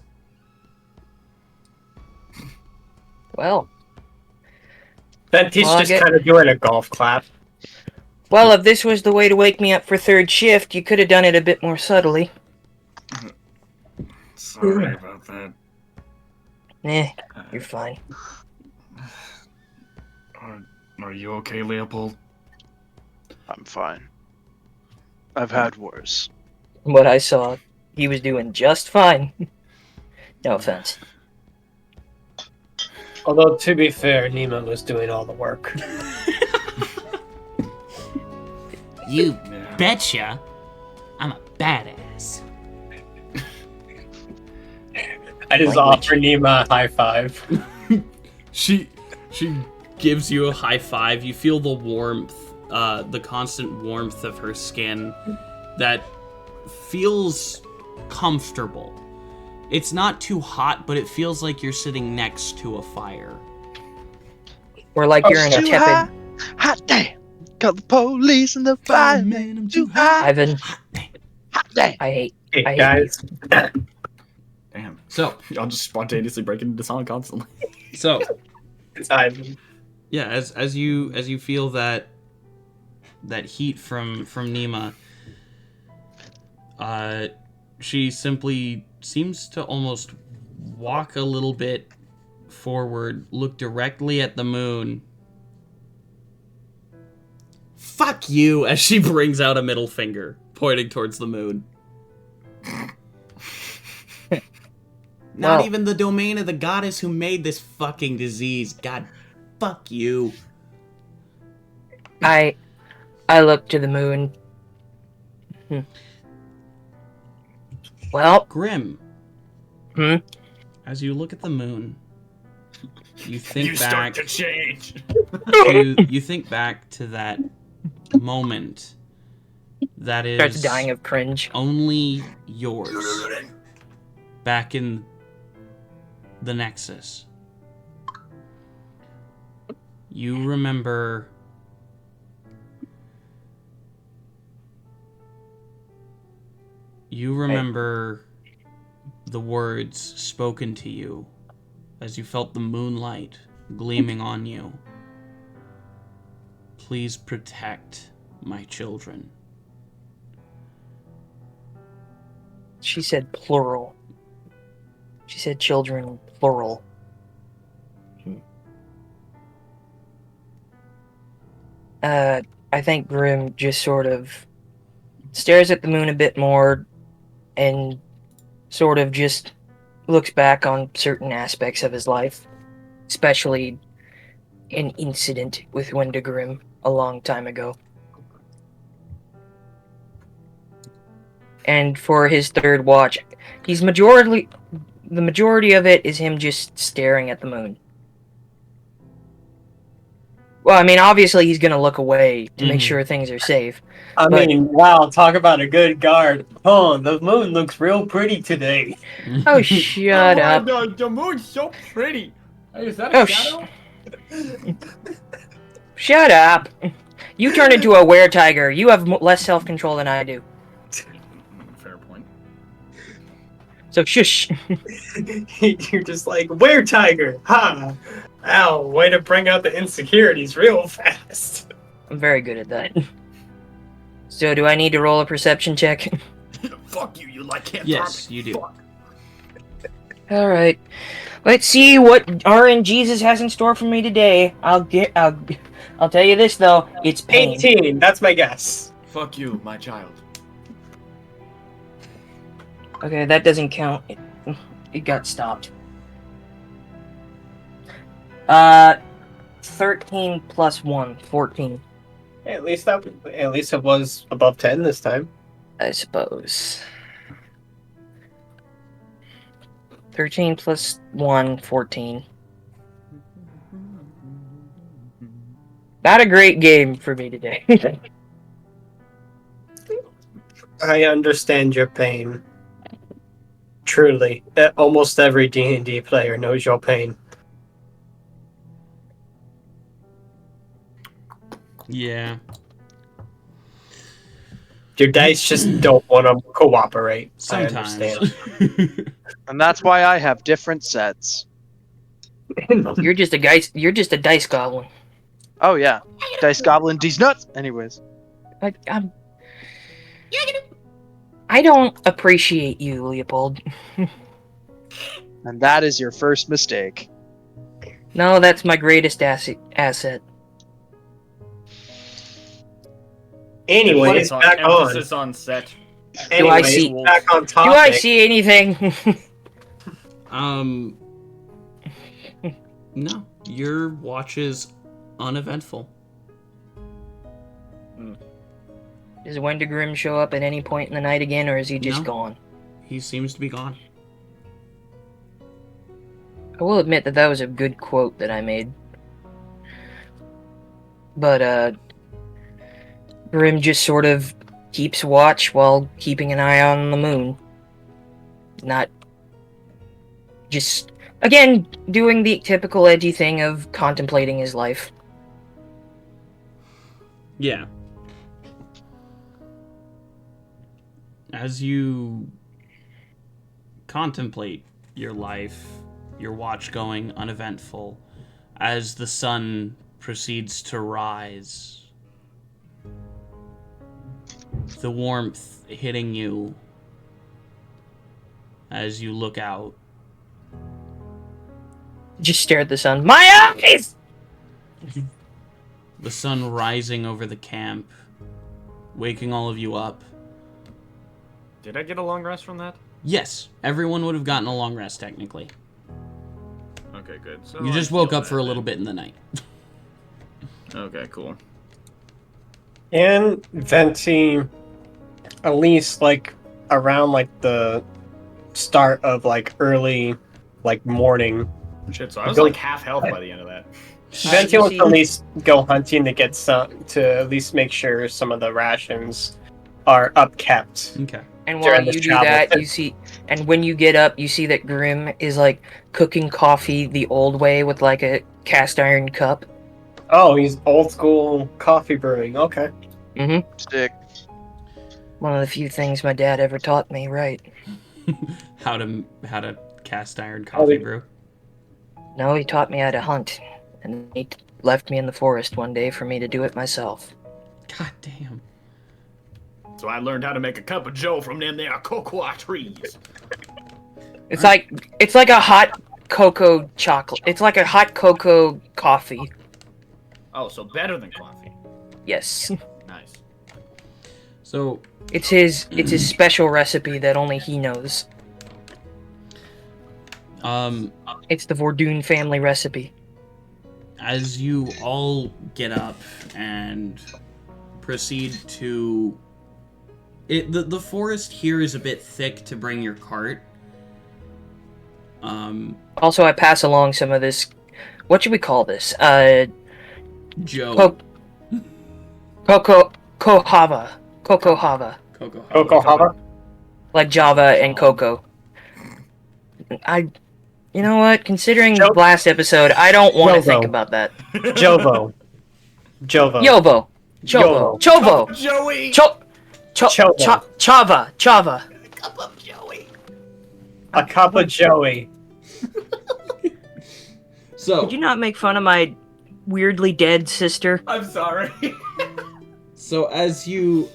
Well, He's just kind of doing a golf clap. Well, if this was the way to wake me up for third shift, you could have done it a bit more subtly. Sorry about that. You're fine. Are you okay, Leopold? I'm fine. I've had worse. What I saw, he was doing just fine. No offense. Although, to be fair, Nima was doing all the work. You betcha. I'm a badass. I just offer Nima a high five. She gives you a high five. You feel the warmth the constant warmth of her skin that feels comfortable. It's not too hot, but it feels like you're sitting next to a fire. Or like you're in a Too tepid. high. Hot damn. Call the police and the fireman. I'm too high. Ivan, Hot damn. I hate Hey, you. guys. Damn. So, Y'all just spontaneously breaking into song constantly. so It's Ivan. yeah, as you feel that heat from Nima, she simply seems to almost walk a little bit forward, look directly at the moon. Fuck you, as she brings out a middle finger, pointing towards the moon. Not Well. even the domain of the goddess who made this fucking disease. God, fuck you. I look to the moon. Well, Grim. Hmm? As you look at the moon, you think You back start to change. you think back to that moment that is starts dying of cringe. only yours. Back in the Nexus. You remember the words spoken to you as you felt the moonlight gleaming on you. Please protect my children. She said plural. She said children plural. I think Grim just sort of stares at the moon a bit more and sort of just looks back on certain aspects of his life, especially an incident with Wendigrim a long time ago. And for his third watch, the majority of it is him just staring at the moon. Well, I mean, obviously he's gonna look away to make Mhm. sure things are safe. I But- mean, wow, talk about a good guard. Oh, the moon looks real pretty today. Oh, shut Oh my up. God, the moon's so pretty. Hey, is that Oh, a shadow? Shut up. You turn into a were-tiger. You have less self-control than I do. Fair point. So shush. You're just like, where tiger? Ha! Ow, way to bring out the insecurities real fast. I'm very good at that. So do I need to roll a perception check? Fuck you, you like can't Yes, you do. Fuck. Alright. Let's see what RNGesus has in store for me today. I'll tell you this though, it's pain. 18, that's my guess. Fuck you, my child. Okay, that doesn't count. It got stopped. 13 plus 1, 14, At least it was above 10 this time. I suppose. 13 plus 1, 14. Not a great game for me today. I understand your pain. Truly, almost every D&D player knows your pain. Yeah. Your dice just don't want to cooperate. I Sometimes. understand. And that's why I have different sets. You're just a dice goblin. Oh yeah. Dice Goblin D's nuts. Anyways. I don't appreciate you, Leopold. And that is your first mistake. No, that's my greatest asset. Anyways, back on. Emphasis on set. Do I Anyways, see- back on Do topic. I see anything? No. Your watch is uneventful. Does Wendigrim show up at any point in the night again, or is he just No. gone? He seems to be gone. I will admit that was a good quote that I made. But, Grim just sort of keeps watch while keeping an eye on the moon. Not just, again, doing the typical edgy thing of contemplating his life. Yeah. As you contemplate your life, your watch going uneventful, as the sun proceeds to rise, the warmth hitting you as you look out. Just stare at the sun. My eyes! The sun rising over the camp, waking all of you up. Did I get a long rest from that? Yes, everyone would have gotten a long rest, technically. Okay, good. So You just I woke feel up for a that little bit in the night. Okay, cool. And Venti, at least like around like the start of like early like morning. Shit, so I was Go- like half health by the end of that. Venti you wants see- to at least go hunting to get some to at least make sure some of the rations are upkept. Okay. And During while this you do travel. that, you see, and when you get up, you see that Grim is like cooking coffee the old way with like a cast iron cup. Oh, he's old school coffee brewing. Okay. Stick. One of the few things my dad ever taught me, right? How to cast iron coffee brew. No, he taught me how to hunt, and he left me in the forest one day for me to do it myself. God damn. So I learned how to make a cup of joe from them there cocoa trees. It's like a hot cocoa chocolate. It's like a hot cocoa coffee. Oh, so better than coffee. Yes. Nice. So, It's his special recipe that only he knows. It's the Vordoon family recipe. as you all get up and proceed to... The forest here is a bit thick to bring your cart. Also, I pass along some of this. What should we call this? Joe. Cocoa hava. Cocoa hava. Cocoa Hava? Like Java and Cocoa. You know what? Considering Joe- the last episode, I don't want to Jovo. think about that. Jovo. Jovo. Yovo. Chovo. Chovo. Joey! Chovo. Chava. Cup of Joey. A cup of Joey. So, Could you not make fun of my weirdly dead sister? I'm sorry. So as you,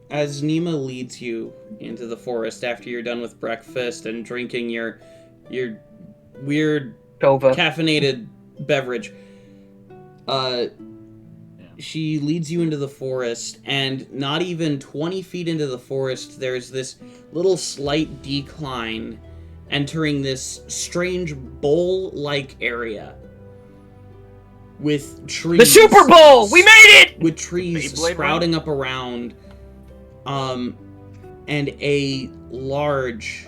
as Nima leads you into the forest after you're done with breakfast and drinking your weird Tova. caffeinated beverage, she leads you into the forest, and not even 20 feet into the forest, there's this little slight decline entering this strange bowl-like area with trees. The Super Bowl! We made it! With trees Beyblade sprouting up around, and a large,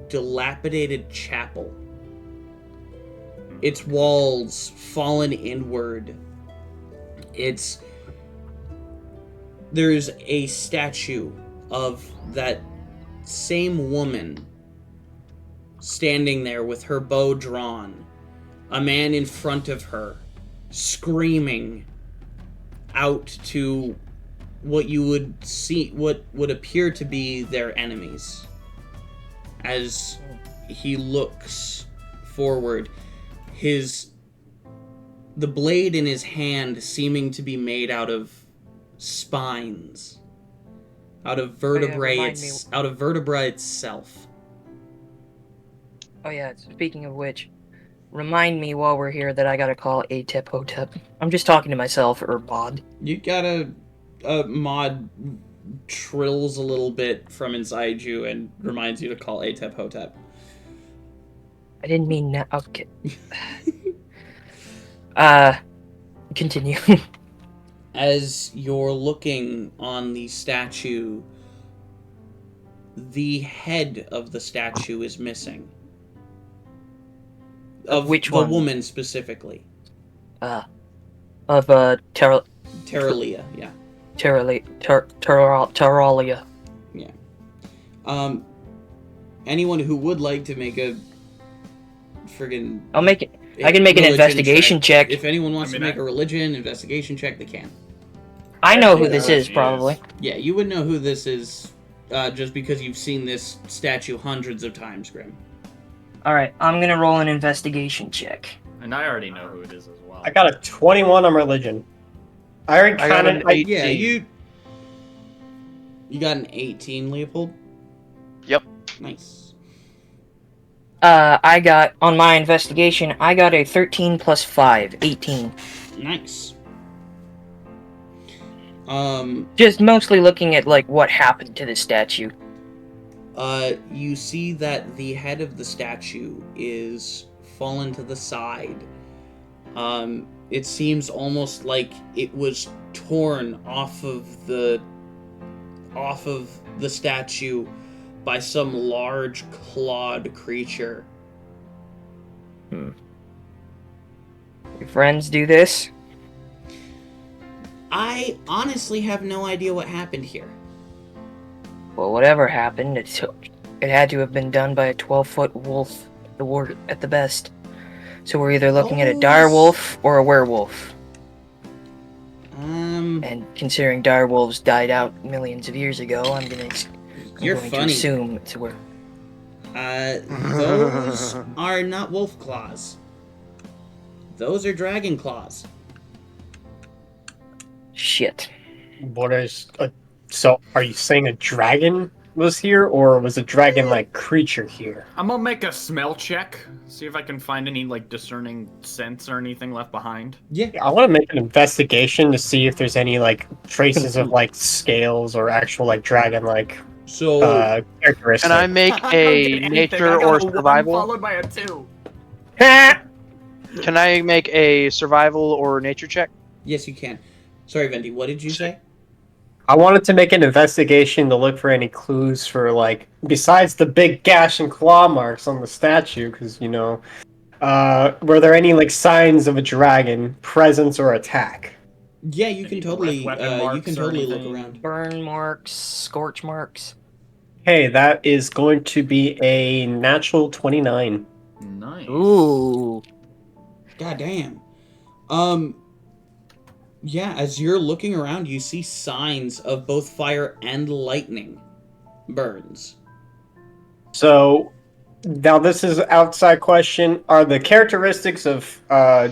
dilapidated chapel. Its walls fallen inward. There's a statue of that same woman standing there with her bow drawn, a man in front of her, screaming out to what you would see, what would appear to be their enemies. As he looks forward, the blade in his hand seeming to be made out of spines, out of vertebrae, out of vertebra itself. Oh yeah, speaking of which, remind me while we're here that I gotta call Atep Hotep. I'm just talking to myself, or Bod. You gotta, Mod trills a little bit from inside you and reminds you to call Atep Hotep. I didn't mean that. Okay. Continue. As you're looking on the statue, the head of the statue is missing. Of which the one? woman specifically. Of Terralia, yeah. Terralia. Yeah. Anyone who would like to make a friggin' I'll make it. I can make an religion investigation check. If anyone wants I mean, to make a religion investigation check, they can. I know who Yeah, this that is, is. probably. Yeah, you would know who this is just because you've seen this statue hundreds of times, Grim. Alright, I'm gonna roll an investigation check. And I already know who it is as well. I got a 21 on religion. I already I got kind an of. 18. Yeah, you got an 18, Leopold? Yep. Nice. I got, on my investigation, I got a 13 plus 5, 18. Nice. Just mostly looking at, like, what happened to the statue. You see that the head of the statue is fallen to the side. It seems almost like it was torn off of the statue by some large clawed creature. Your friends do this? I honestly have no idea what happened here. Well, whatever happened, it had to have been done by a 12-foot wolf at the best. So we're either looking at a dire wolf or a werewolf. And considering dire wolves died out millions of years ago, I'm going You're to funny. assume it's a werewolf. Those are not wolf claws. Those are dragon claws. Shit. What is? So, are you saying a dragon was here, or was a dragon-like creature here? I'm gonna make a smell check, see if I can find any like discerning scents or anything left behind. Yeah. I want to make an investigation to see if there's any like traces of like scales or actual like dragon-like So characteristics. Can I make I don't a get anything. nature I got or a 1 survival? followed by a 2. Can I make a survival or nature check? yes, you can. Sorry, Vendi. What did you say? I wanted to make an investigation to look for any clues for like besides the big gash and claw marks on the statue, because were there any like signs of a dragon presence or attack? Yeah, you can Any totally. breath weapon You marks can or totally look anything? around. Burn marks, scorch marks. Hey, that is going to be a natural 29. Nice. Ooh. God damn. Yeah, as you're looking around, you see signs of both fire and lightning burns. So now this is an outside question. Are the characteristics of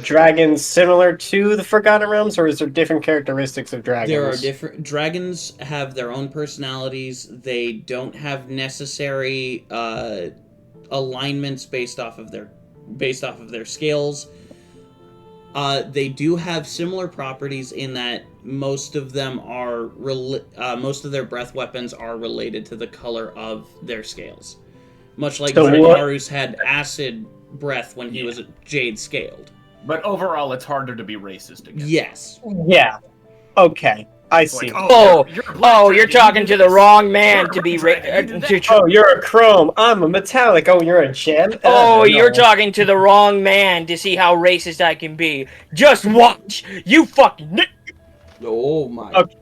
dragons similar to the Forgotten Realms, or is there different characteristics of dragons? There are different dragons have their own personalities. They don't have necessary alignments based off of their scales. They do have similar properties in that most of them are most of their breath weapons are related to the color of their scales. Much like Haru's had acid breath when he was jade scaled. But overall, it's harder to be racist against. Yes. Yeah. Okay. I see. Like, you're a black You're dragon, talking you to do the this. wrong man You're a to be red dragon, you do that. Oh, you're a chrome. I'm a metallic. Oh, you're a gem. Oh, you're no. talking to the wrong man to see how racist I can be. Just watch. You fucking. Oh my. Okay.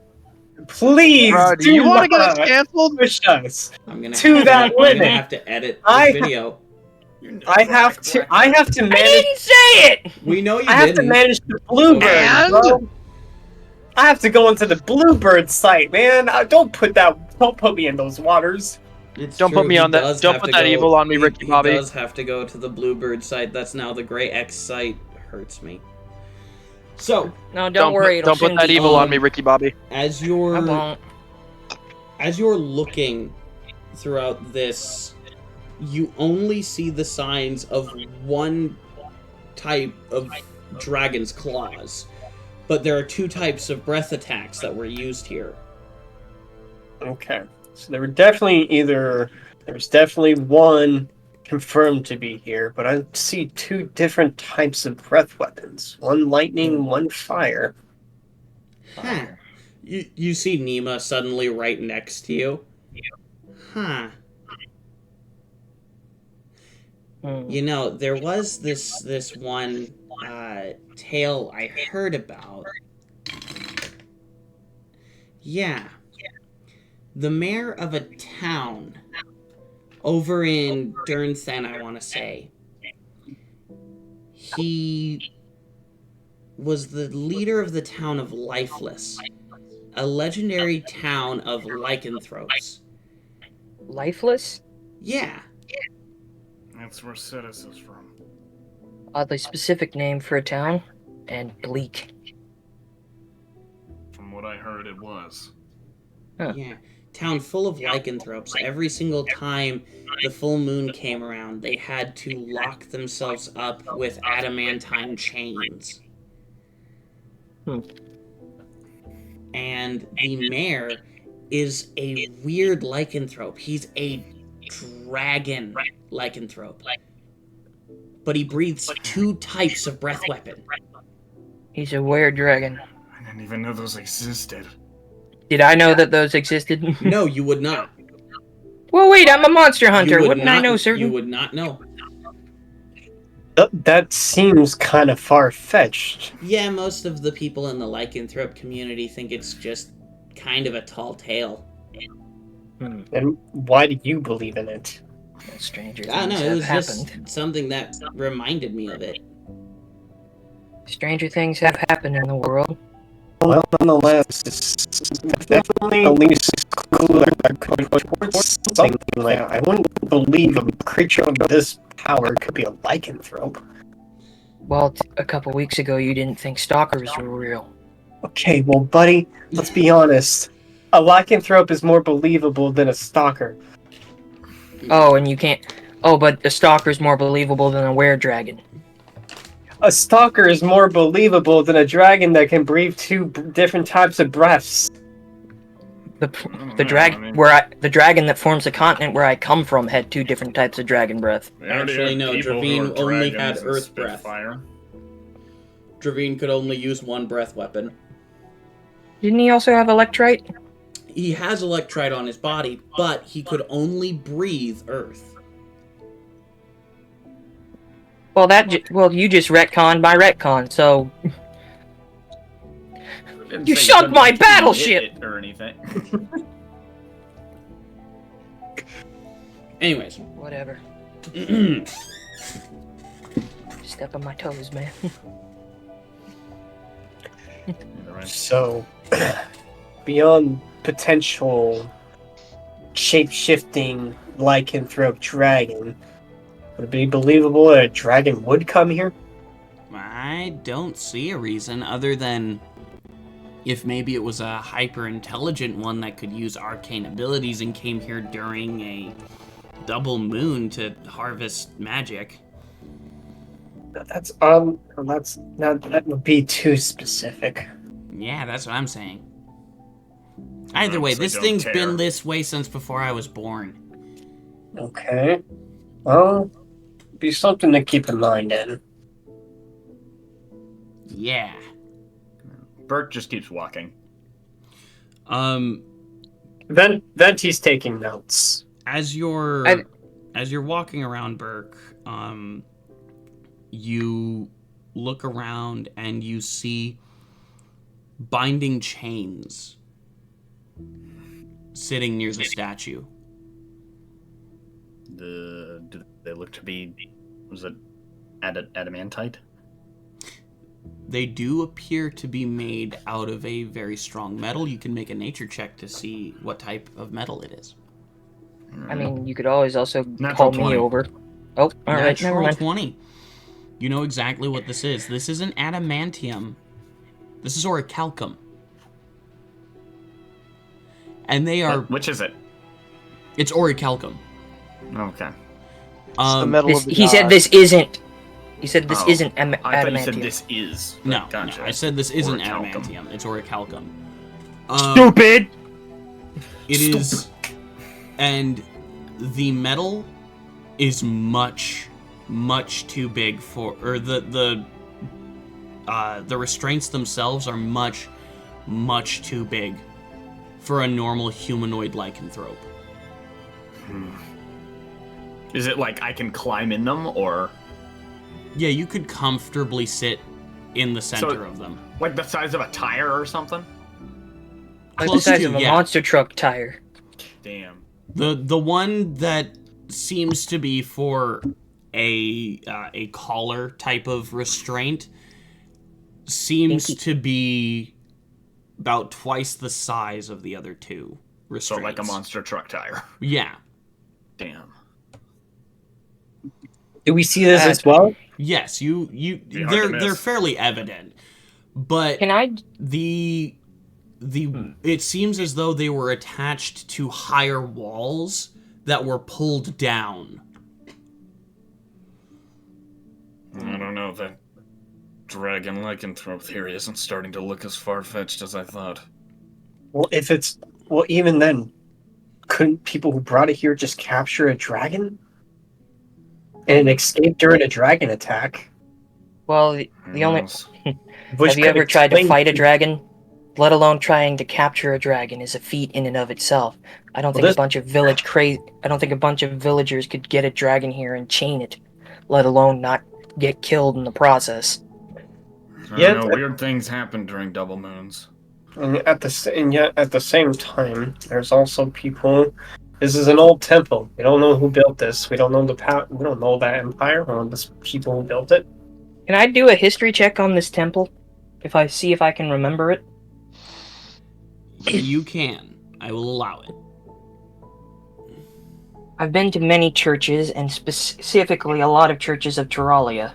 Please, Bro, do you want to get us canceled? push us. I'm gonna To have that I'm gonna limit. have to edit I- this video. You're not I have black, to. black. I have to I manage. didn't say it. We know you I have to didn't. manage the bluebird, And? bro. I have to go into the bluebird site, man. Don't put me in those waters. It's Don't put true, me he on that- does don't have put to that go- evil on me, he- Ricky Bobby. He does have to go to the Bluebird site. That's now the Gray X site. Hurts me. So, No, don't worry. It'll Don't put soon that be- evil on me, Ricky Bobby. as I you're won't. looking throughout this, you only see the signs of one type of dragon's claws. But there are two types of breath attacks that were used here. Okay. So there was definitely one confirmed to be here, but I see two different types of breath weapons. One lightning, one fire. Huh. You see Nima suddenly right next to you. Huh. You know, there was this one tale I heard about. Yeah. The mayor of a town over in Durnsen, I want to say. He was the leader of the town of Lifeless, a legendary town of lycanthropes. Lifeless? Yeah. That's where Sidus is from. Oddly specific name for a town. And bleak. From what I heard, it was. Huh. Yeah. Town full of lycanthropes. Every single time the full moon came around, they had to lock themselves up with adamantine chains. And the mayor is a weird lycanthrope. He's a dragon lycanthrope. But he breathes 2 types of breath weapon. He's a weird dragon. I didn't even know those existed. Did I know that those existed? No, you would not. Well, wait, I'm a monster hunter. You would Wouldn't not, I know certain? You would not know. That seems kind of far-fetched. Yeah, most of the people in the lycanthrope community think it's just kind of a tall tale. And why do you believe in it? Stranger I don't things know, it have was happened. just something that reminded me of it. Stranger things have happened in the world. Well, nonetheless, it's definitely at least cool that could push towards something like that. I wouldn't believe a creature of this power could be a lycanthrope. Well, a couple weeks ago, you didn't think stalkers were real. Okay, well, buddy, let's be honest. A lycanthrope is more believable than a stalker. Oh, and you can't... Oh, but a stalker's more believable than a were-dragon. A stalker is more believable than a dragon that can breathe 2 different types of breaths. The dragon that forms the continent where I come from had 2 different types of dragon breath. Actually, no, Dravine only had earth breath. Dravine could only use 1 breath weapon. Didn't he also have electrite? He has electrite on his body, but he could only breathe earth. Well, you just retconned my retcon, so... You sunk my battleship! Or anything. Anyways. Whatever. Step on my toes, man. So, beyond potential shape-shifting lycanthrope dragon, would it be believable that a dragon would come here? I don't see a reason other than if maybe it was a hyper-intelligent one that could use arcane abilities and came here during a double moon to harvest magic. That would be too specific. Yeah, that's what I'm saying. Either way, this thing's been this way since before I was born. Okay. Well, be something to keep in mind then. Yeah. Berk just keeps walking. Venti's taking notes. As you're walking around Berk, you look around and you see binding chains sitting near the statue. Do they look to be... Was it adamantite? They do appear to be made out of a very strong metal. You can make a nature check to see what type of metal it is. I mean, you could always also Natural call 20. me over. Oh, alright, never Natural mind. 20. You know exactly what this is. This isn't adamantium. This is orichalcum. And they are... Which is it? It's orichalcum. Okay. It's the metal of the He said gods. this isn't. He said this isn't I thought you said adamantium. this is. No, Gotcha. no, I said this isn't Orichalcum. adamantium. It's orichalcum. Stupid! It is... And the metal is much, much too big for... Or the restraints themselves are much, much too big for a normal humanoid lycanthrope. Is it like I can climb in them, or... Yeah, you could comfortably sit in the center of them. Like the size of a tire or something? Like Close the size to, of a yeah. monster truck tire. Damn. The one that seems to be for a collar type of restraint seems Dinky. to be about twice the size of the other two So restraints. like a monster truck tire. Yeah. Damn. Do we see this as well? Yes, Be hard to they're miss. fairly evident. But Can I? the it seems as though they were attached to higher walls that were pulled down. I don't know, that dragon lycanthrope theory isn't starting to look as far-fetched as I thought. Well, even then, couldn't people who brought it here just capture a dragon and escape during a dragon attack? Well, the Who only. knows? Which Have you could ever tried to explain- fight a dragon? Let alone trying to capture a dragon is a feat in and of itself. I don't think this- a bunch of I don't think a bunch of villagers could get a dragon here and chain it, let alone not get killed in the process. I Yeah, don't know, but- weird things happen during double moons. And yet at the same time, there's also people. This is an old temple. We don't know who built this. We don't know we don't know that empire or the people who built it. Can I do a history check on this temple? If I can remember it? You can. I will allow it. I've been to many churches, and specifically a lot of churches of Turalia.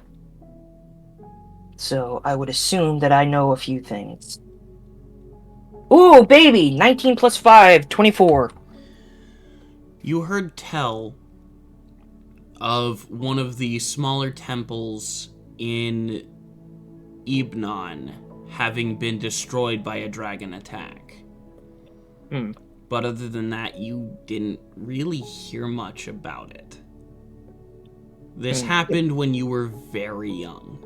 So I would assume that I know a few things. Ooh, baby! 19 plus 5, 24. You heard tell of one of the smaller temples in Ibnon having been destroyed by a dragon attack. But other than that, you didn't really hear much about it. This happened when you were very young.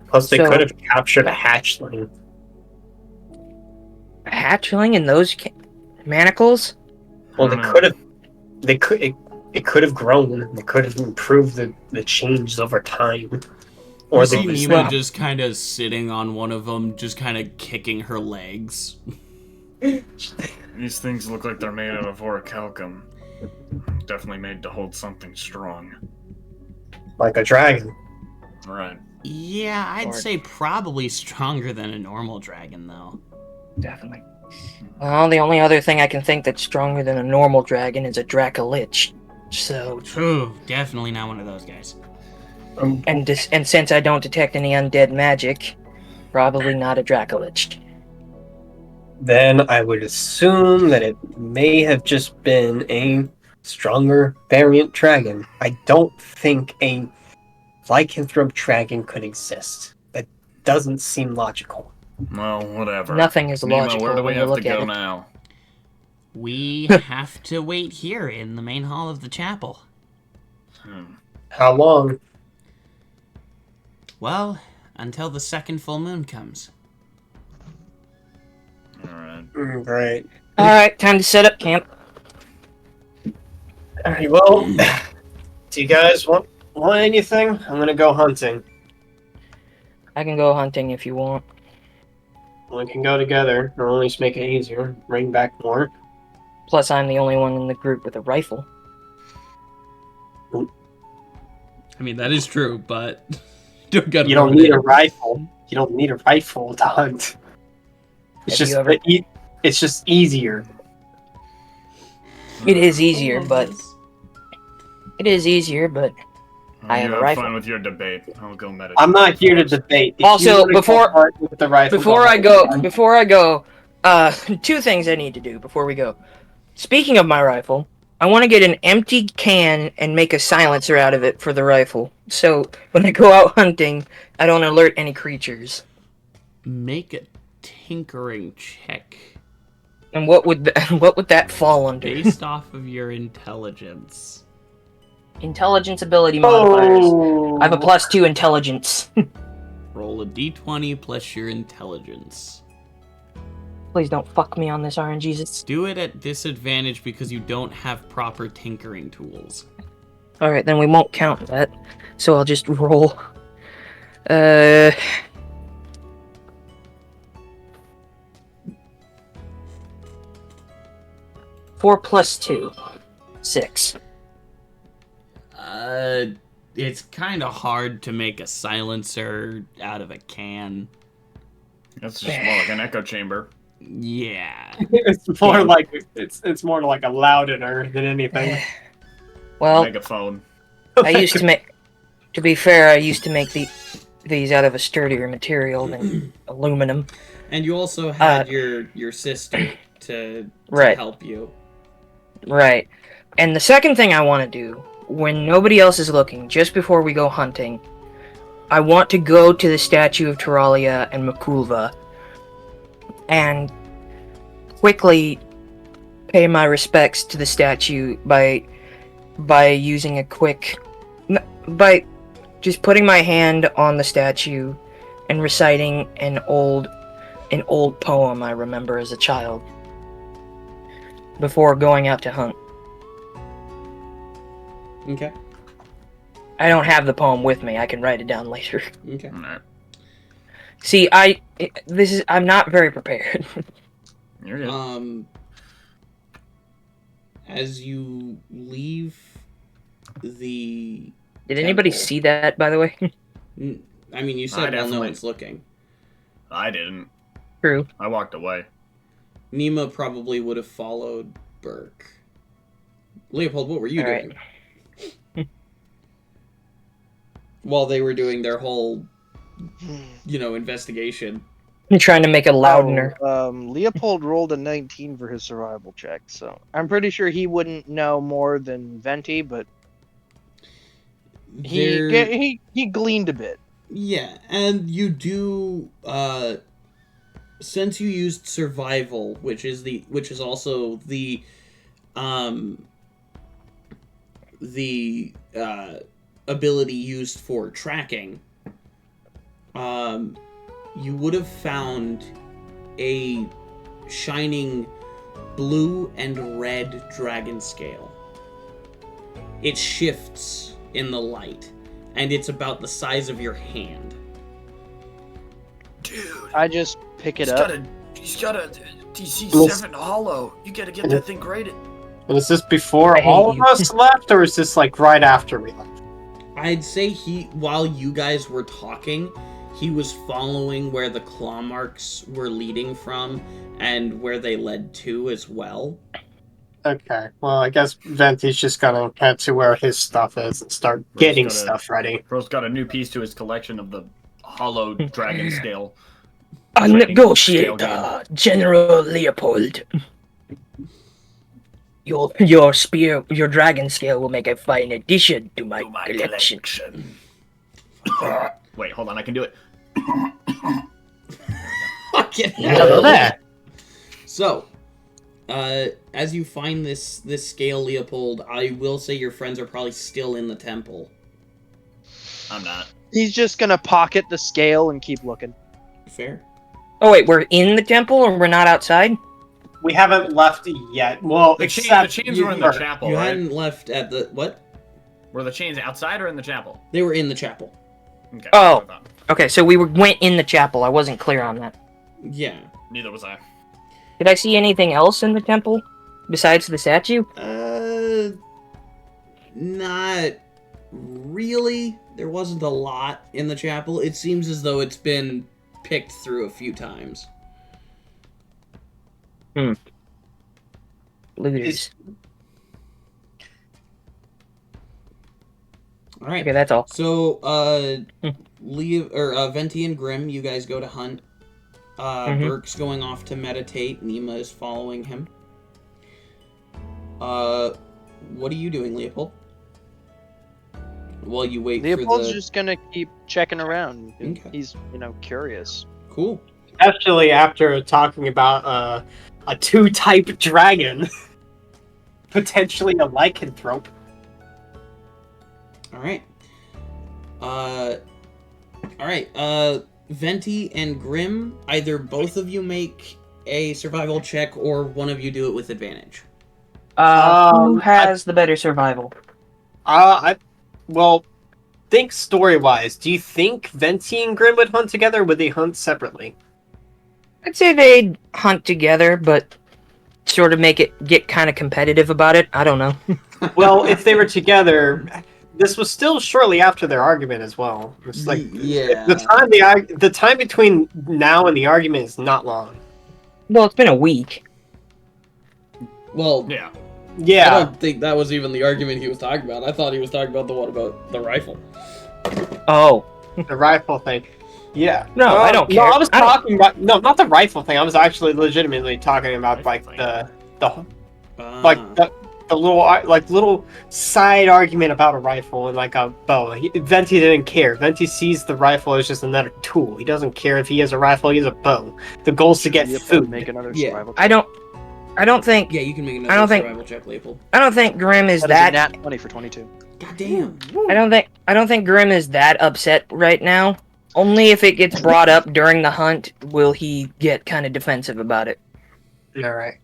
Plus, they So- could have captured a hatchling. A hatchling in those manacles? Well, I they don't know. could have. They could. It could have grown. They could have improved the changes over time. Or You they see just- Nima just kind of sitting on one of them, just kind of kicking her legs. These things look like they're made out of orichalcum. Definitely made to hold something strong. like a dragon. Right. Yeah, I'd Or- say probably stronger than a normal dragon, though. Definitely. Well, the only other thing I can think that's stronger than a normal dragon is a Dracolich. So, Ooh, definitely not one of those guys. and since I don't detect any undead magic, probably not a Dracolich. Then I would assume that it may have just been a stronger variant dragon. I don't think a lycanthrope dragon could exist. That doesn't seem logical. Well, whatever. Nothing is Nemo, logical where do we when you have to look at go it. now? We have to wait here in the main hall of the chapel. How long? Well, until the second full moon comes. Alright. Great. Alright, time to set up camp. Alright, well, do you guys want anything? I'm gonna go hunting. I can go hunting if you want. We can go together. It'll at least make it easier. Bring back more. Plus, I'm the only one in the group with a rifle. I mean, that is true, but You don't need a rifle. You don't need a rifle to hunt. It's Have just you ever- it's just easier. It is easier, but I have you a rifle. fun with your debate. I'll go meditate. I'm not here to debate. If Also, you wanna go before- hunt with the rifle, Before I go, two things I need to do before we go. Speaking of my rifle, I want to get an empty can and make a silencer out of it for the rifle. So when I go out hunting, I don't alert any creatures. Make a tinkering check And what would that fall under? based off of your intelligence. Intelligence ability modifiers. Oh, I have a +2 intelligence. Roll a d20 plus your intelligence. Please don't fuck me on this, RNGesus. Do it at disadvantage because you don't have proper tinkering tools. Alright, then we won't count that. So I'll just roll. 4 plus 2. 6. It's kind of hard to make a silencer out of a can. That's just more like an echo chamber. Yeah. It's more like it's more like a loudener than anything. Well, Megaphone. I used to make. To be fair, I used to make these out of a sturdier material than aluminum. And you also had your sister to Right. help you. Right. And the second thing I want to do, when nobody else is looking, just before we go hunting, I want to go to the statue of Teralia and Makulva and quickly pay my respects to the statue by using a quick... by just putting my hand on the statue and reciting an old poem I remember as a child before going out to hunt. Okay. I don't have the poem with me. I can write it down later. Okay. Alright. See, I'm not very prepared. You're good. As you leave the Did anybody temple- see that, by the way? I mean, you I said, well, no definitely- one's looking. I didn't. True. I walked away. Nima probably would have followed Berk. Leopold, what were you All doing? While they were doing their whole, investigation. I'm trying to make a loudener. Leopold rolled a 19 for his survival check, so I'm pretty sure he wouldn't know more than Venti, but he gleaned a bit. Yeah, and you do, since you used survival, which is also the ability used for tracking, you would have found a shining blue and red dragon scale. It shifts in the light, and it's about the size of your hand. Dude, I just pick it up. he's got a DC-7 hollow. You gotta get that thing graded. And is this before I hate all of you. us left, or is this like right after we left? I'd say while you guys were talking, he was following where the claw marks were leading from and where they led to as well. Okay, well, I guess Venti's just gonna head to where his stuff is and start getting gotta- stuff ready. Bro's got a new piece to his collection of the hollow dragon scale. A Scale negotiator, game. General Leopold. Your spear, your dragon scale will make a fine addition to my collection. Wait, hold on, I can do it. Fucking Hello there. So, as you find this scale, Leopold, I will say your friends are probably still in the temple. I'm not. He's just gonna pocket the scale and keep looking. Fair. Oh wait, we're in the temple or we're not outside? We haven't left yet. Well, The except chains you were in the were. chapel, You right? hadn't left at the... What? Were the chains outside or in the chapel? They were in the chapel. Okay. Oh. that's what I thought. Okay, so we went in the chapel. I wasn't clear on that. Yeah. Neither was I. Did I see anything else in the temple besides the statue? Not really. There wasn't a lot in the chapel. It seems as though it's been picked through a few times. Looters. All right. Okay, that's all. So, Venti and Grim, you guys go to hunt. Berk's going off to meditate. Nima is following him. What are you doing, Leopold? While you wait Leopold's for the... just gonna keep checking around. Okay. He's, curious. Cool. Especially after talking about a two-type dragon. Potentially a lycanthrope. Alright. Venti and Grim, either both of you make a survival check or one of you do it with advantage. Who has the better survival? Think story-wise. Do you think Venti and Grim would hunt together, or would they hunt separately? I'd say they'd hunt together, but sort of get kind of competitive about it. I don't know. Well, if they were together, this was still shortly after their argument as well. It's like Yeah. the time between now and the argument is not long. Well, it's been a week. Well, Yeah. I Yeah. don't think that was even the argument he was talking about. I thought he was talking about the one about the rifle. Oh. The rifle thing. Yeah. No, I don't care. No, I was I don't- talking about not the rifle thing. I was actually legitimately talking about like the little side argument about a rifle and like a bow. Venti didn't care. Venti sees the rifle as just another tool. He doesn't care if he has a rifle, he has a bow. The goal is to get food. Make another Yeah. survival. I don't think Yeah, you can make I don't another think- survival check, Leopold. I don't think Grim is That that. is a nat 20 for 22. God damn. I don't think Grim is that upset right now. Only if it gets brought up during the hunt will he get kind of defensive about it. All right.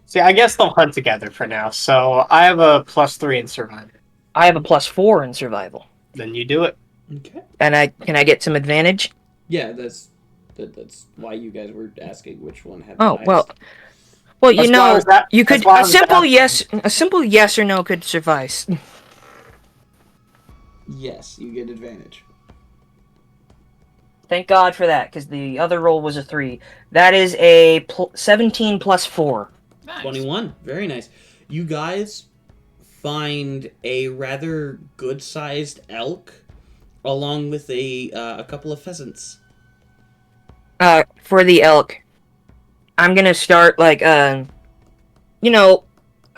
See, I guess they'll hunt together for now. So I have a +3 in survival. I have a +4 in survival, Then you do it. Okay. and can I get some advantage? Yeah, that's why you guys were asking which one had. Oh the well, highest. well That's you why I know was at- you that's could why I a was simple asking. a simple yes or no could suffice. Yes, you get advantage. Thank God for that, because the other roll was a 3. That is a 17 plus 4. Nice. 21. Very nice. You guys find a rather good-sized elk, along with a couple of pheasants. For the elk, I'm gonna start like I'm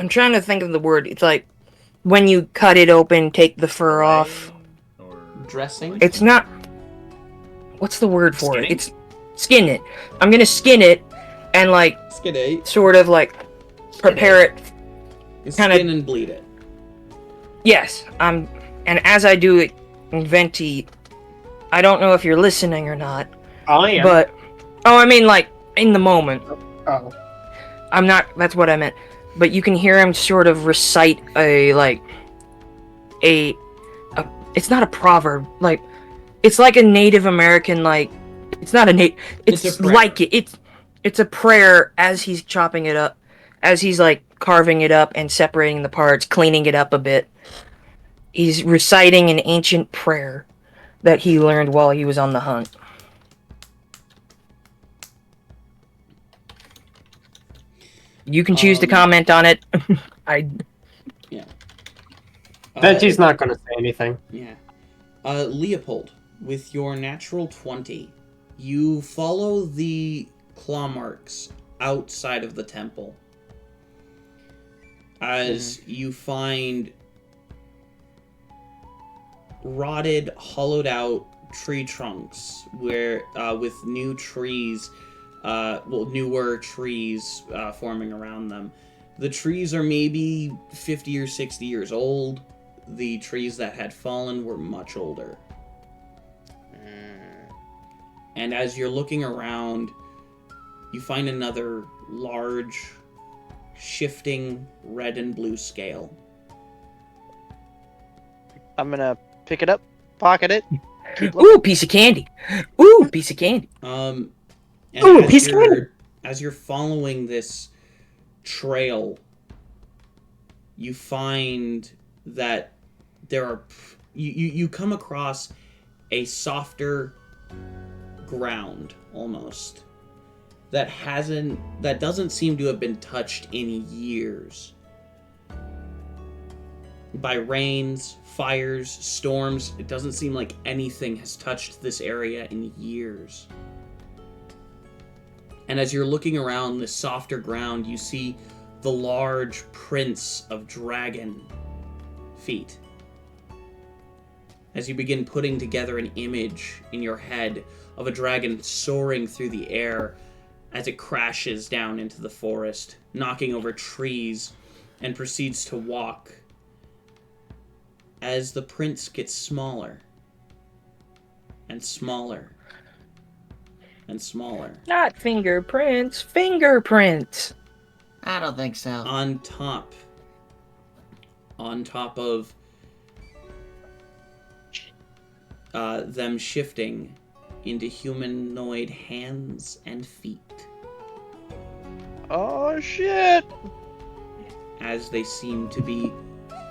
trying to think of the word. It's like when you cut it open, take the fur off. Or Dressing? It's not. What's the word for Skinning? it? It's skin it. I'm gonna skin it and like Skid sort of like prepare it. Skin Kinda- and bleed it. Yes, and as I do it, Venti, I don't know if you're listening or not, I am. but I mean like in the moment. Oh. I'm not. That's what I meant. But you can hear him sort of recite it's not a proverb. Like it's like a Native American. Like it's not a Native. It's It's a prayer. like it. It's a prayer as he's chopping it up, as he's like carving it up and separating the parts, cleaning it up a bit. He's reciting an ancient prayer that he learned while he was on the hunt. You can choose to comment on it. Venti's not going to say anything. Yeah. Leopold, with your natural 20, you follow the claw marks outside of the temple as you find rotted, hollowed out tree trunks where with new trees, newer trees forming around them. The trees are maybe 50 or 60 years old. The trees that had fallen were much older. And as you're looking around, you find another large, shifting red and blue scale. I'm gonna pick it up, pocket it. Ooh, piece of candy. Ooh, piece of candy. And Ooh, as piece of you're, candy. as you're following this trail, you find that there are you come across a softer ground almost that doesn't seem to have been touched in years by rains, fires, storms. It doesn't seem like anything has touched this area in years. And as you're looking around this softer ground, you see the large prints of dragon feet. As you begin putting together an image in your head of a dragon soaring through the air as it crashes down into the forest, knocking over trees, and proceeds to walk as the prints get smaller and smaller and smaller. Not fingerprints, fingerprints. I don't think so. On top of them shifting into humanoid hands and feet. Oh shit! as they seem to be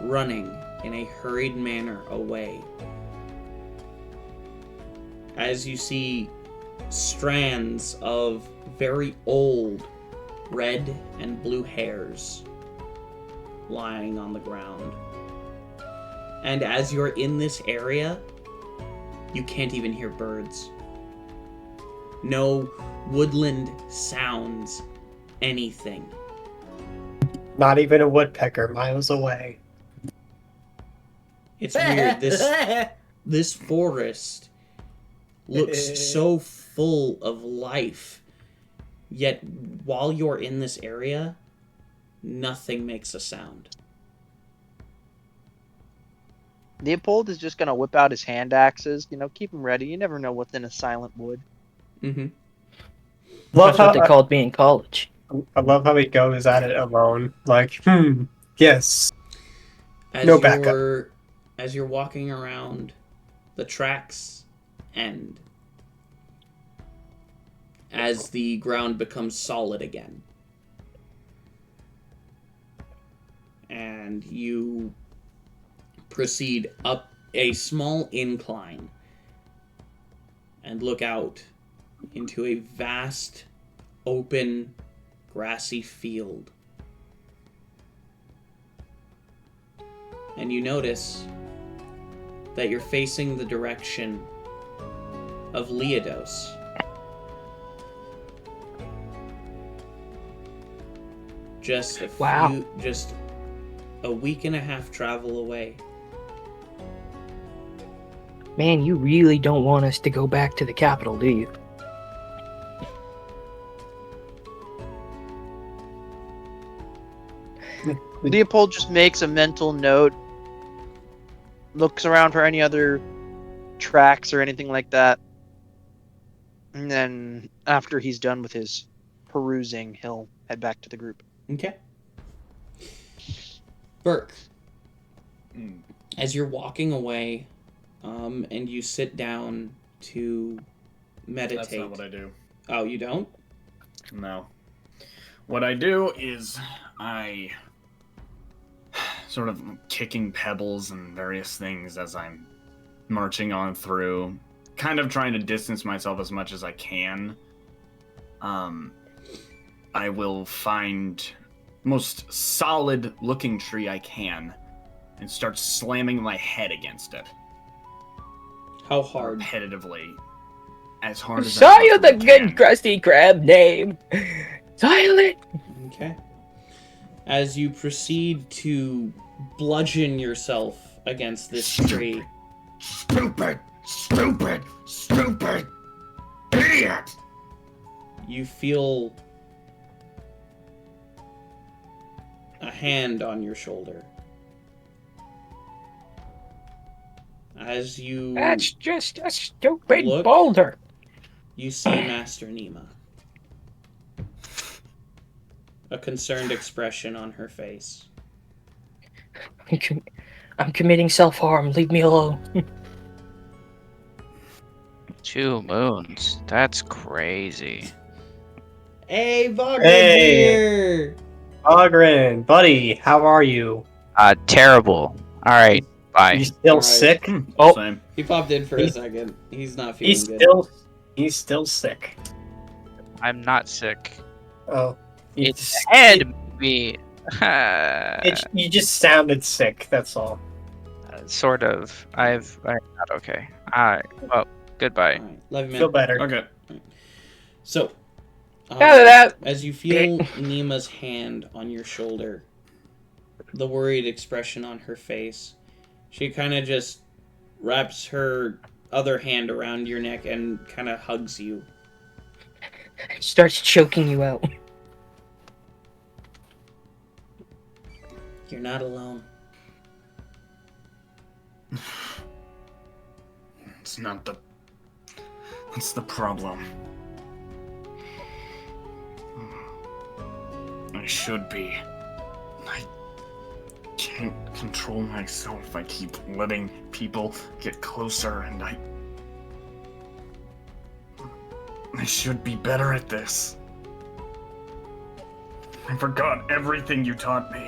running in a hurried manner away. As you see strands of very old red and blue hairs lying on the ground. And as you're in this area, you can't even hear birds. No woodland sounds, anything. Not even a woodpecker miles away. It's weird. This forest looks so full of life. Yet while you're in this area, nothing makes a sound. Leopold is just gonna whip out his hand axes. Keep them ready. You never know what's in a silent wood. Mm-hmm. That's what they called me in college. I love how he goes at it alone. Like, yes. No backup. As you're walking around, the tracks end. As the ground becomes solid again. And you proceed up a small incline and look out into a vast, open, grassy field. And you notice that you're facing the direction of Aeidros. Just a week and a half travel away. Man, you really don't want us to go back to the capital, do you? Leopold just makes a mental note, looks around for any other tracks or anything like that, and then after he's done with his perusing, he'll head back to the group. Okay. Berk, as you're walking away, and you sit down to meditate. That's not what I do. Oh, you don't? No. What I do is I sort of kicking pebbles and various things as I'm marching on through, kind of trying to distance myself as much as I can. I will find the most solid looking tree I can and start slamming my head against it. How hard? Repetitively. As hard as Saw I you the possibly can. good Krusty Krab name. Silent. Okay. As you proceed to bludgeon yourself against this tree. Stupid! Stupid! Stupid! Idiot! You feel a hand on your shoulder. As you That's just a stupid look, boulder. you see Master Nima. A concerned expression on her face. I'm committing self-harm. Leave me alone. 2 moons. That's crazy. Hey, Vogler Hey. dear! Ogren, buddy, how are you? Terrible. Alright, bye. You still Alright. sick? Oh, same. He popped in for a second. He's not feeling He's good. still sick. I'm not sick. Oh, It's head, maybe. You just sounded sick. That's all. Sort of. I'm not okay. Alright, well, goodbye. Alright, love you, man. Feel better. Okay. So, That. as you feel Nima's hand on your shoulder, the worried expression on her face, she kind of just wraps her other hand around your neck and kind of hugs you. Starts choking you out. You're not alone. It's not the... What's the problem? I should be. I can't control myself. I keep letting people get closer, and I should be better at this. I forgot everything you taught me.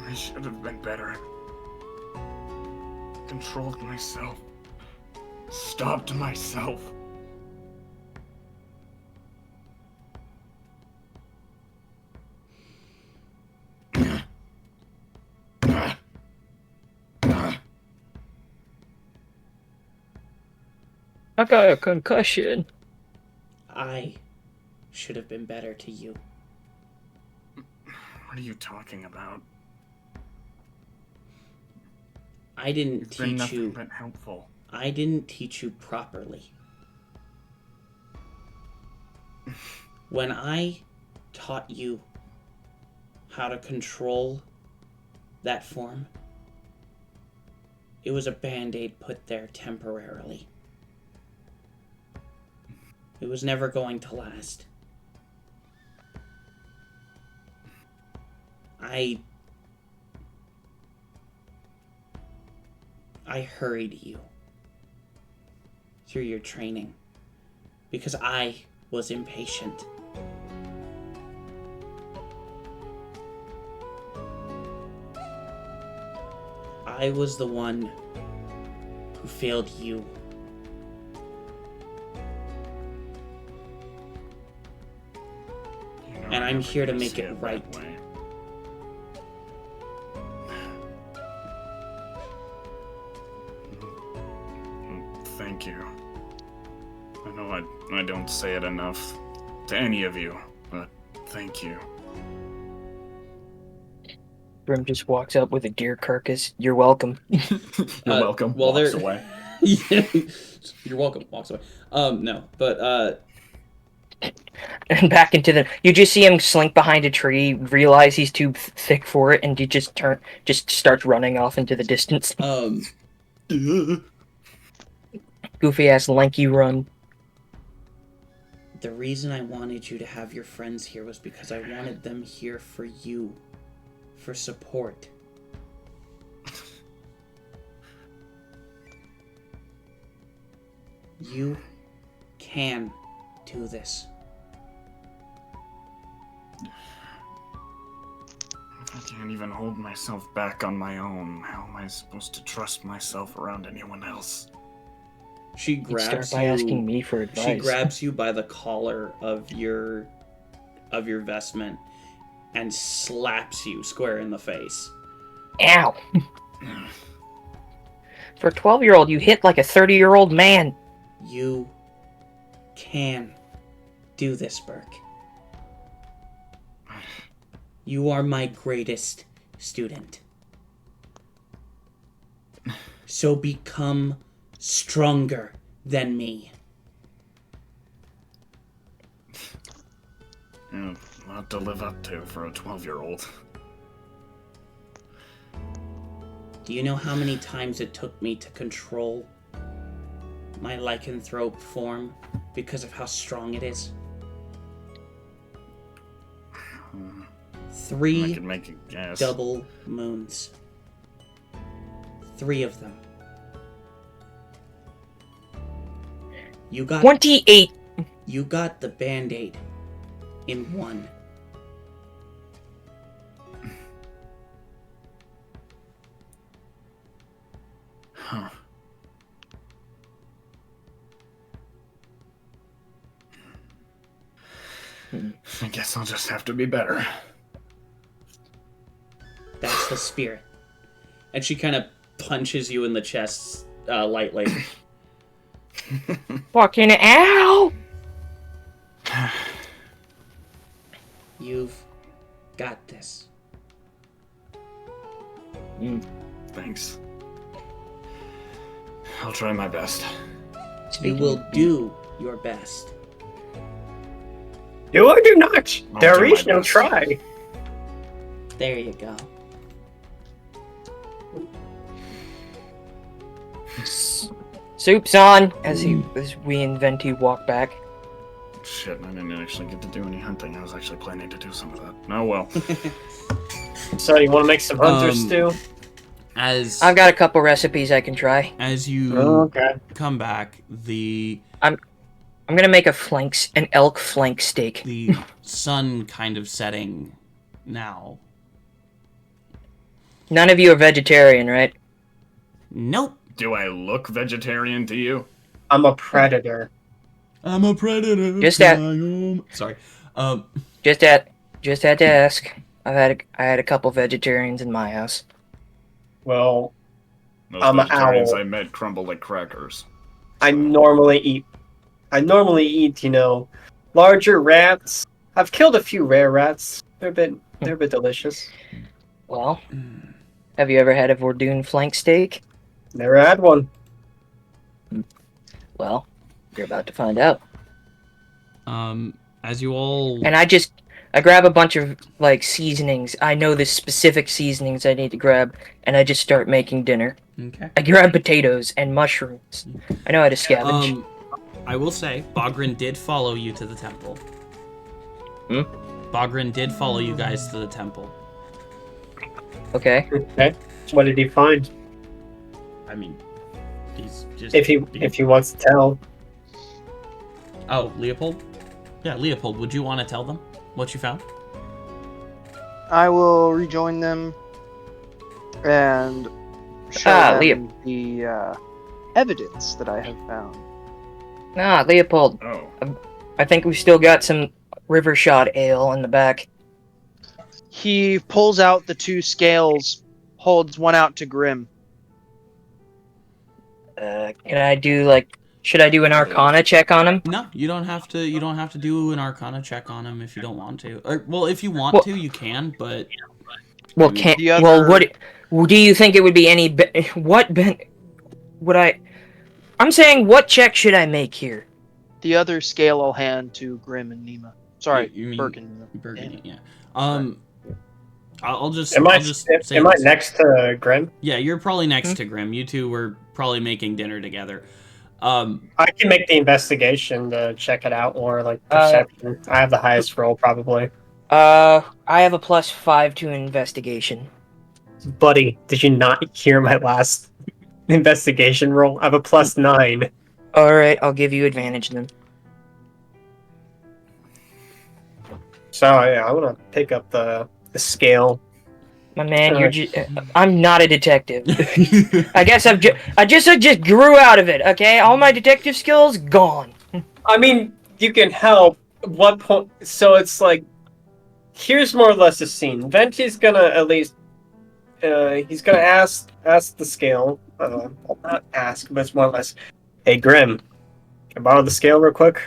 I should have been better. Controlled myself. Stopped myself. I got a concussion. I should have been better to you. What are you talking about? I didn't You've been teach nothing you. but helpful. I didn't teach you properly. When I taught you how to control that form, it was a band-aid put there temporarily. It was never going to last. I hurried you through your training because I was impatient. I was the one who failed you. You know, And I I'm never here to used make see it that right. way. Thank you. I know I don't say it enough to any of you, but thank you. Grim just walks up with a deer carcass. You're welcome. You're welcome. Well, Walks they're- away. Yeah. You're welcome. Walks away. No, but And back into the. You just see him slink behind a tree, realize he's too thick for it, and he just starts running off into the distance. Goofy ass lanky run. the reason I wanted you to have your friends here was because I wanted them here for you, for support. You can do this. I can't even hold myself back on my own. How am I supposed to trust myself around anyone else? She You'd grabs start by you. asking me for advice. She grabs you by the collar of your vestment and slaps you square in the face. Ow! For a 12-year-old, you hit like a 30-year-old man. You can do this, Berk. You are my greatest student. So become stronger than me. Yeah, a lot to live up to for a 12-year-old. Do you know how many times it took me to control my lycanthrope form because of how strong it is? I 3 could make a guess. double moons. 3 of them. You got 28! You got the band-aid in 1. Huh. I guess I'll just have to be better. That's the spirit. And she kind of punches you in the chest lightly. Fucking ow! You've got this. Thanks. I'll try my best. You will do your best. Do or do not. I'll There do is my no best. try. There you go. Soup's on! As we and Venti walk back. Shit, I didn't actually get to do any hunting. I was actually planning to do some of that. Oh well. So you want to make some hunter Um, stew? As I've got a couple recipes I can try. as you Okay. come back, the I'm gonna make an elk flank steak. the sun kind of setting now. None of you are vegetarian, right? Nope. Do I look vegetarian to you? I'm a predator. I'm a predator. Just that- Sorry. Just had to ask. I had a couple vegetarians in my house. Well, Most I'm an vegetarians owl. I met crumble like crackers. I normally eat, larger rats. I've killed a few rare rats. They're a bit delicious. Well, have you ever had a Vordoon flank steak? Never had one. Well, you're about to find out. As you all And I grab a bunch of like seasonings. I know the specific seasonings I need to grab, and I just start making dinner. okay. I grab potatoes and mushrooms. I know how to scavenge. I will say, Bogren did follow you to the temple. Bogren did follow you guys to the temple. Okay. Okay. What did he find? I mean, he's just... If he wants to tell. Oh, Leopold? Yeah, Leopold, would you want to tell them what you found? I will rejoin them and show them the evidence that I have found. Leopold. Oh. I think we still got some Rivershot ale in the back. He pulls out the 2 scales, holds one out to Grim. Can I do should I do an Arcana check on him? No, you don't have to. You don't have to do an Arcana check on him if you don't want to. Or, well, if you want to, you can. But Well, what do you think it would be any? I'm saying, what check should I make here? The other scale I'll hand to Grim and Nima. Sorry, you mean Berk and Nima. Burgundy, yeah. I'll just. Am I say am I this. next to Grim? Yeah, you're probably next to Grim. You two were probably making dinner together. I can make the investigation to check it out, or like perception. I have the highest roll probably. I have a +5 to investigation. Buddy, did you not hear my last investigation roll? I have a +9. All right, I'll give you advantage then. So yeah, I'm gonna pick up the scale. My man, I'm not a detective. I guess I just grew out of it. Okay, all my detective skills gone. I mean, you can help. What point? So it's like, here's more or less the scene. Venti's gonna at least, he's gonna ask the scale. Well, not ask, but it's more or less, hey Grim, can I borrow the scale real quick?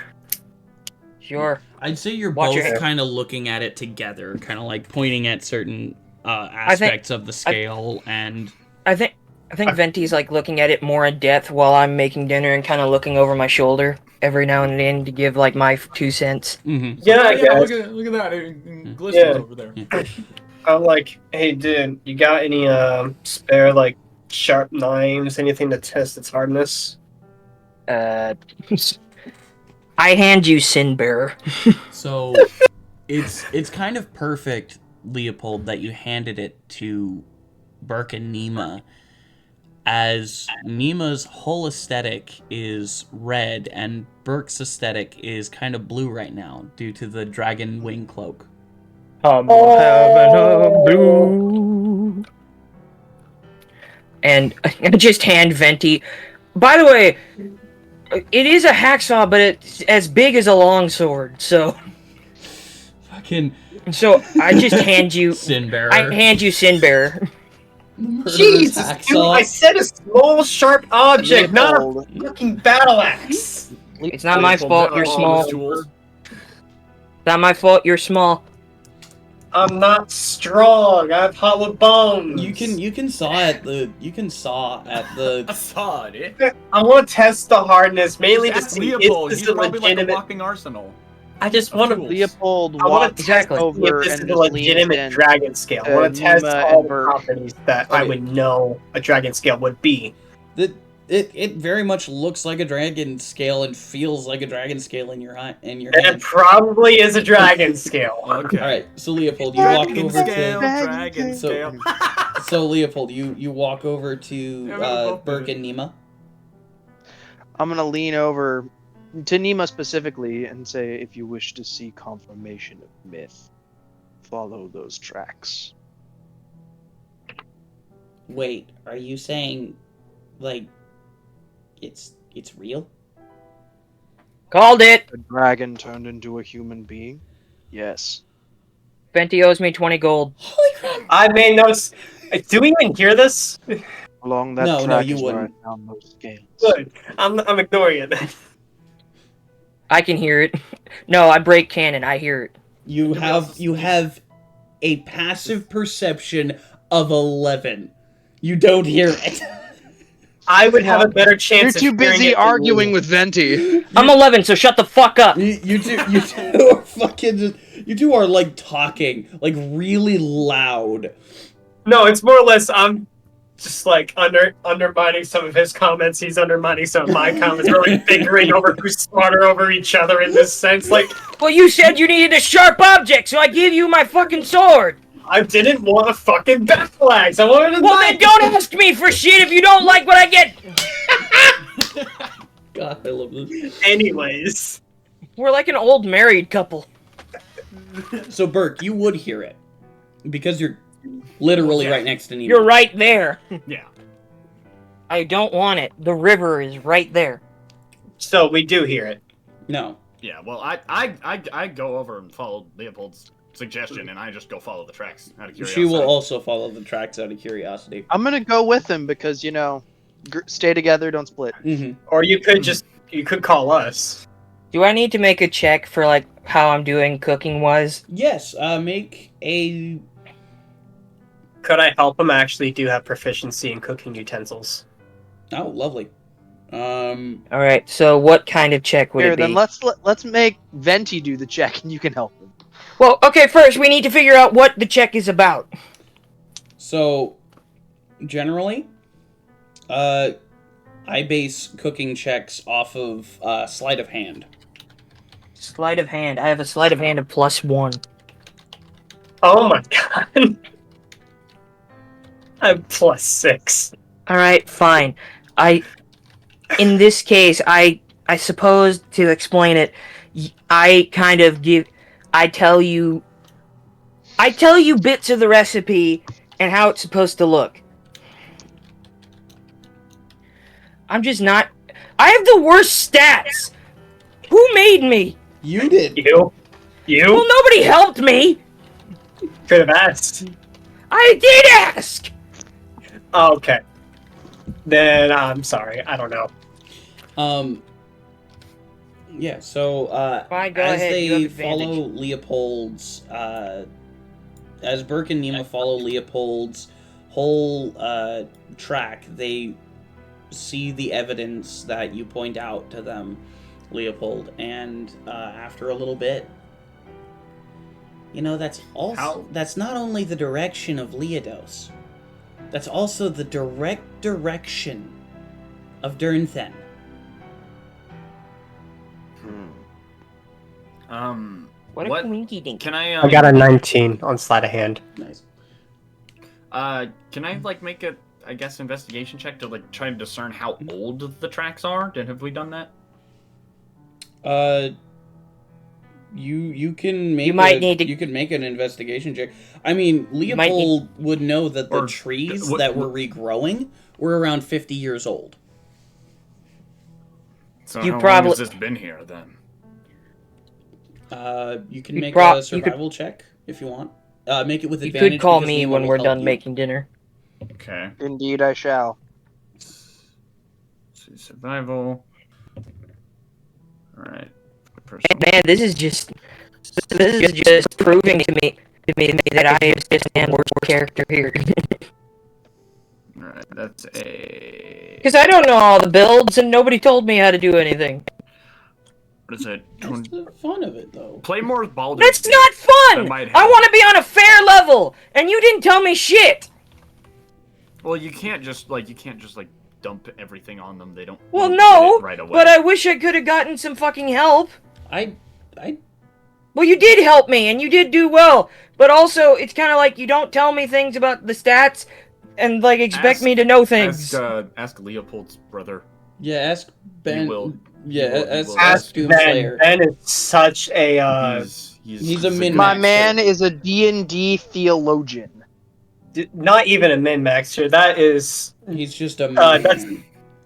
Sure. I'd say you're Watch your both hair. kind of looking at it together, kind of like pointing at certain aspects of the scale, and I think Venti's like looking at it more in depth while I'm making dinner and kind of looking over my shoulder every now and then to give like my 2 cents. mm-hmm. Yeah, I guess. Look at that. It glistens Yeah. over there. I'm like, hey dude, you got any spare like sharp knives, anything to test its hardness? I hand you Sin Bearer. So it's kind of perfect, Leopold, that you handed it to Berk and Nima, as Nima's whole aesthetic is red and Berk's aesthetic is kind of blue right now due to the dragon wing cloak. I'm having a blue. And I just hand Venti. By the way, it is a hacksaw, but it's as big as a longsword. So Fucking I just hand you. Sin Bearer. I hand you Sin Bearer. Jesus, dude, I said a small, sharp object, not a fucking battle axe. It's not my fault. You're small. Jules. Not my fault. You're small. I'm not strong. I have hollow bones. You can saw at the I saw it. I want to test the hardness, mainly to Ask see Leopold. if He's this is a probably like a legitimate. walking arsenal. I just want to. tools. Leopold I want walks to test Exactly. over if this and is a just leans legitimate in. dragon scale. I want to test Nima all and the Berk. properties that I Okay. would know a dragon scale would be. It very much looks like a dragon scale and feels like a dragon scale in your And it hand. probably is a dragon scale. Okay. All right, so Leopold, you walk Dragon over scale, to dragon So- scale. so Leopold, you walk over to Yeah, we both did Berk it. and Nima. I'm gonna lean over to Nima specifically and say, if you wish to see confirmation of myth, follow those tracks. Wait, are you saying, like, it's real? Called it! A dragon turned into a human being? Yes. Venti owes me 20 gold. Holy crap! I made notes. Do we even hear this? Along that No, track you is where I wouldn't. found those scales. Good. I'm ignoring it. I can hear it. No, I break canon. I hear it. You have a passive perception of 11. You don't hear it. I would have a better chance. You're too busy arguing with Venti. I'm 11, so shut the fuck up. You two are fucking. You two are like talking like really loud. No, it's more or less I'm just like undermining some of his comments. He's undermining some of my comments. We're like bickering over who's smarter over each other in this sense. Like, Well, you said you needed a sharp object, so I gave you my fucking sword. I didn't want a fucking backflags. I wanted to. Well, then don't ask me for shit if you don't like what I get. God, I love this. Anyways, We're like an old married couple. So Berk, you would hear it because you're literally right next to Nemo. You're right there. Yeah. I don't want it. The river is right there. so we do hear it. No. Yeah, well, I go over and follow Leopold's suggestion, and I just go follow the tracks out of curiosity. She will also follow the tracks out of curiosity. I'm gonna go with him because, stay together, don't split. Mm-hmm. Or you could call us. Do I need to make a check for like how I'm doing cooking wise? Yes. Make a. Could I help him? I actually do have proficiency in cooking utensils. Oh, lovely. All right. So what kind of check would Here, it be? then let's make Venti do the check, and you can help him. Well, okay. First, we need to figure out what the check is about. So, generally, I base cooking checks off of sleight of hand. Sleight of hand. I have a sleight of hand of +1. Oh my god. I'm +6. All right. Fine. In this case, I suppose to explain it, I tell you bits of the recipe and how it's supposed to look. I'm just not. I have the worst stats. Who made me? You did. You? Well, nobody helped me. Could have asked. I did ask. Oh, okay. Then I'm sorry. I don't know. Yeah. So Fine, go as ahead, you have they advantage. follow Leopold's, as Berk and Nima follow Leopold's whole track, they see the evidence that you point out to them, Leopold, and after a little bit, that's not only the direction of Leodos, that's also the direct direction of Durnthen. What a winky dink. Can I? I got a 19 on sleight of hand. Nice. Can I make a, I guess, investigation check to try to discern how old the tracks are? Have we done that? You can make. You could make an investigation check. I mean, Leopold would know that the trees that were regrowing were around 50 years old. So how long has this been here then? You can make a survival check if you want. Make it with You advantage. could call because me Nima when will we're help done you. making dinner. Okay. Indeed, I shall. Survival. All right. Man, this is just proving to me that I am just an worst character here. All right. That's a. Because I don't know all the builds, and nobody told me how to do anything. What is it? That's the fun of it, though. Play more Baldur's That's Gate. not fun! That might I help. want to be on a fair level, and you didn't tell me shit! Well, you can't just dump everything on them. They don't. Well, get no, it right away. but I wish I could have gotten some fucking help. I. Well, you did help me, and you did do well, but also, it's kind of like you don't tell me things about the stats, and, expect me to know things. Ask Leopold's brother. Yeah, ask Ben. will- yeah, he will ask Ben. Doomslayer. Ben is such a He's a min-maxer. My man is a D&D theologian. not even a min maxer. That is He's just a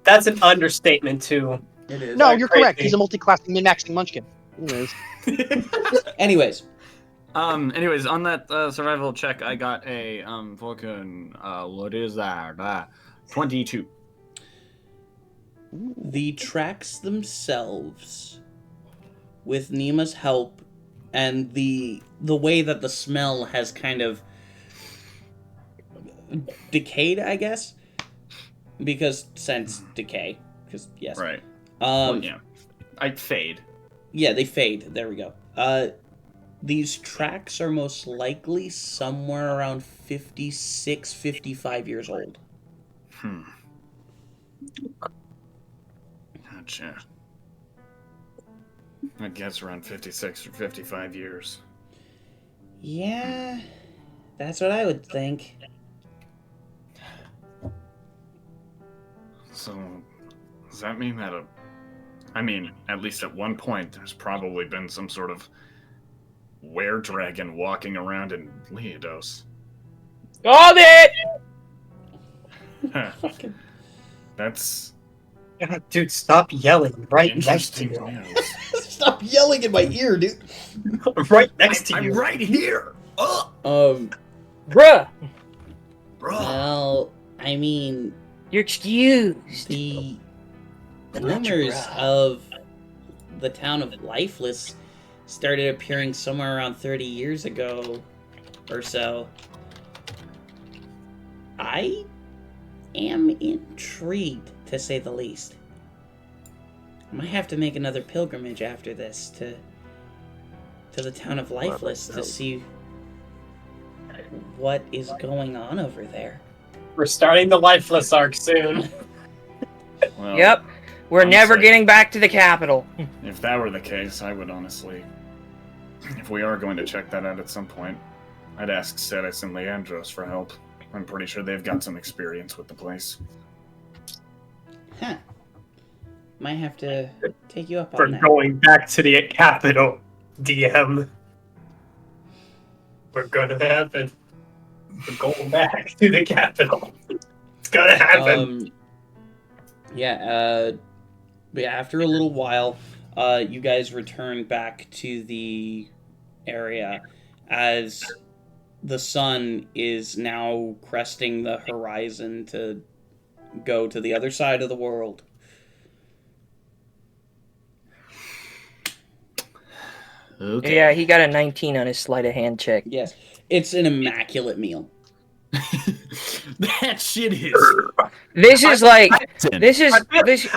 that's an understatement too. It is. No, That's you're crazy. correct. He's a multi-classing min-maxing munchkin. Anyways, Anyways, on that survival check, I got a fucking what is that? 22. the tracks themselves, with Nima's help, and the way that the smell has kind of decayed, I guess, because scents decay. Because yes, Right. Um, Yeah. I fade. yeah, they fade. There we go. These tracks are most likely somewhere around 56, 55 years old. Gotcha. I guess around 56 or 55 years. Yeah, that's what I would think. So, does that mean that at least at one point, there's probably been some sort of were-dragon walking around in Aeidros? Called it! That's Dude, stop yelling right next to interesting you. news. Stop yelling in my ear, dude. Right next to I'm you. right here. Bruh, Well, I mean, you're excused. the But not your rumors bruh. of the town of Lifeless started appearing somewhere around 30 years ago or so. I am intrigued, to say the least. I might have to make another pilgrimage after this to the town of Lifeless to see what is going on over there. We're starting the Lifeless arc soon. Well, Yep, we're never honestly, getting back to the capital. If that were the case, I would honestly, if we are going to check that out at some point, I'd ask Ceres and Leandros for help. I'm pretty sure they've got some experience with the place. Huh. Might have to take you up We're on that. going back to the capital, DM. We're gonna happen. We're going back to the capital. It's gonna happen. But yeah, after a little while, you guys return back to the area as the sun is now cresting the horizon to go to the other side of the world. Okay. Yeah, he got a 19 on his sleight of hand check. Yes, it's an immaculate meal. That shit is. This is like, this.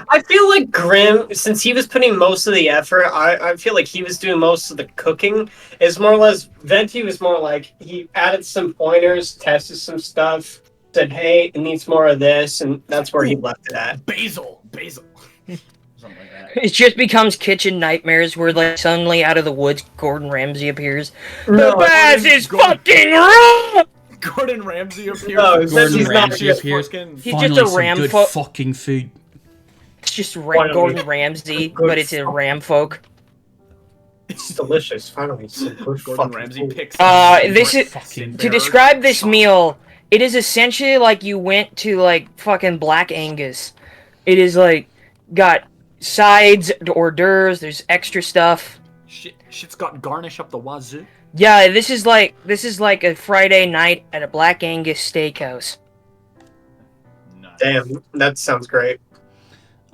I feel like Grim, since he was putting most of the effort, I feel like he was doing most of the cooking. It's more or less, Venti was more like, he added some pointers, tested some stuff, said, hey, it needs more of this, and that's where he left it at. Basil. Something like that. It just becomes kitchen nightmares where, like, suddenly out of the woods, Gordon Ramsay appears. No, The Baz is Gordon- fucking raw! Gordon Ramsay appears. No, Gordon Venti's not Ramsay just appears. fucking- He's just a ram folk. fucking food. It's just Finally. Gordon Ramsay, Good but it's a ram folk. It's delicious, finally. Some good Gordon fucking Ramsay food. picks. This is Fucking to describe this meal. It is essentially like you went to like fucking Black Angus. It is like got sides, hors d'oeuvres. There's extra stuff. Shit's got garnish up the wazoo. Yeah, this is like a Friday night at a Black Angus steakhouse. Nice. Damn, that sounds great.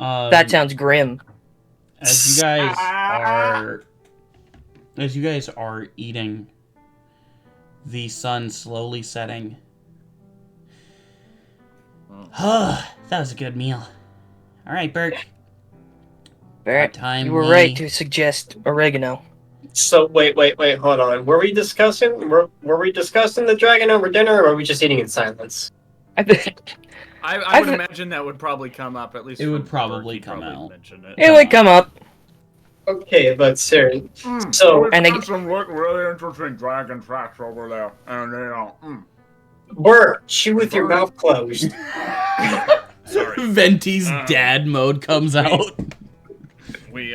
That sounds grim. As you guys are eating, the sun slowly setting. That was a good meal. All right, Berk. Barrett, Time you were we- right to suggest oregano. So wait, hold on. Were we discussing the dragon over dinner, or were we just eating in silence? I think I would imagine that would probably come up at least. It from would Berk, probably he'd come out. mention it. it would come up. Okay, but seriously. So, And There's some really interesting dragon tracks over there, and Berk, chew with your mouth closed. Sorry. Venti's dad mode comes out. We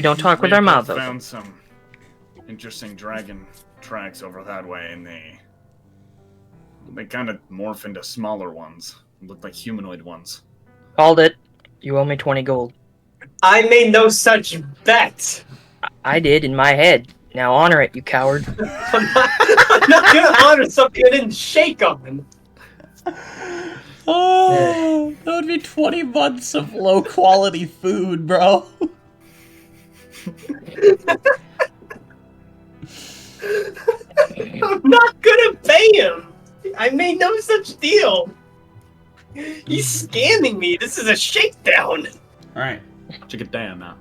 don't talk with our mouths open. Found some interesting dragon tracks over that way, and they kind of morph into smaller ones. Look like humanoid ones. Called it. You owe me 20 gold. I made no such bet. I did in my head. Now honor it, you coward. I'm not gonna honor something I didn't shake on. Oh, that would be 20 months of low quality food, bro. I'm not gonna pay him. I made no such deal. He's scamming me. This is a shakedown. Alright. Check it down now.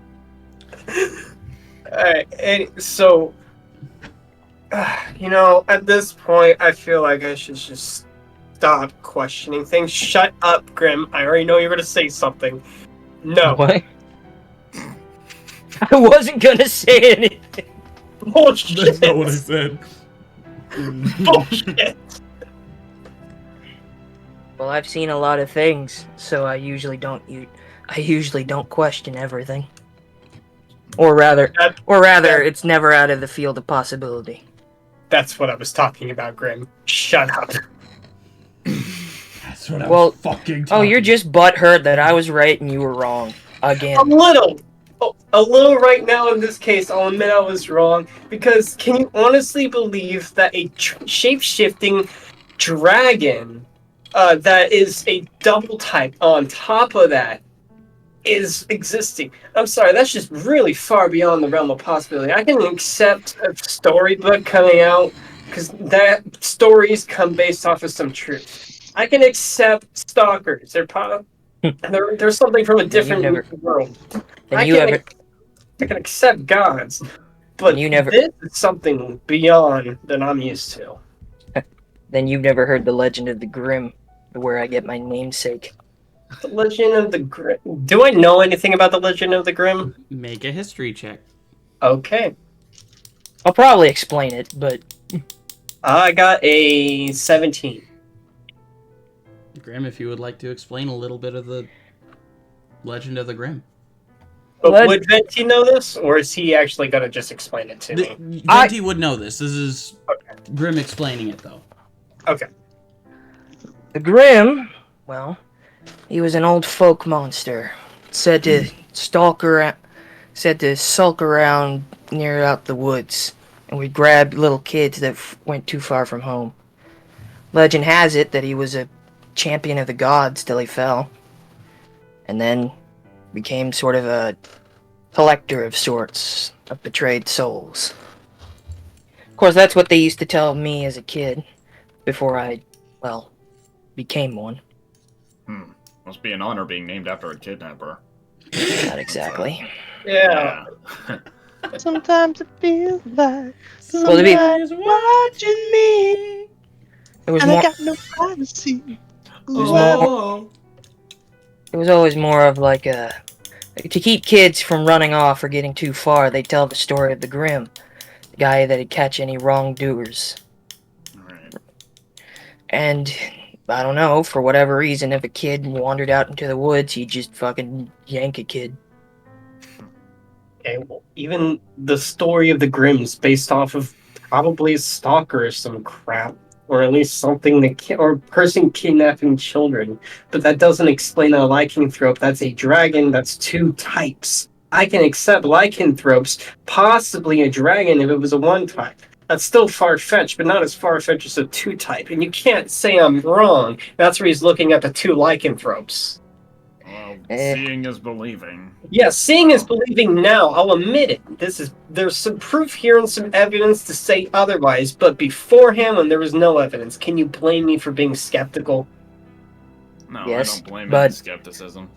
Alright, and so, at this point, I feel like I should just stop questioning things. Shut up, Grim. I already know you're gonna say something. No. What? I wasn't gonna say anything. Bullshit. That's not what I said. Bullshit. Well, I've seen a lot of things, so I usually don't question everything. Or rather, it's never out of the field of possibility. That's what I was talking about, Grim. Shut up. That's what I was fucking talking you're just butthurt that I was right and you were wrong. Again. A little right now in this case, I'll admit I was wrong. Because can you honestly believe that a shape-shifting dragon that is a double type on top of that is existing? I'm sorry, that's just really far beyond the realm of possibility. I can accept a storybook coming out because that stories come based off of some truth. I can accept stalkers. There's something from a different world. I can accept gods, but this is something beyond than I'm used to. Then you've never heard the legend of the Grim, where I get my namesake. The Legend of the Grim. Do I know anything about the Legend of the Grim? Make a history check. Okay. I'll probably explain it, but... I got a 17. Grim, if you would like to explain a little bit of the Legend of the Grim. But would Venti know this, or is he actually going to just explain it to me? Venti would know this. This is Grim explaining it, though. Okay. The Grim, well, he was an old folk monster. Said to sulk around near out the woods, and we grabbed little kids that went too far from home. Legend has it that he was a champion of the gods till he fell, and then became sort of a collector of sorts of betrayed souls. Of course, that's what they used to tell me as a kid, before I, became one. Must be an honor being named after a kidnapper. Not exactly. Yeah. Sometimes it feels like somebody's watching me. It was and more. I got no privacy. It was always more of like to keep kids from running off or getting too far. They tell the story of the Grim, the guy that'd catch any wrongdoers. Right. And I don't know, for whatever reason, if a kid wandered out into the woods, he'd just fucking yank a kid. Okay, well, even the story of the Grimm's based off of probably a stalker or some crap, or at least something or a person kidnapping children. But that doesn't explain a lycanthrope. That's a dragon. That's two types. I can accept lycanthropes, possibly a dragon if it was a one type. That's still far-fetched, but not as far-fetched as a two type. And you can't say I'm wrong. That's where he's looking at the two lycanthropes. Well, seeing is believing. Yeah, seeing is believing now. I'll admit it. There's some proof here and some evidence to say otherwise, but beforehand when there was no evidence, can you blame me for being skeptical? No, Yes, I don't blame but- any skepticism.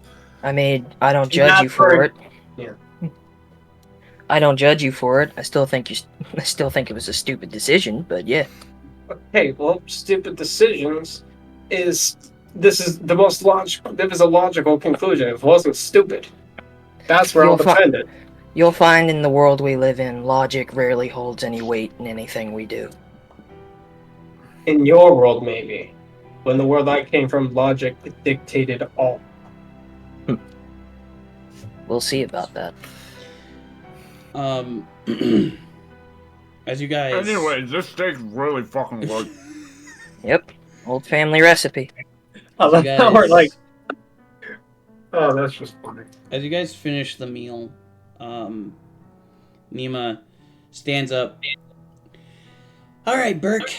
I don't judge you for it. Yeah. I don't judge you for it. I still think it was a stupid decision, but yeah. Okay, well, stupid decisions this is the most logical. That was a logical conclusion. It wasn't stupid. That's where I'll defend it. You'll find in the world we live in, logic rarely holds any weight in anything we do. In your world, maybe. When the world I came from, logic dictated all. We'll see about that. As you guys. Anyway, this steak's really fucking good. Yep. Old family recipe. I As love you how we're guys- like, oh, that's just funny. As you guys finish the meal, Nima stands up. All right, Berk.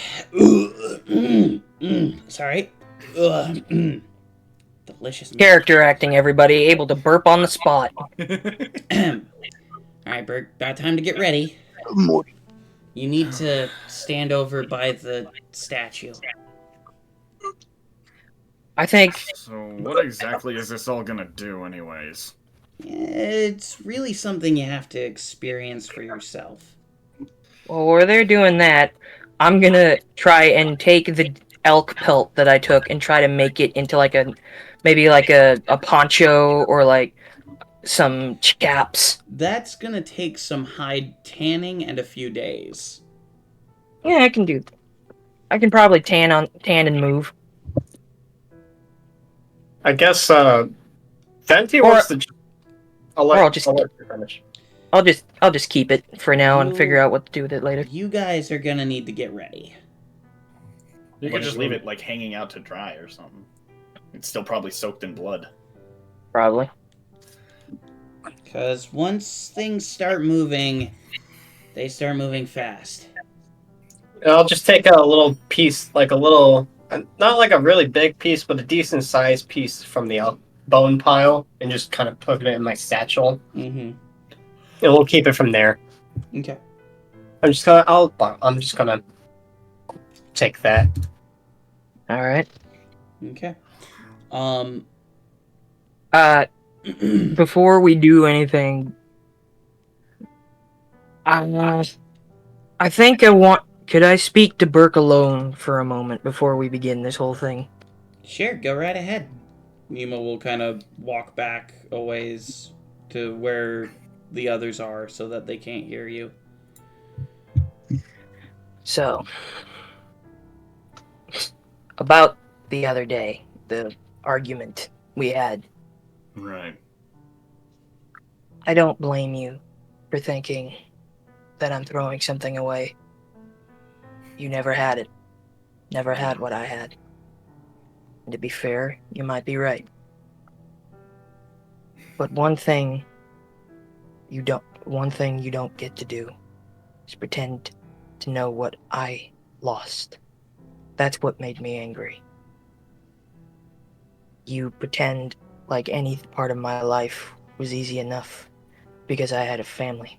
Sorry. Delicious. meal. Character acting, everybody. Able to burp on the spot. All right, Berk. About time to get ready. You need to stand over by the statue. I think So, what exactly is this all gonna do, anyways? It's really something you have to experience for yourself. well, while they're doing that, I'm gonna try and take the elk pelt that I took and try to make it into like maybe like a poncho or like some chaps. That's gonna take some hide tanning and a few days. Yeah, I can do. I can probably tan and move. I guess Venti Or- wants to. or I'll just- let you finish. I'll just keep it for now and figure out what to do with it later. You guys are gonna need to get ready. You could just leave it like hanging out to dry or something. It's still probably soaked in blood. Probably. Because once things start moving, they start moving fast. I'll just take a little piece, like a little, not like a really big piece, but a decent sized piece from the bone pile, and just kind of put it in my satchel, Mm-hmm. and we'll keep it from there. Okay. I'm just gonna take that. All right. Okay. Before we do anything, I think I want. Could I speak to Berk alone for a moment before we begin this whole thing? Sure, go right ahead. Nima will kind of walk back a ways to where the others are so that they can't hear you. So, about the other day, the argument we had. Right. I don't blame you for thinking that I'm throwing something away. You never had it. Never had what I had. And to be fair, you might be right. But one thing you don't get to do is pretend to know what I lost. That's what made me angry. You pretend like any part of my life was easy enough because I had a family.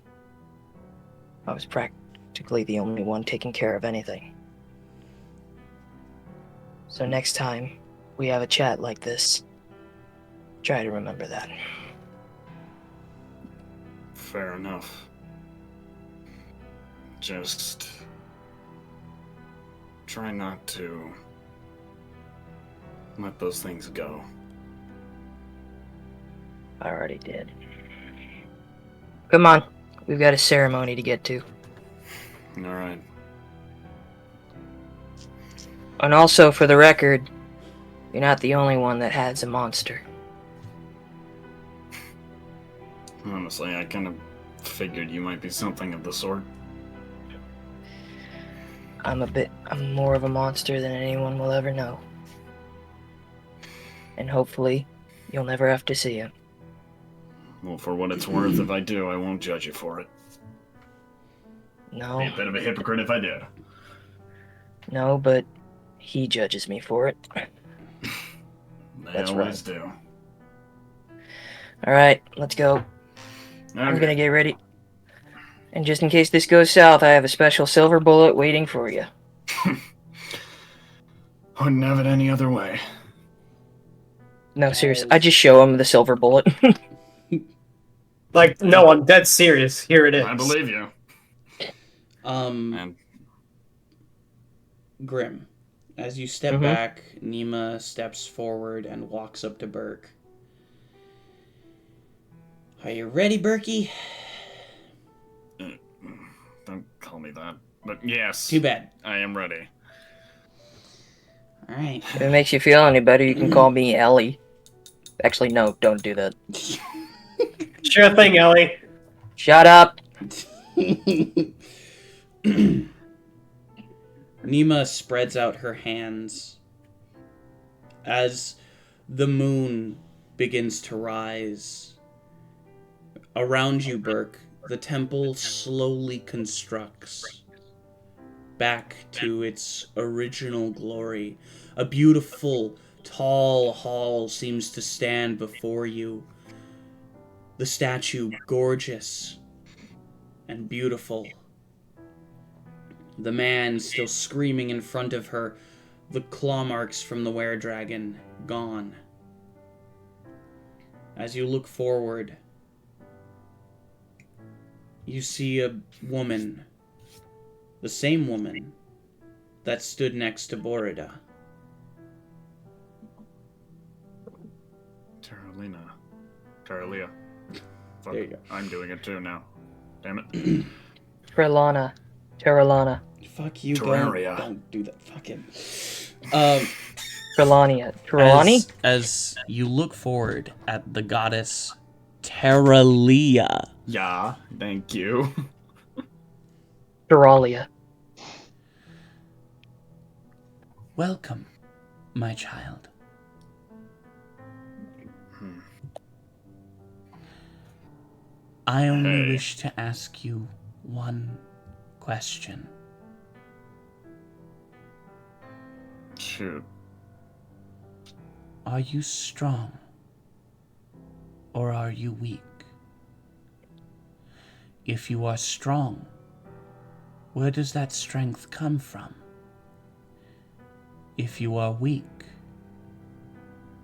I was practically the only one taking care of anything. So next time we have a chat like this, try to remember that. Fair enough. Just try not to let those things go. I already did. Come on, we've got a ceremony to get to. Alright. And also, for the record, you're not the only one that has a monster. Honestly, I kind of figured you might be something of the sort. I'm more of a monster than anyone will ever know. And hopefully, you'll never have to see him. Well, for what it's worth, if I do, I won't judge you for it. No, Be a bit of a hypocrite if I did. no, but he judges me for it. They That's always do. Alright, let's go. I'm Okay. gonna get ready. And just in case this goes south, I have a special silver bullet waiting for you. Wouldn't have it any other way. No, seriously, I just show him the silver bullet. Like, no, I'm dead serious. Here it is. I believe you. Um, Grim, as you step Mhm. back, Nima steps forward and walks up to Berk. Are you ready, Berkey? Don't call me that. But yes, Too bad. I am ready. All right. If it makes you feel any better, you can call me Ellie. Actually, no, don't do that. Sure thing, Ellie. Shut up. Nima spreads out her hands as the moon begins to rise. Around you, Berk, the temple slowly constructs back to its original glory. A beautiful, tall hall seems to stand before you. The statue gorgeous and beautiful. The man still screaming in front of her, the claw marks from the were-dragon gone. As you look forward, you see a woman, the same woman that stood next to Borida. Taralia. Fuck, There you go. I'm doing it too now. Damn it. Terralana. Fuck you, Terraria. don't do that. Fucking. Trelania. Trelawney? As you look forward at the goddess Teralia. Yeah, thank you. Teralia. Welcome, my child. I only wish to ask you one question. Shoot. Are you strong? Or are you weak? If you are strong, where does that strength come from? If you are weak,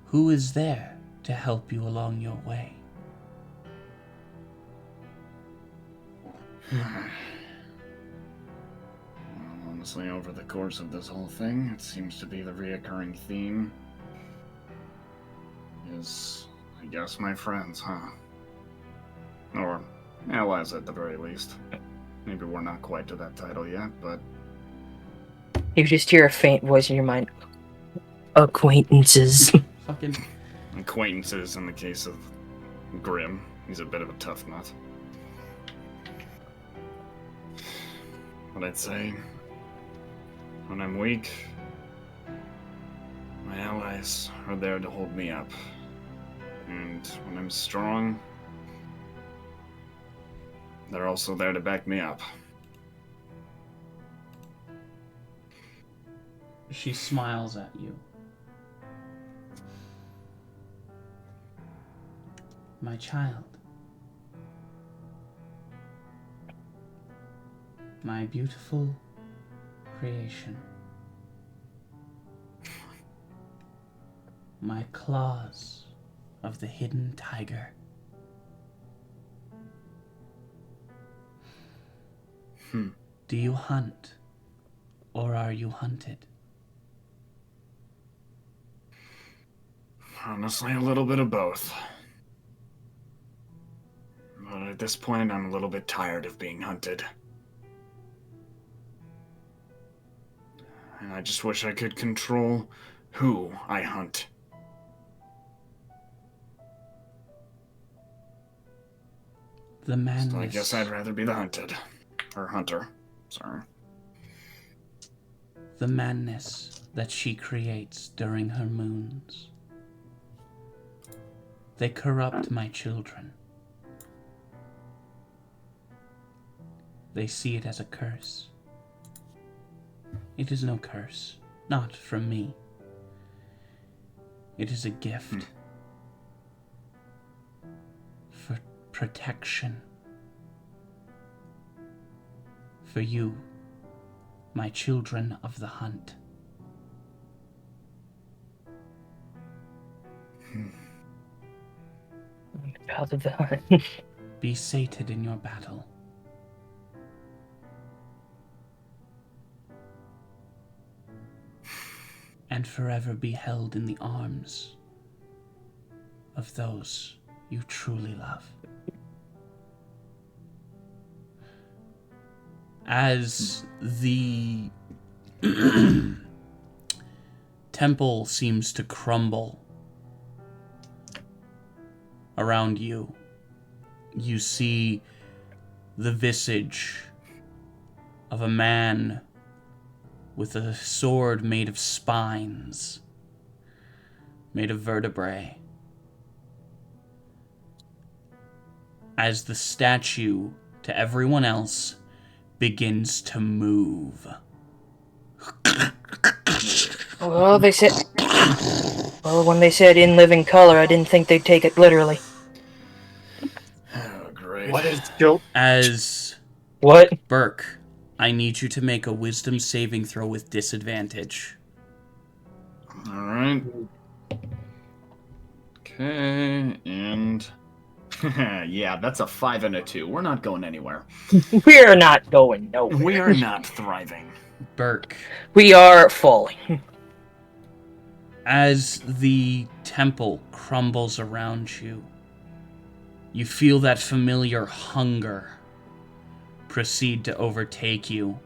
who is there to help you along your way? Honestly, over the course of this whole thing, it seems to be the reoccurring theme is, I guess, my friends, huh? Or allies at the very least. Maybe we're not quite to that title yet, but... You just hear a faint voice in your mind. Acquaintances. Fucking acquaintances in the case of Grim. He's a bit of a tough nut. But I'd say, when I'm weak, my allies are there to hold me up. And when I'm strong, they're also there to back me up. She smiles at you. My child. My beautiful creation. My claws of the hidden tiger. Do you hunt, or are you hunted? Honestly, a little bit of both. But at this point, I'm a little bit tired of being hunted. And I just wish I could control who I hunt. The madness. So I guess I'd rather be the hunted. Or hunter. Sorry. The madness that she creates during her moons. They corrupt my children. They see it as a curse. It is no curse, not from me. It is a gift for protection. For you, my children of the hunt. Out of the hunt. Be sated in your battle. And forever be held in the arms of those you truly love. As the temple seems to crumble around you, you see the visage of a man with a sword made of spines, made of vertebrae. As the statue, to everyone else, begins to move. Well, they said... Well, when they said in living color, I didn't think they'd take it literally. Oh, great. What is Joe? As What? Berk, I need you to make a wisdom saving throw with disadvantage. All right. Okay, and Yeah, that's a 5 and a 2. We're not going anywhere. We're not going nowhere. We are not thriving. Berk, We are falling. as the temple crumbles around you, you feel that familiar hunger proceed to overtake you.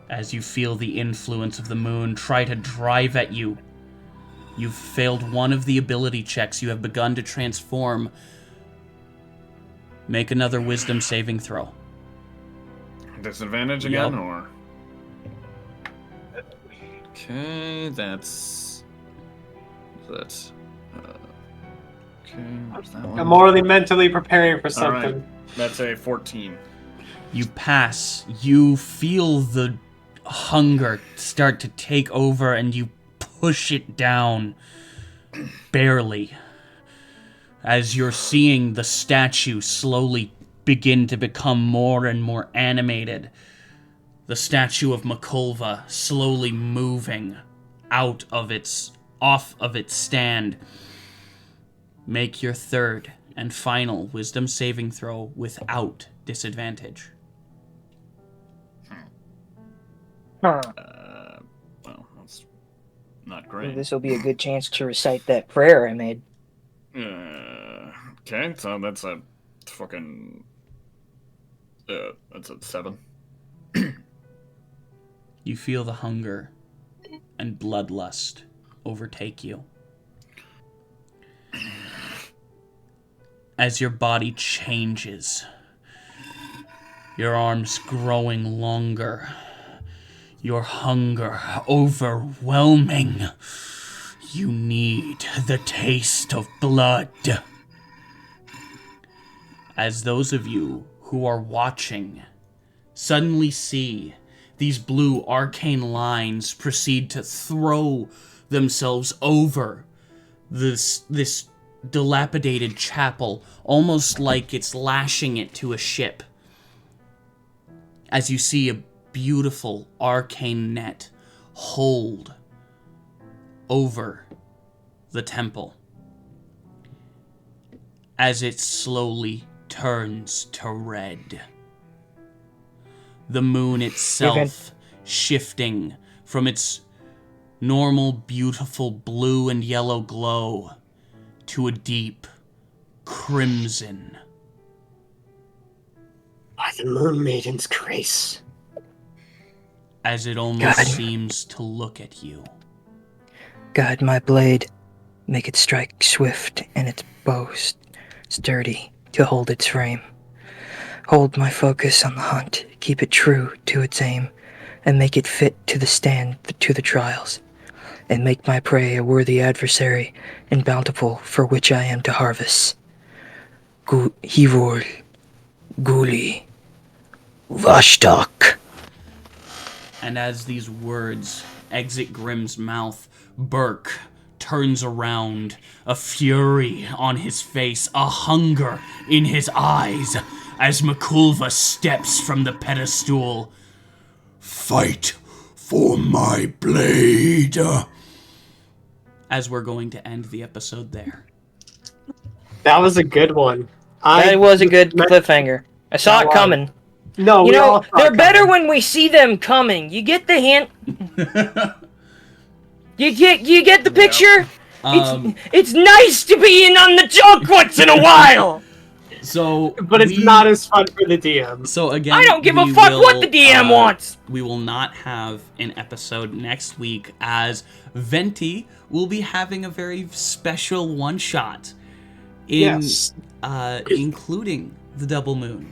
As you feel the influence of the moon try to drive at you, you've failed one of the ability checks. You have begun to transform. Make another wisdom saving throw. disadvantage again, Yup. or okay, that's okay. Where's that one? I'm already mentally preparing for All right. something. That's a 14. You pass. You feel the hunger start to take over, and you push it down. Barely. As you're seeing the statue slowly begin to become more and more animated. The statue of Makulva slowly moving off of its stand. Make your third and final wisdom saving throw without disadvantage. Huh. Well, that's not great. This will be a good chance to recite that prayer I made. Okay, so that's a fucking that's a 7. You feel the hunger and bloodlust overtake you. As your body changes, your arms growing longer, your hunger overwhelming. You need the taste of blood. As those of you who are watching suddenly see these blue arcane lines proceed to throw themselves over this dilapidated chapel, almost like it's lashing it to a ship. As you see a beautiful arcane net hold over the temple, as it slowly turns to red. The moon itself shifting from its normal, beautiful blue and yellow glow to a deep crimson. By the Moon Maiden's grace. As it almost God. seems to look at you. Guide my blade, make it strike swift, and its bow sturdy to hold its frame. Hold my focus on the hunt, keep it true to its aim, and make it fit to the stand to the trials. And make my prey a worthy adversary, and bountiful for which I am to harvest. Hivor, Guli, Vashtak. And as these words exit Grimm's mouth, Berk turns around, a fury on his face, a hunger in his eyes, as Makulva steps from the pedestal. Fight for my blade. As we're going to end the episode there. That was a good one. That was a good cliffhanger. I saw it coming. No, You we all know, saw they're it better coming. when we see them coming. You get the hint? You get the picture? It's nice to be in on the joke once in a while. So, But it's not as fun for the DM. So again, I don't give a we fuck will, what the DM wants. We will not have an episode next week, as Venti will be having a very special one-shot Yes. including the double moon.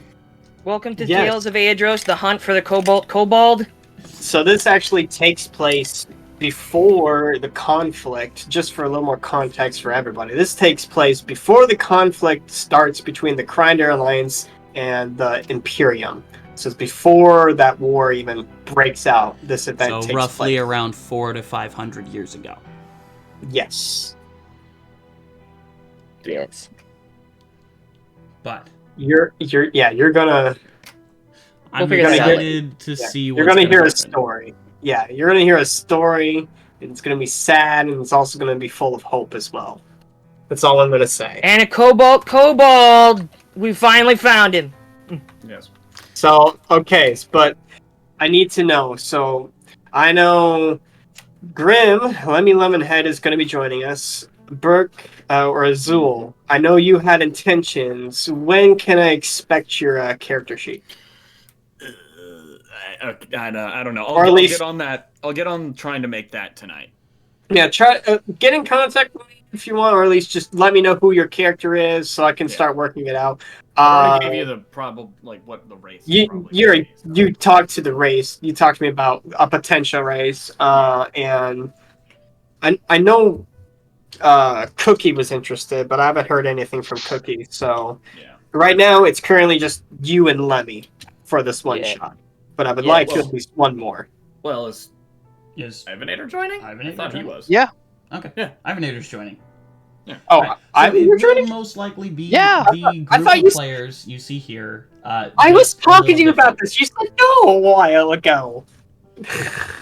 Welcome to Yes. Tales of Aeidros, the hunt for the kobold. So this actually takes place before the conflict, just for a little more context for everybody. This takes place before the conflict starts between the Grinder Alliance and the Imperium. So it's before that war even breaks out. This event So takes roughly place. around 400 to 500 years ago. Yes. Yes. But You're gonna I'm figure that out excited to see you're what's gonna hear a happen. story. Yeah, you're gonna hear a story, and it's gonna be sad, and it's also gonna be full of hope as well. That's all I'm gonna say. And a kobold! We finally found him. Yes. So, okay, but I need to know. So, I know Grim, Lemmy Lemonhead, is going to be joining us. Berk or Azul, I know you had intentions. When can I expect your character sheet? I don't know. Or at I'll least- get on that. I'll get on trying to make that tonight. Yeah, try get in contact with me if you want, or at least just let me know who your character is so I can start working it out. I already gave you the what the race. is probably gonna be, so. You talked to the race. You talked to me about a potential race, and I know Cookie was interested, but I haven't heard anything from Cookie. So right now it's currently just you and Lemmy for this one shot. But I would like to at least one more. Well, is Ivanator joining? Ivanator I thought he joining? was. Yeah. Okay. Yeah. Ivanator's joining. Yeah. Oh, Right. I So it you're will joining? most likely be Yeah. the I group thought of you- players you see here. I was just a talking to little you about different. this. You said no a while ago.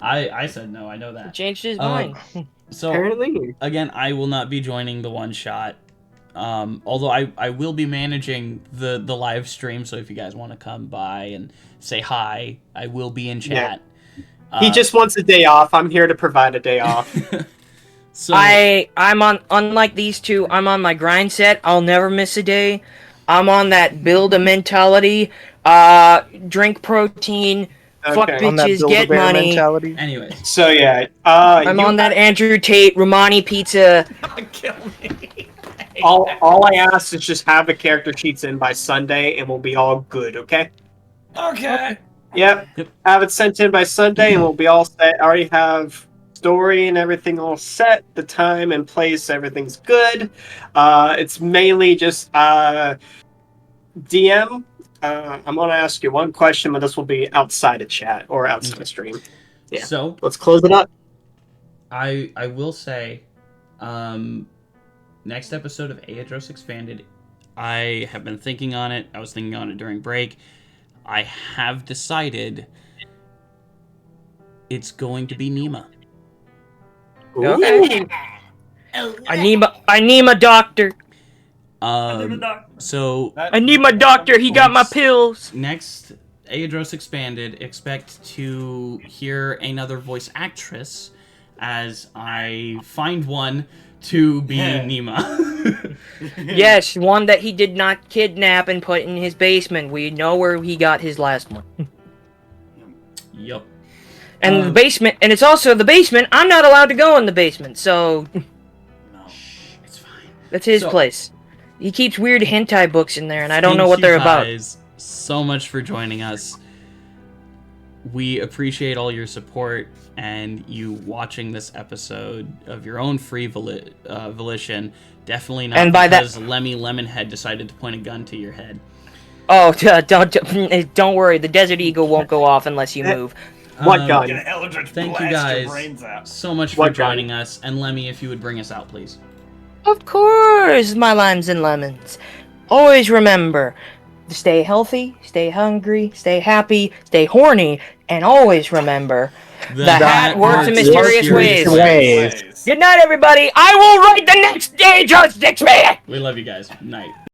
I said no. I know He that. changed his Um, mind. So Apparently. again, I will not be joining the one shot. Although I will be managing the live stream, so if you guys want to come by and say hi, I will be in chat. He just wants a day off. I'm here to provide a day off. So I'm on, unlike these two, I'm on my grind set. I'll never miss a day. I'm on that build a mentality, drink protein, fuck Okay. On that bitches, Build-A-Bear get money. mentality. anyways, So yeah, I'm on that Andrew Tate, Romani pizza. Kill me. All I ask is just have the character sheets in by Sunday, and we'll be all good. Okay? Okay. Yep. Yep. Have it sent in by Sunday, and we'll be all set. I already have story and everything all set. The time and place, everything's good. It's mainly just DM. I'm gonna ask you one question, but this will be outside of chat or outside of stream. Yeah. So Let's close it up. I will say, next episode of Aeidros Expanded, I have been thinking on it. I was thinking on it during break. I have decided it's going to be Nima. Okay. I need my doctor. So I need my doctor. He got my pills. next Aeidros Expanded, expect to hear another voice actress as I find one to be Nima. Yes, one that he did not kidnap and put in his basement. We know where he got his last one. Yup. And the basement, and it's also the basement. I'm not allowed to go in the basement, so It's fine. that's his So- place. He keeps weird hentai books in there, and I don't know Thank what they're you about. guys so much for joining us. We appreciate all your support and you watching this episode of your own free volition. Definitely not And by that- because Lemmy Lemonhead decided to point a gun to your head. Oh, don't worry. The Desert Eagle won't go off unless you move. What gun? Get an Eldritch Thank you blast your guys brains out. so much for What gun? joining us. And Lemmy, if you would bring us out, please. Of course, my limes and lemons. Always remember to stay healthy, stay hungry, stay happy, stay horny, and always remember the hat works in mysterious ways. Good night, everybody. I will write the next day, Just 6 minutes. We love you guys. Night.